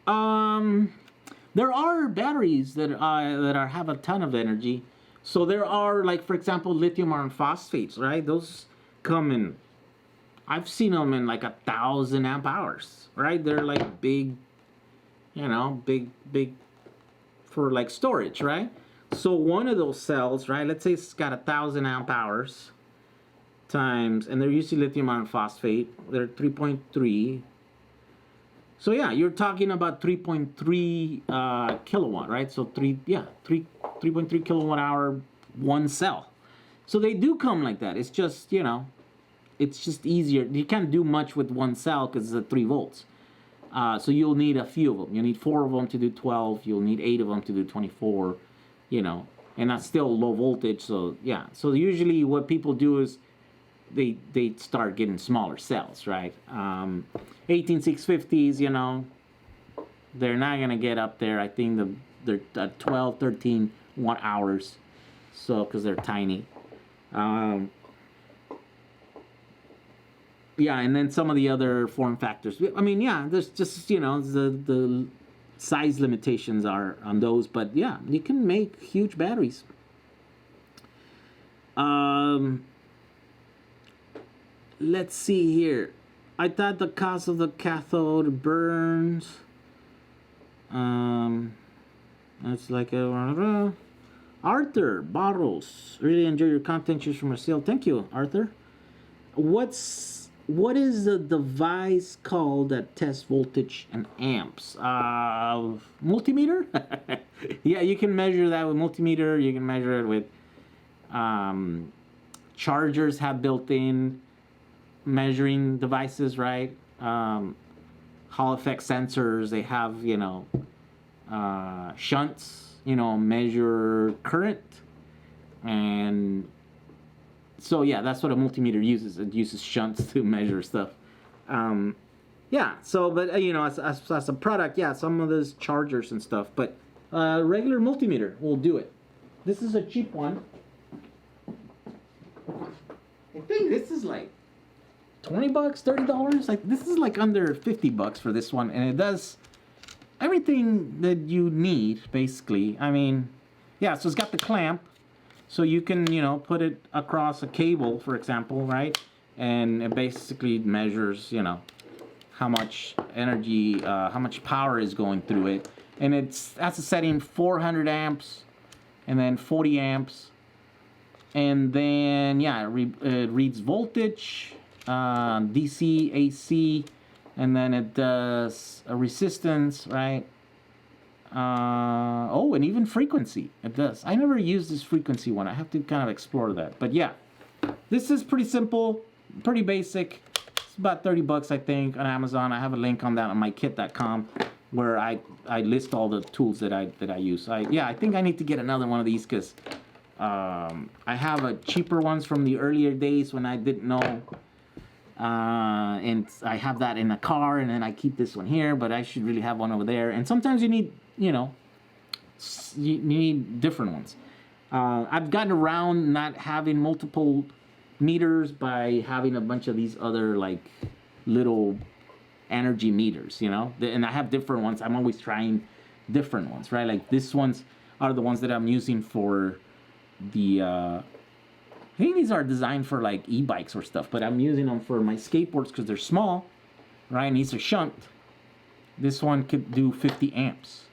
There are batteries that have a ton of energy. So there are, like, for example, lithium iron phosphates, right? Those come in, I've seen them in like 1,000 amp hours, right? They're like big, you know, big for like storage, right? So one of those cells, right? Let's say it's got 1,000 amp hours times, and they're usually lithium iron phosphate. They're 3.3. So yeah, you're talking about 3.3 kilowatt, right? So 3.3 kilowatt hour, one cell. So they do come like that. It's just, you know, it's just easier. You can't do much with one cell because it's at 3 volts. So you'll need a few of them. You'll need 4 of them to do 12. You'll need 8 of them to do 24, you know, and that's still low voltage. So yeah, so usually what people do is they start getting smaller cells, right? 18650s, you know, they're not gonna get up there. I think they're at 12, 13 watt hours, so because they're tiny. Yeah, and then some of the other form factors. I mean, yeah, there's just, you know, the size limitations are on those, but yeah, you can make huge batteries. Let's see here. I thought the cost of the cathode burns. That's like a Arthur Bottles. Really enjoy your content. Choose from Brazil. Thank you, Arthur. What is the device called that tests voltage and amps? Multimeter? Yeah, you can measure that with multimeter. You can measure it with chargers have built-in measuring devices, right? Hall effect sensors, they have, you know, shunts, you know, measure current. And so yeah, that's what a multimeter uses. It uses shunts to measure stuff. Yeah, so but you know, as a product, yeah, some of those chargers and stuff, but regular multimeter will do it. This is a cheap one. I think this is like $20, $30. Like this is like under $50 for this one, and it does everything that you need basically. I mean, yeah, so it's got the clamp, so you can, you know, put it across a cable, for example, right? And it basically measures, you know, how much energy, how much power is going through it, and that's a setting 400 amps, and then 40 amps, and then yeah, it reads voltage. DC, AC, and then it does a resistance, right? Oh, and even frequency, it does. I never used this frequency one. I have to kind of explore that. But yeah, this is pretty simple, pretty basic. It's about $30, I think, on Amazon. I have a link on that on mykit.com where I list all the tools that I use. I think I need to get another one of these because I have cheaper ones from the earlier days when I didn't know. And I have that in a car, and then I keep this one here, but I should really have one over there. And sometimes you need, you know, you need different ones. I've gotten around not having multiple meters by having a bunch of these other like little energy meters, you know, and I have different ones. I'm always trying different ones, right? Like these ones are the ones that I'm using for the I think these are designed for like e-bikes or stuff, but I'm using them for my skateboards because they're small, right? And these are shunt. This one could do 50 amps.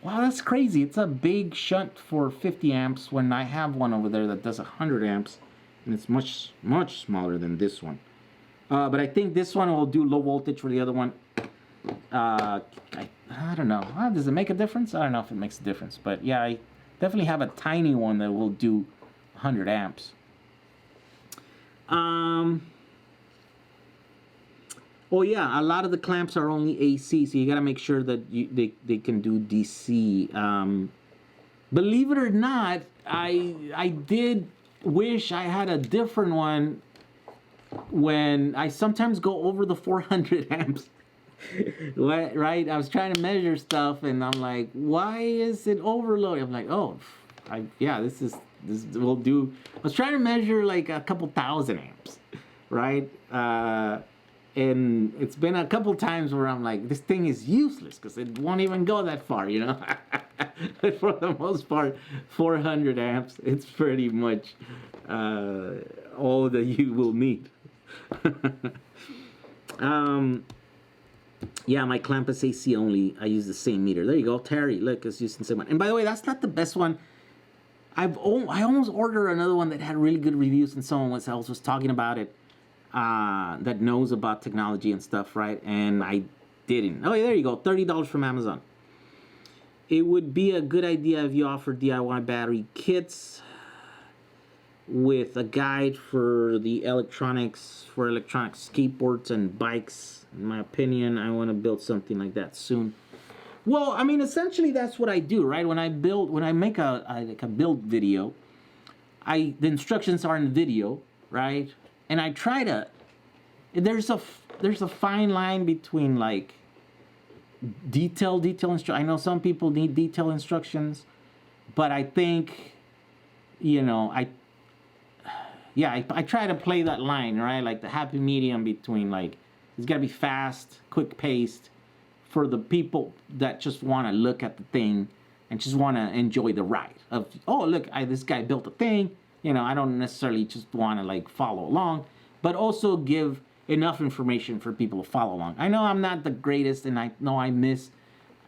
Wow, that's crazy. It's a big shunt for 50 amps when I have one over there that does 100 amps, and it's much, much smaller than this one. But I think this one will do low voltage for the other one. I don't know. Does it make a difference? I don't know if it makes a difference, but yeah, I definitely have a tiny one that will do 100 amps. Oh yeah, a lot of the clamps are only AC, so you got to make sure that they can do DC. Believe it or not, I did wish I had a different one when I sometimes go over the 400 amps. Right? I was trying to measure stuff, and I'm like, why is it overloaded? I'm like, oh, this will do. I was trying to measure like a couple thousand amps, right? And it's been a couple times where I'm like, this thing is useless because it won't even go that far, you know. But for the most part, 400 amps, it's pretty much all that you will need. Yeah, my clamp is AC only. I use the same meter. There you go, Terry. Look, it's using the same one. And by the way, that's not the best one. I almost ordered another one that had really good reviews, and someone else was talking about it, that knows about technology and stuff, right? And I didn't. Oh, there you go, $30 from Amazon. It would be a good idea if you offer DIY battery kits with a guide for the electronic skateboards and bikes. In my opinion, I want to build something like that soon. Well, I mean, essentially that's what I do, right? When I make a build video, the instructions are in the video, right? And I try to, there's a fine line between like detail I know some people need detailed instructions, but I think, you know, I try to play that line, right? Like the happy medium between like, it's gotta be fast, quick paced, for the people that just want to look at the thing and just want to enjoy the ride of, oh, look, this guy built a thing. You know, I don't necessarily just want to like follow along, but also give enough information for people to follow along. I know I'm not the greatest, and I know I miss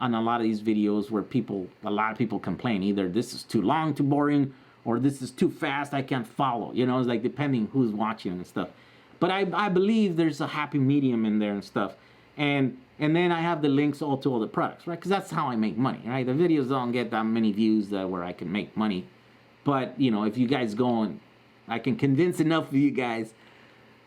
on a lot of these videos where a lot of people complain either this is too long, too boring, or this is too fast, I can't follow. You know, it's like depending who's watching and stuff. But I believe there's a happy medium in there and stuff. And then I have the links all to all the products, right? Because that's how I make money, right? The videos don't get that many views where I can make money. But, you know, if you guys go and I can convince enough of you guys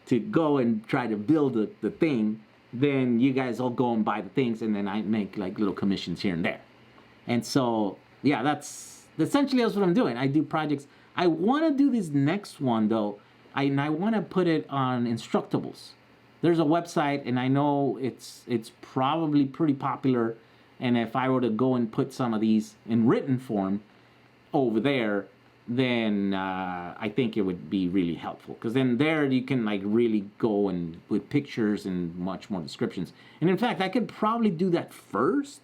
to go and try to build the thing, then you guys all go and buy the things, and then I make like little commissions here and there. And so, yeah, that's essentially what I'm doing. I do projects. I want to do this next one, though, and I want to put it on Instructables. There's a website, and I know it's probably pretty popular, and if I were to go and put some of these in written form over there, then I think it would be really helpful, because then there you can like really go and with pictures and much more descriptions. And in fact, I could probably do that first,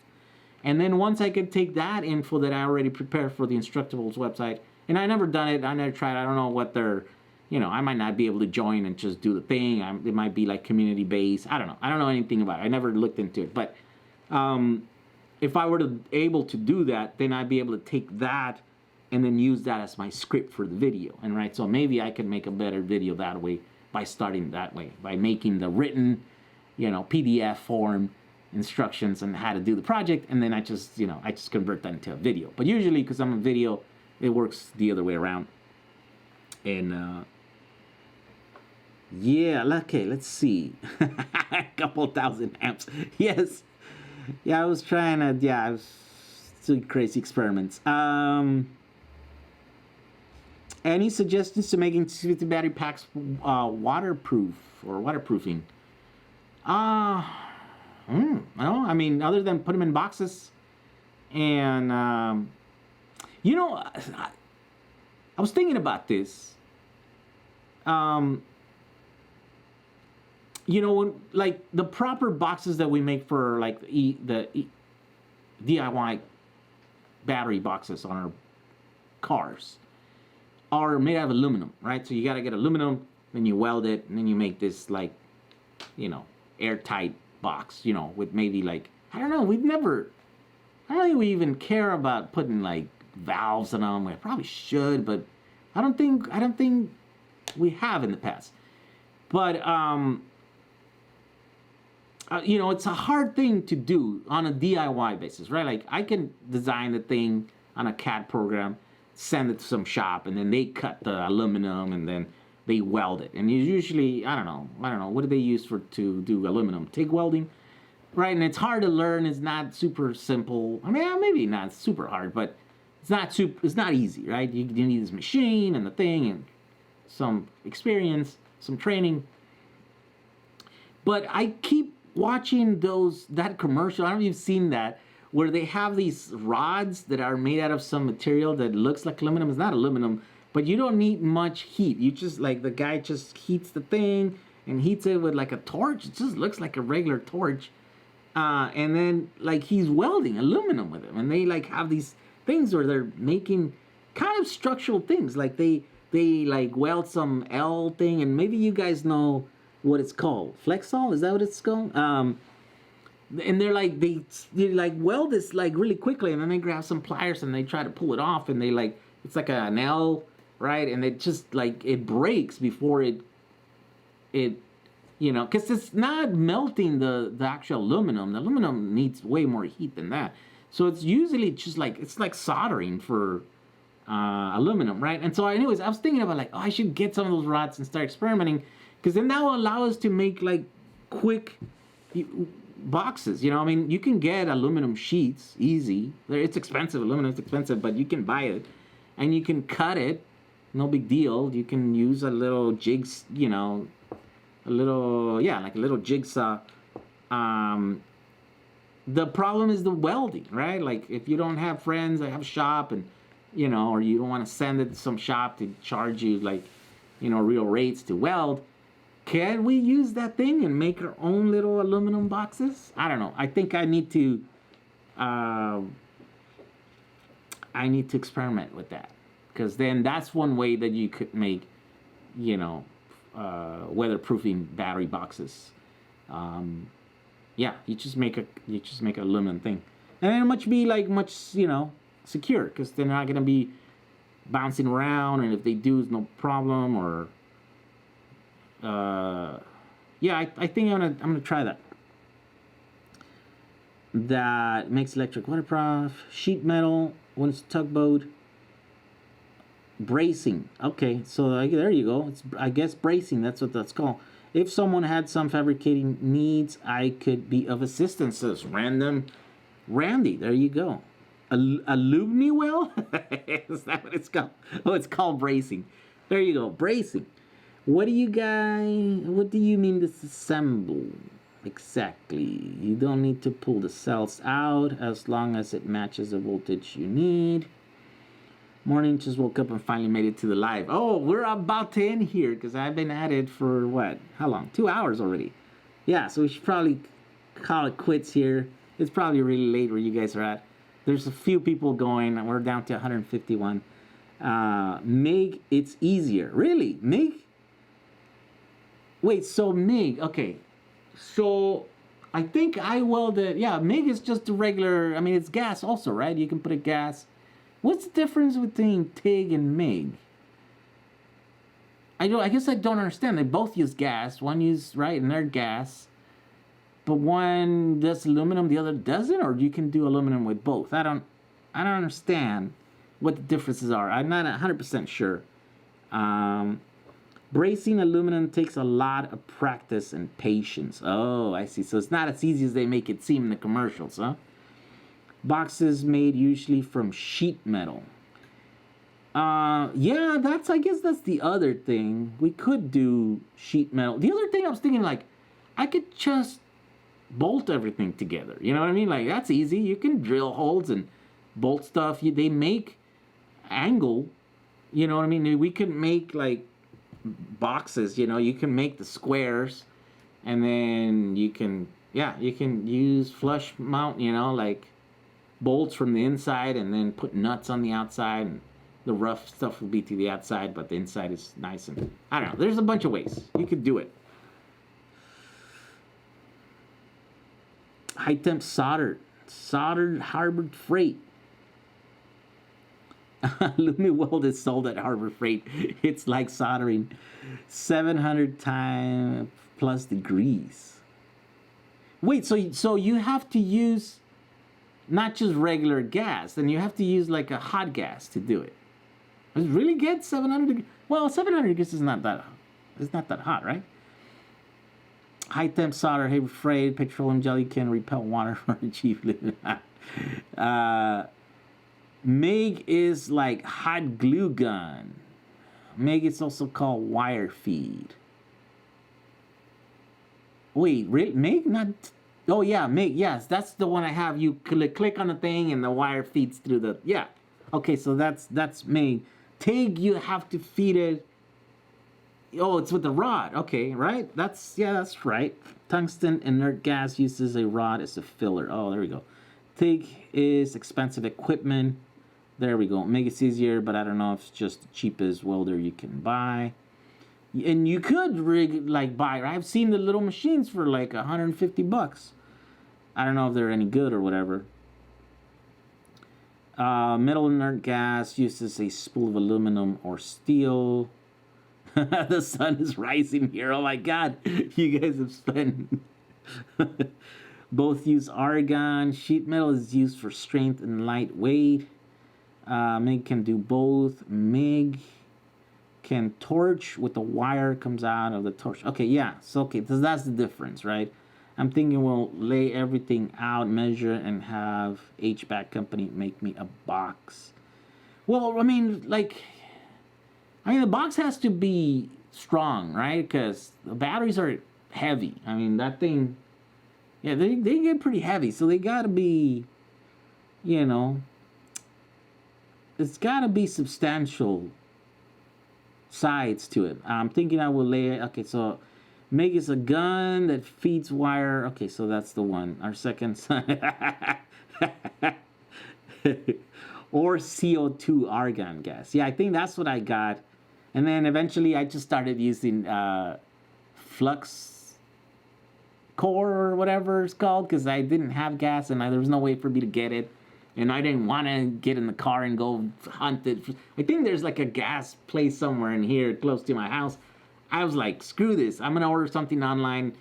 and then once I could take that info that I already prepared for the Instructables website, and I never done it, I never tried, I don't know what they're, you know, I might not be able to join and just do the thing. It might be like community based. I don't know. I don't know anything about it. I never looked into it. But if I were able to do that, then I'd be able to take that and then use that as my script for the video. And right, so maybe I could make a better video that way by starting that way, by making the written, you know, PDF form instructions on how to do the project, and then I just convert that into a video. But usually, because I'm a video, it works the other way around. And yeah, okay, let's see. A couple thousand amps. Yes. Yeah, I was doing crazy experiments. Any suggestions to making 50 battery packs waterproof or waterproofing? No, I mean, other than put them in boxes. And, you know, I was thinking about this. You know, like the proper boxes that we make for like the DIY battery boxes on our cars are made out of aluminum, right? So you got to get aluminum, then you weld it, and then you make this like, you know, airtight box, you know, with maybe like, I don't know, I don't think we even care about putting like valves on them. We probably should, but I don't think we have in the past. But you know, it's a hard thing to do on a DIY basis, right? Like I can design the thing on a CAD program, send it to some shop, and then they cut the aluminum and then they weld it. And usually, I don't know, what do they use to do aluminum? TIG welding, right? And it's hard to learn. It's not super simple. I mean, maybe not super hard, but it's not easy, right? You need this machine and the thing and some experience, some training. But I keep watching that commercial. I don't know if you've seen that, where they have these rods that are made out of some material that looks like aluminum. It's not aluminum, but you don't need much heat. You just, like, the guy just heats the thing and heats it with like a torch. It just looks like a regular torch. And then like he's welding aluminum with it. And they like have these things where they're making kind of structural things. Like they like weld some L thing, and maybe you guys know what it's called. Flexol, is that what it's called? And they're like, they like weld this like really quickly, and then they grab some pliers and they try to pull it off, and they like it's like an L, right? And it just like it breaks before it you know, because it's not melting the actual aluminum. The aluminum needs way more heat than that. So it's usually just like, it's like soldering for aluminum, right? And so anyways, I was thinking about like, oh, I should get some of those rods and start experimenting, because then that will allow us to make like quick boxes. You know, I mean, you can get aluminum sheets easy. It's expensive, aluminum is expensive, but you can buy it and you can cut it. No big deal. You can use a little jigs, you know, a little, yeah, like a little jigsaw. The problem is the welding, right? Like if you don't have friends that have a shop, and you know, or you don't want to send it to some shop to charge you like, you know, real rates to weld, can we use that thing and make our own little aluminum boxes? I don't know. I think I need to experiment with that, because then that's one way that you could make, you know, weatherproofing battery boxes. Yeah, you just make an aluminum thing, and it'll much, you know, secure, because they're not gonna be bouncing around, and if they do, it's no problem. Or yeah, I think I'm gonna try that. That makes electric waterproof, sheet metal when it's tugboat. Bracing. Okay, so there you go. It's, I guess, bracing. That's what that's called. If someone had some fabricating needs, I could be of assistance. Says Random Randy. There you go. Alumni well? Is that what it's called? Oh, it's called bracing. There you go. Bracing. What do you mean disassemble? Exactly. You don't need to pull the cells out as long as it matches the voltage you need. Morning, just woke up and finally made it to the live. Oh, we're about to end here because I've been at it for what? How long? 2 hours already. Yeah, so we should probably call it quits here. It's probably really late where you guys are at. There's a few people going, and we're down to 151. MIG, it's easier. Really? MIG? Wait, so MIG, okay. So I think I welded, yeah, MIG is just a regular, I mean, it's gas also, right? You can put a gas. What's the difference between TIG and MIG? I guess I don't understand. They both use gas. One uses, right, inert gas. But one does aluminum, the other doesn't? Or you can do aluminum with both? I don't understand what the differences are. I'm not 100% sure. Bracing aluminum takes a lot of practice and patience. Oh, I see. So it's not as easy as they make it seem in the commercials, huh? Boxes made usually from sheet metal. Yeah, I guess that's the other thing. We could do sheet metal. The other thing I was thinking, like, I could just bolt everything together. You know what I mean? Like, that's easy. You can drill holes and bolt stuff. They make angle. You know what I mean? We could make, like, boxes. You know, you can make the squares. And then you can use flush mount, you know, like bolts from the inside and then put nuts on the outside, and the rough stuff will be to the outside, but the inside is nice. And I don't know, there's a bunch of ways you could do it. High temp soldered Harbor Freight. Lumi-Weld is sold at Harbor Freight. It's like soldering 700 times plus degrees. Wait, so you have to use not just regular gas, then you have to use like a hot gas to do it. Does it really get 700 degrees? Well, 700 degrees is not that hot, right? High temp solder, Harbor Freight, petroleum jelly can repel water for cheaply. MIG is like hot glue gun. MIG is also called wire feed. Wait, really? MIG? Not. Oh yeah, MIG. Yes, that's the one I have. You click on the thing and the wire feeds through the. Yeah. Okay, so that's MIG. TIG, you have to feed it. Oh, it's with the rod. Okay, right? That's right. Tungsten inert gas uses a rod as a filler. Oh, there we go. TIG is expensive equipment. There we go. MIG is easier, but I don't know if it's just the cheapest welder you can buy. And you could buy. I've seen the little machines for like $150. I don't know if they're any good or whatever. Metal inert gas uses a spool of aluminum or steel. The sun is rising here. Oh my God, you guys have spent. Both use argon. Sheet metal is used for strength and lightweight. MIG can do both. MIG can torch with the wire comes out of the torch. Okay, yeah. So okay, so that's the difference, right? I'm thinking we'll lay everything out, measure, and have HVAC company make me a box. Well, I mean, the box has to be strong, right? Because the batteries are heavy. I mean, that thing, yeah, they get pretty heavy. So they got to be, it's got to be substantial sides to it. I'm thinking I will lay it. Okay, so MIG is a gun that feeds wire. Okay, so that's the one. Our second side. Or CO2 argon gas. Yeah, I think that's what I got. And then eventually I just started using flux core or whatever it's called, because I didn't have gas and there was no way for me to get it. And I didn't want to get in the car and go hunt it. I think there's like a gas place somewhere in here close to my house. I was like, screw this. I'm going to order something online.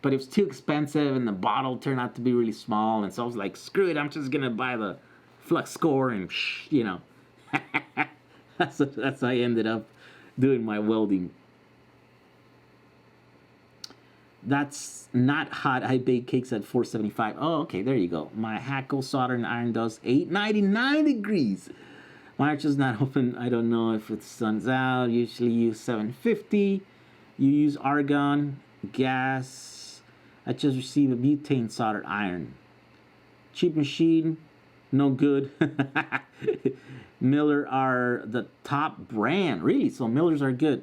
But it was too expensive and the bottle turned out to be really small. And so I was like, screw it. I'm just going to buy the flux core and that's how I ended up doing my welding. That's not hot. I bake cakes at 475. Oh, okay, there you go. My Hackle soldering iron does 899 degrees. Mine is not open. I don't know if the sun's out. Usually use 750. You use argon, gas. I just received a butane soldered iron. Cheap machine, no good. Miller are the top brand. Really? So Millers are good.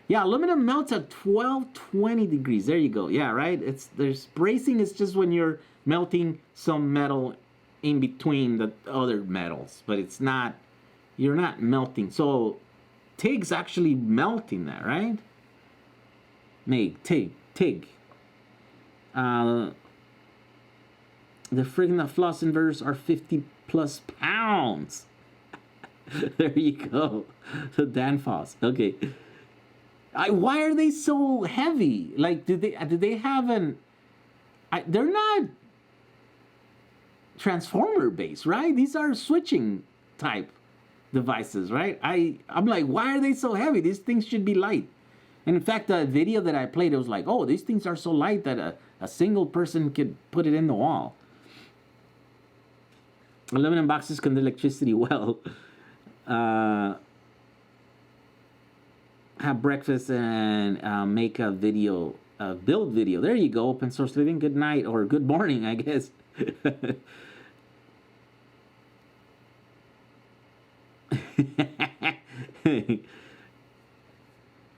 Yeah, aluminum melts at 1220 degrees. There you go. Yeah, right? There's bracing is just when you're melting some metal in between the other metals, but it's not, you're not melting. So TIG's actually melting that, right? TIG. The friggin' floss inverters are 50 plus pounds. There you go. The Danfoss. Okay. Why are they so heavy? Like, do they have they're not transformer based, right? These are switching type devices, right? I'm like, why are they so heavy? These things should be light. And in fact, the video that I played, it was like, oh, these things are so light that a single person could put it in the wall. Aluminum boxes conduct electricity well. Have breakfast and make a video, build video. There you go. Open source living. Good night or good morning, I guess.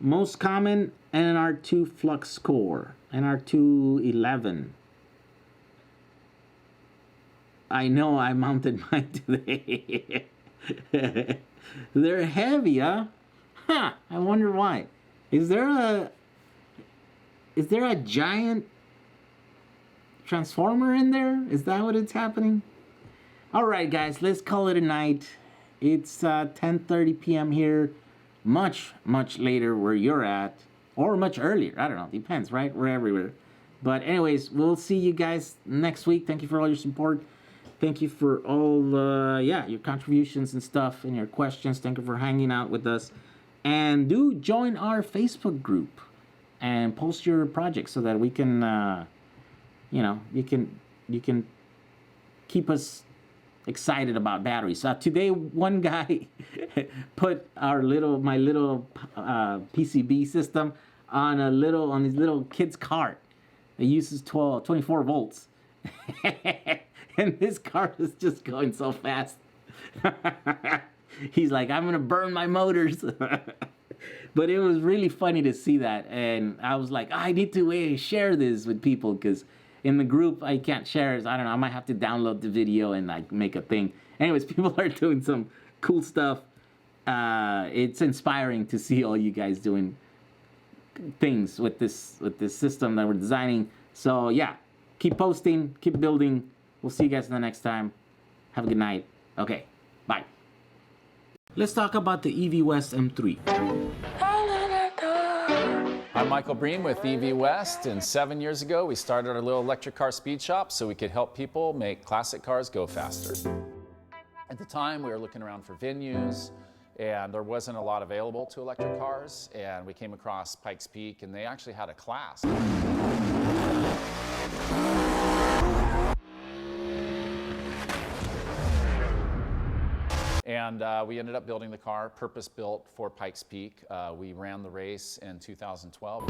Most common NR2 flux core, NR211. I know I mounted mine today. They're heavy, huh? Huh, I wonder why. Is there a giant transformer in there? Is that what it's happening? All right, guys, let's call it a night. It's 10:30 p.m. here. Much later where you're at, or much earlier. I don't know. Depends, right? We're everywhere. But anyways, we'll see you guys next week. Thank you for all your support. Thank you for all your contributions and stuff and your questions. Thank you for hanging out with us. And do join our Facebook group and post your projects so that we can, you can keep us excited about batteries. Today, one guy put my little PCB system on his little kid's cart. It uses 24 volts, and this cart is just going so fast. He's like, I'm gonna burn my motors. But it was really funny to see that, and I was like, I need to share this with people, because in the group I can't share it. I don't know, I might have to download the video and like make a thing. Anyways, people are doing some cool stuff. It's inspiring to see all you guys doing things with this system that we're designing. So yeah, keep posting, keep building. We'll see you guys in the next time. Have a good night. Okay, bye. Let's talk about the EV West M3. I'm Michael Breen with EV West, and 7 years ago we started our little electric car speed shop so we could help people make classic cars go faster. At the time we were looking around for venues, and there wasn't a lot available to electric cars, and we came across Pikes Peak, and they actually had a class. And we ended up building the car, purpose-built for Pikes Peak. We ran the race in 2012.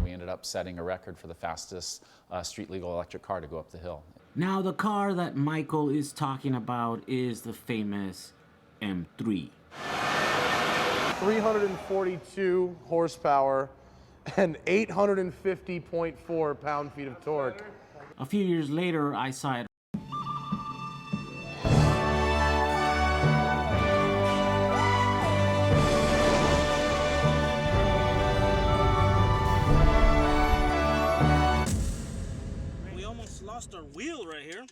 We ended up setting a record for the fastest street-legal electric car to go up the hill. Now, the car that Michael is talking about is the famous M3. 342 horsepower and 850.4 pound-feet of torque. A few years later, I saw it. We almost lost our wheel right here.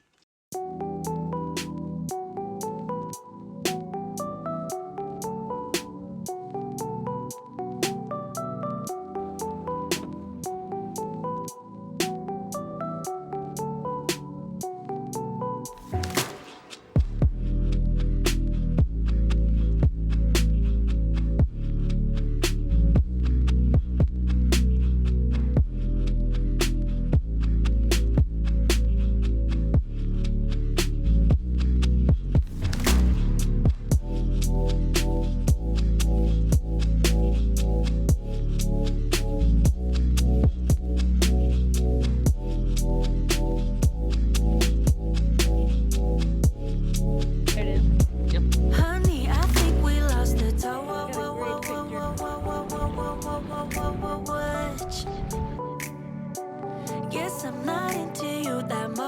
Guess I'm not into you that much.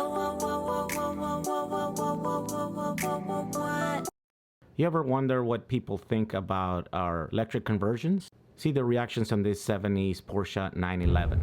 You ever wonder what people think about our electric conversions? See the reactions on this 70s Porsche 911.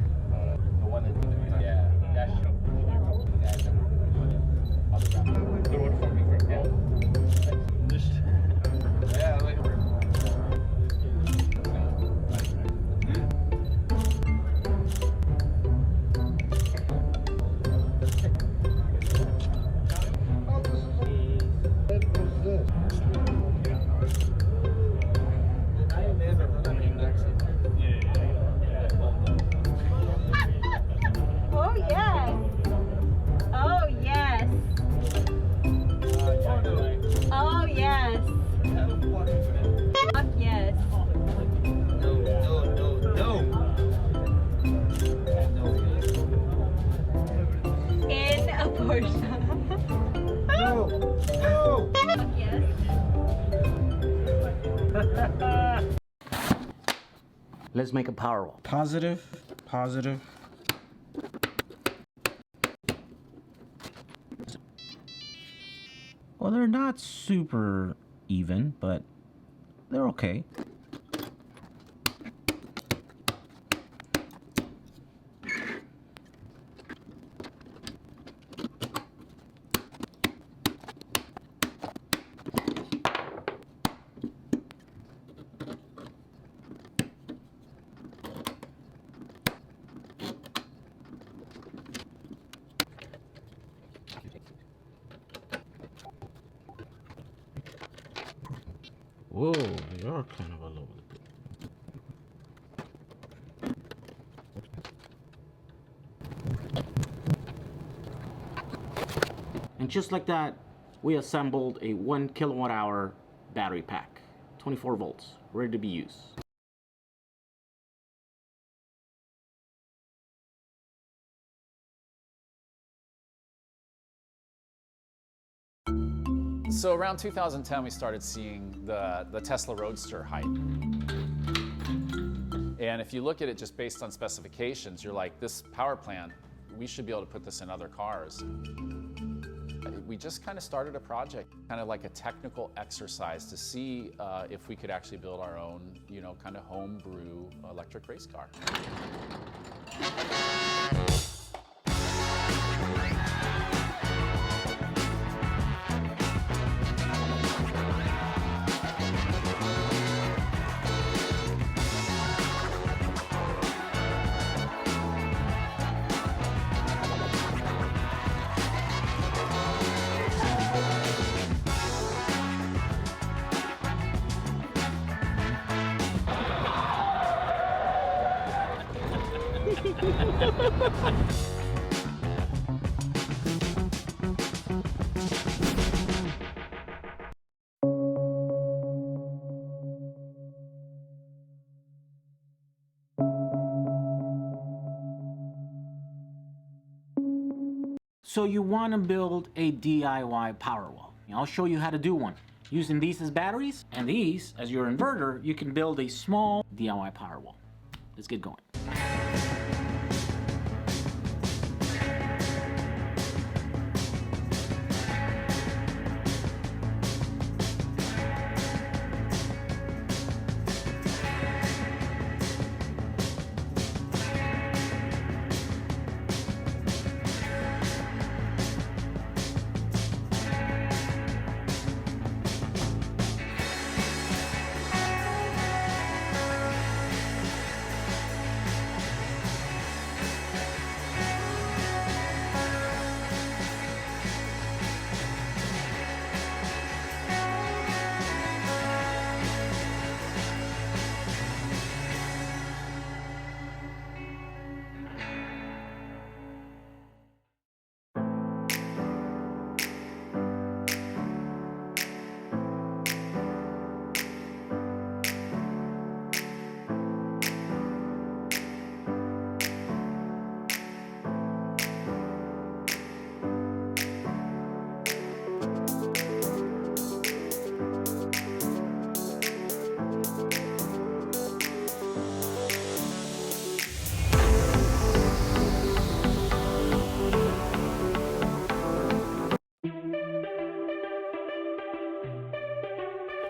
Oh yes. Oh yes. Oh yes. Fuck yes. In a Porsche. Fuck yes. Let's make a Powerwall. Positive, positive. Well, they're not super even, but they're okay. Whoa, they are kind of all over the place. And just like that, we assembled a 1 kilowatt hour battery pack, 24 volts, ready to be used. So around 2010, we started seeing the Tesla Roadster hype. And if you look at it just based on specifications, you're like, this power plant, we should be able to put this in other cars. We just kind of started a project, kind of like a technical exercise to see if we could actually build our own, kind of homebrew electric race car. So you want to build a DIY Powerwall. I'll show you how to do one. Using these as batteries and these as your inverter, you can build a small DIY Powerwall. Let's get going.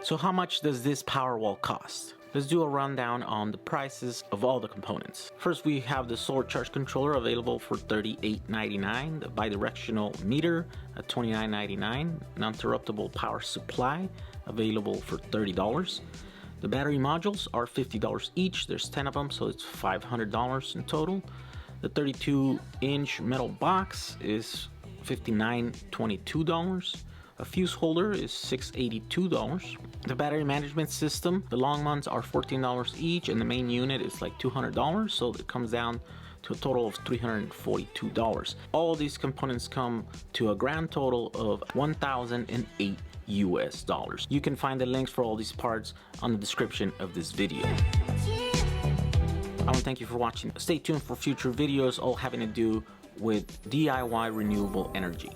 So how much does this Powerwall cost? Let's do a rundown on the prices of all the components. First, we have the solar charge controller available for $38.99, the bidirectional meter at $29.99, non-interruptible power supply available for $30. The battery modules are $50 each. There's 10 of them, so it's $500 in total. The 32-inch metal box is $59.22. A fuse holder is $682. The battery management system, the long ones are $14 each, and the main unit is like $200, so it comes down to a total of $342. All of these components come to a grand total of $1,008 US. You can find the links for all these parts on the description of this video. I want to thank you for watching. Stay tuned for future videos, all having to do with DIY renewable energy.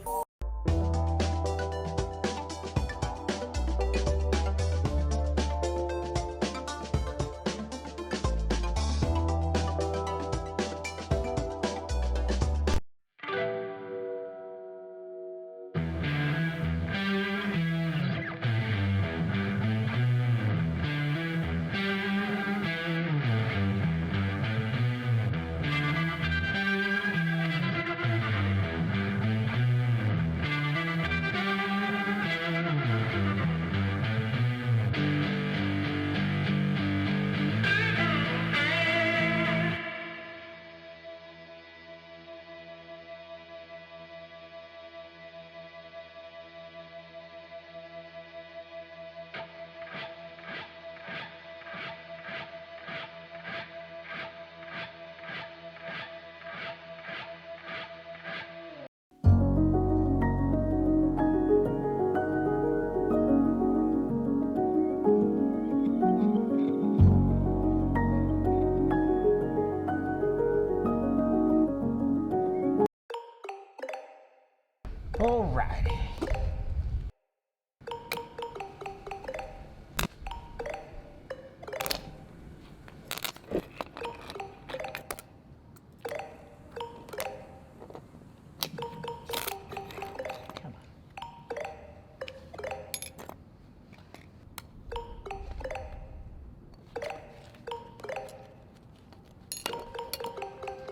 Alrighty.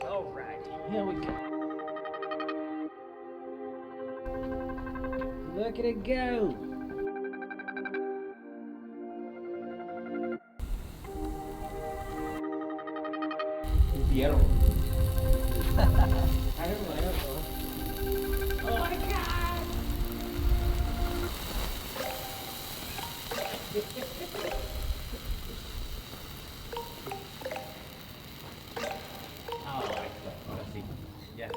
Alrighty, here we go. Look at it go. Vieron. I don't know. Oh my god! Oh, ahora sí. Ya.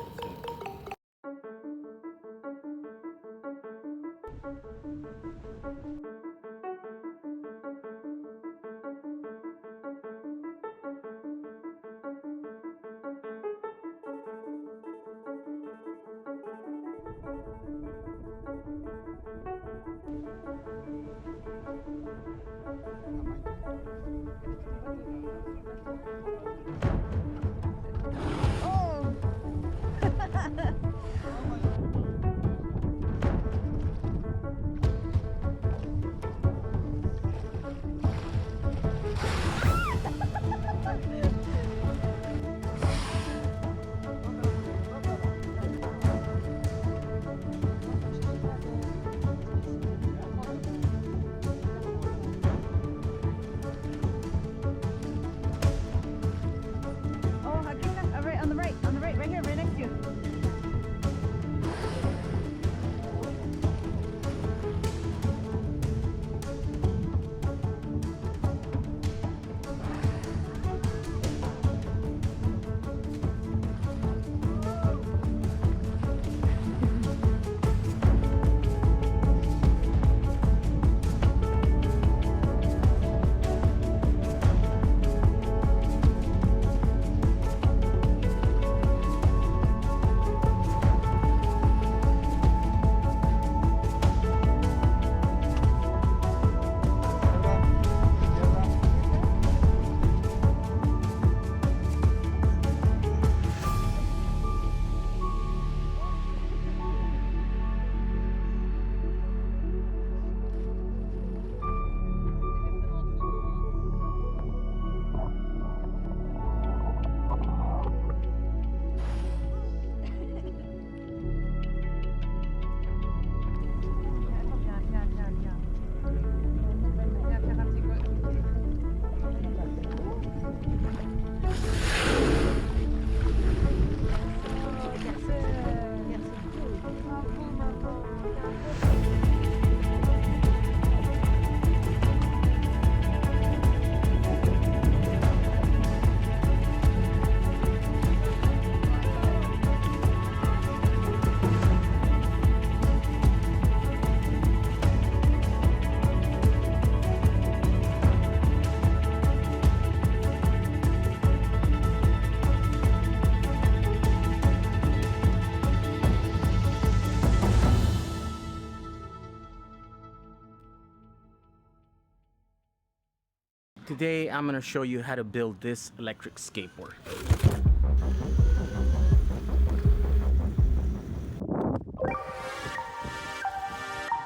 Today I'm going to show you how to build this electric skateboard.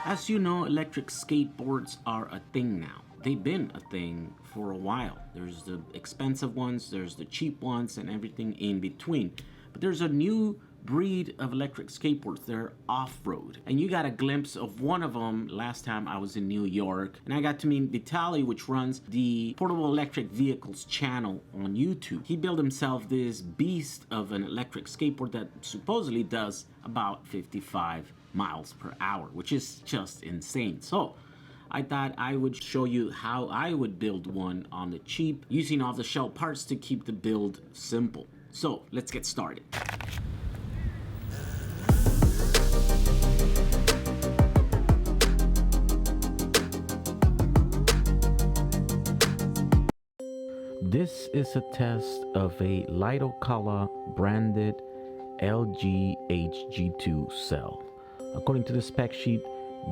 As you know, electric skateboards are a thing now. They've been a thing for a while. There's the expensive ones, there's the cheap ones, and everything in between. But there's a new breed of electric skateboards. They're off-road, and you got a glimpse of one of them last time I was in New York, and I got to meet Vitaly, which runs the Portable Electric Vehicles channel on YouTube. He built himself this beast of an electric skateboard that supposedly does about 55 miles per hour, which is just insane. So I thought I would show you how I would build one on the cheap, using off-the-shelf parts to keep the build simple. So let's get started. This is a test of a Litocala branded LG HG2 cell. According to the spec sheet,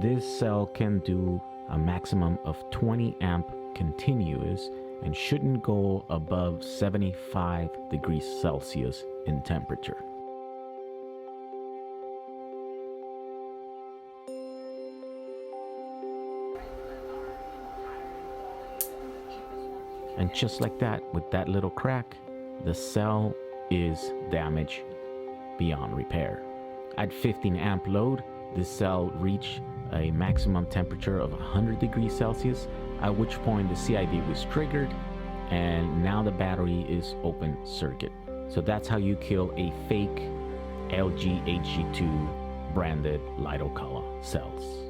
this cell can do a maximum of 20 amp continuous and shouldn't go above 75 degrees Celsius in temperature. And just like that, with that little crack, the cell is damaged beyond repair. At 15 amp load, the cell reached a maximum temperature of 100 degrees Celsius, at which point the CID was triggered and now the battery is open circuit. So that's how you kill a fake LG HG2 branded Lido-Color cells.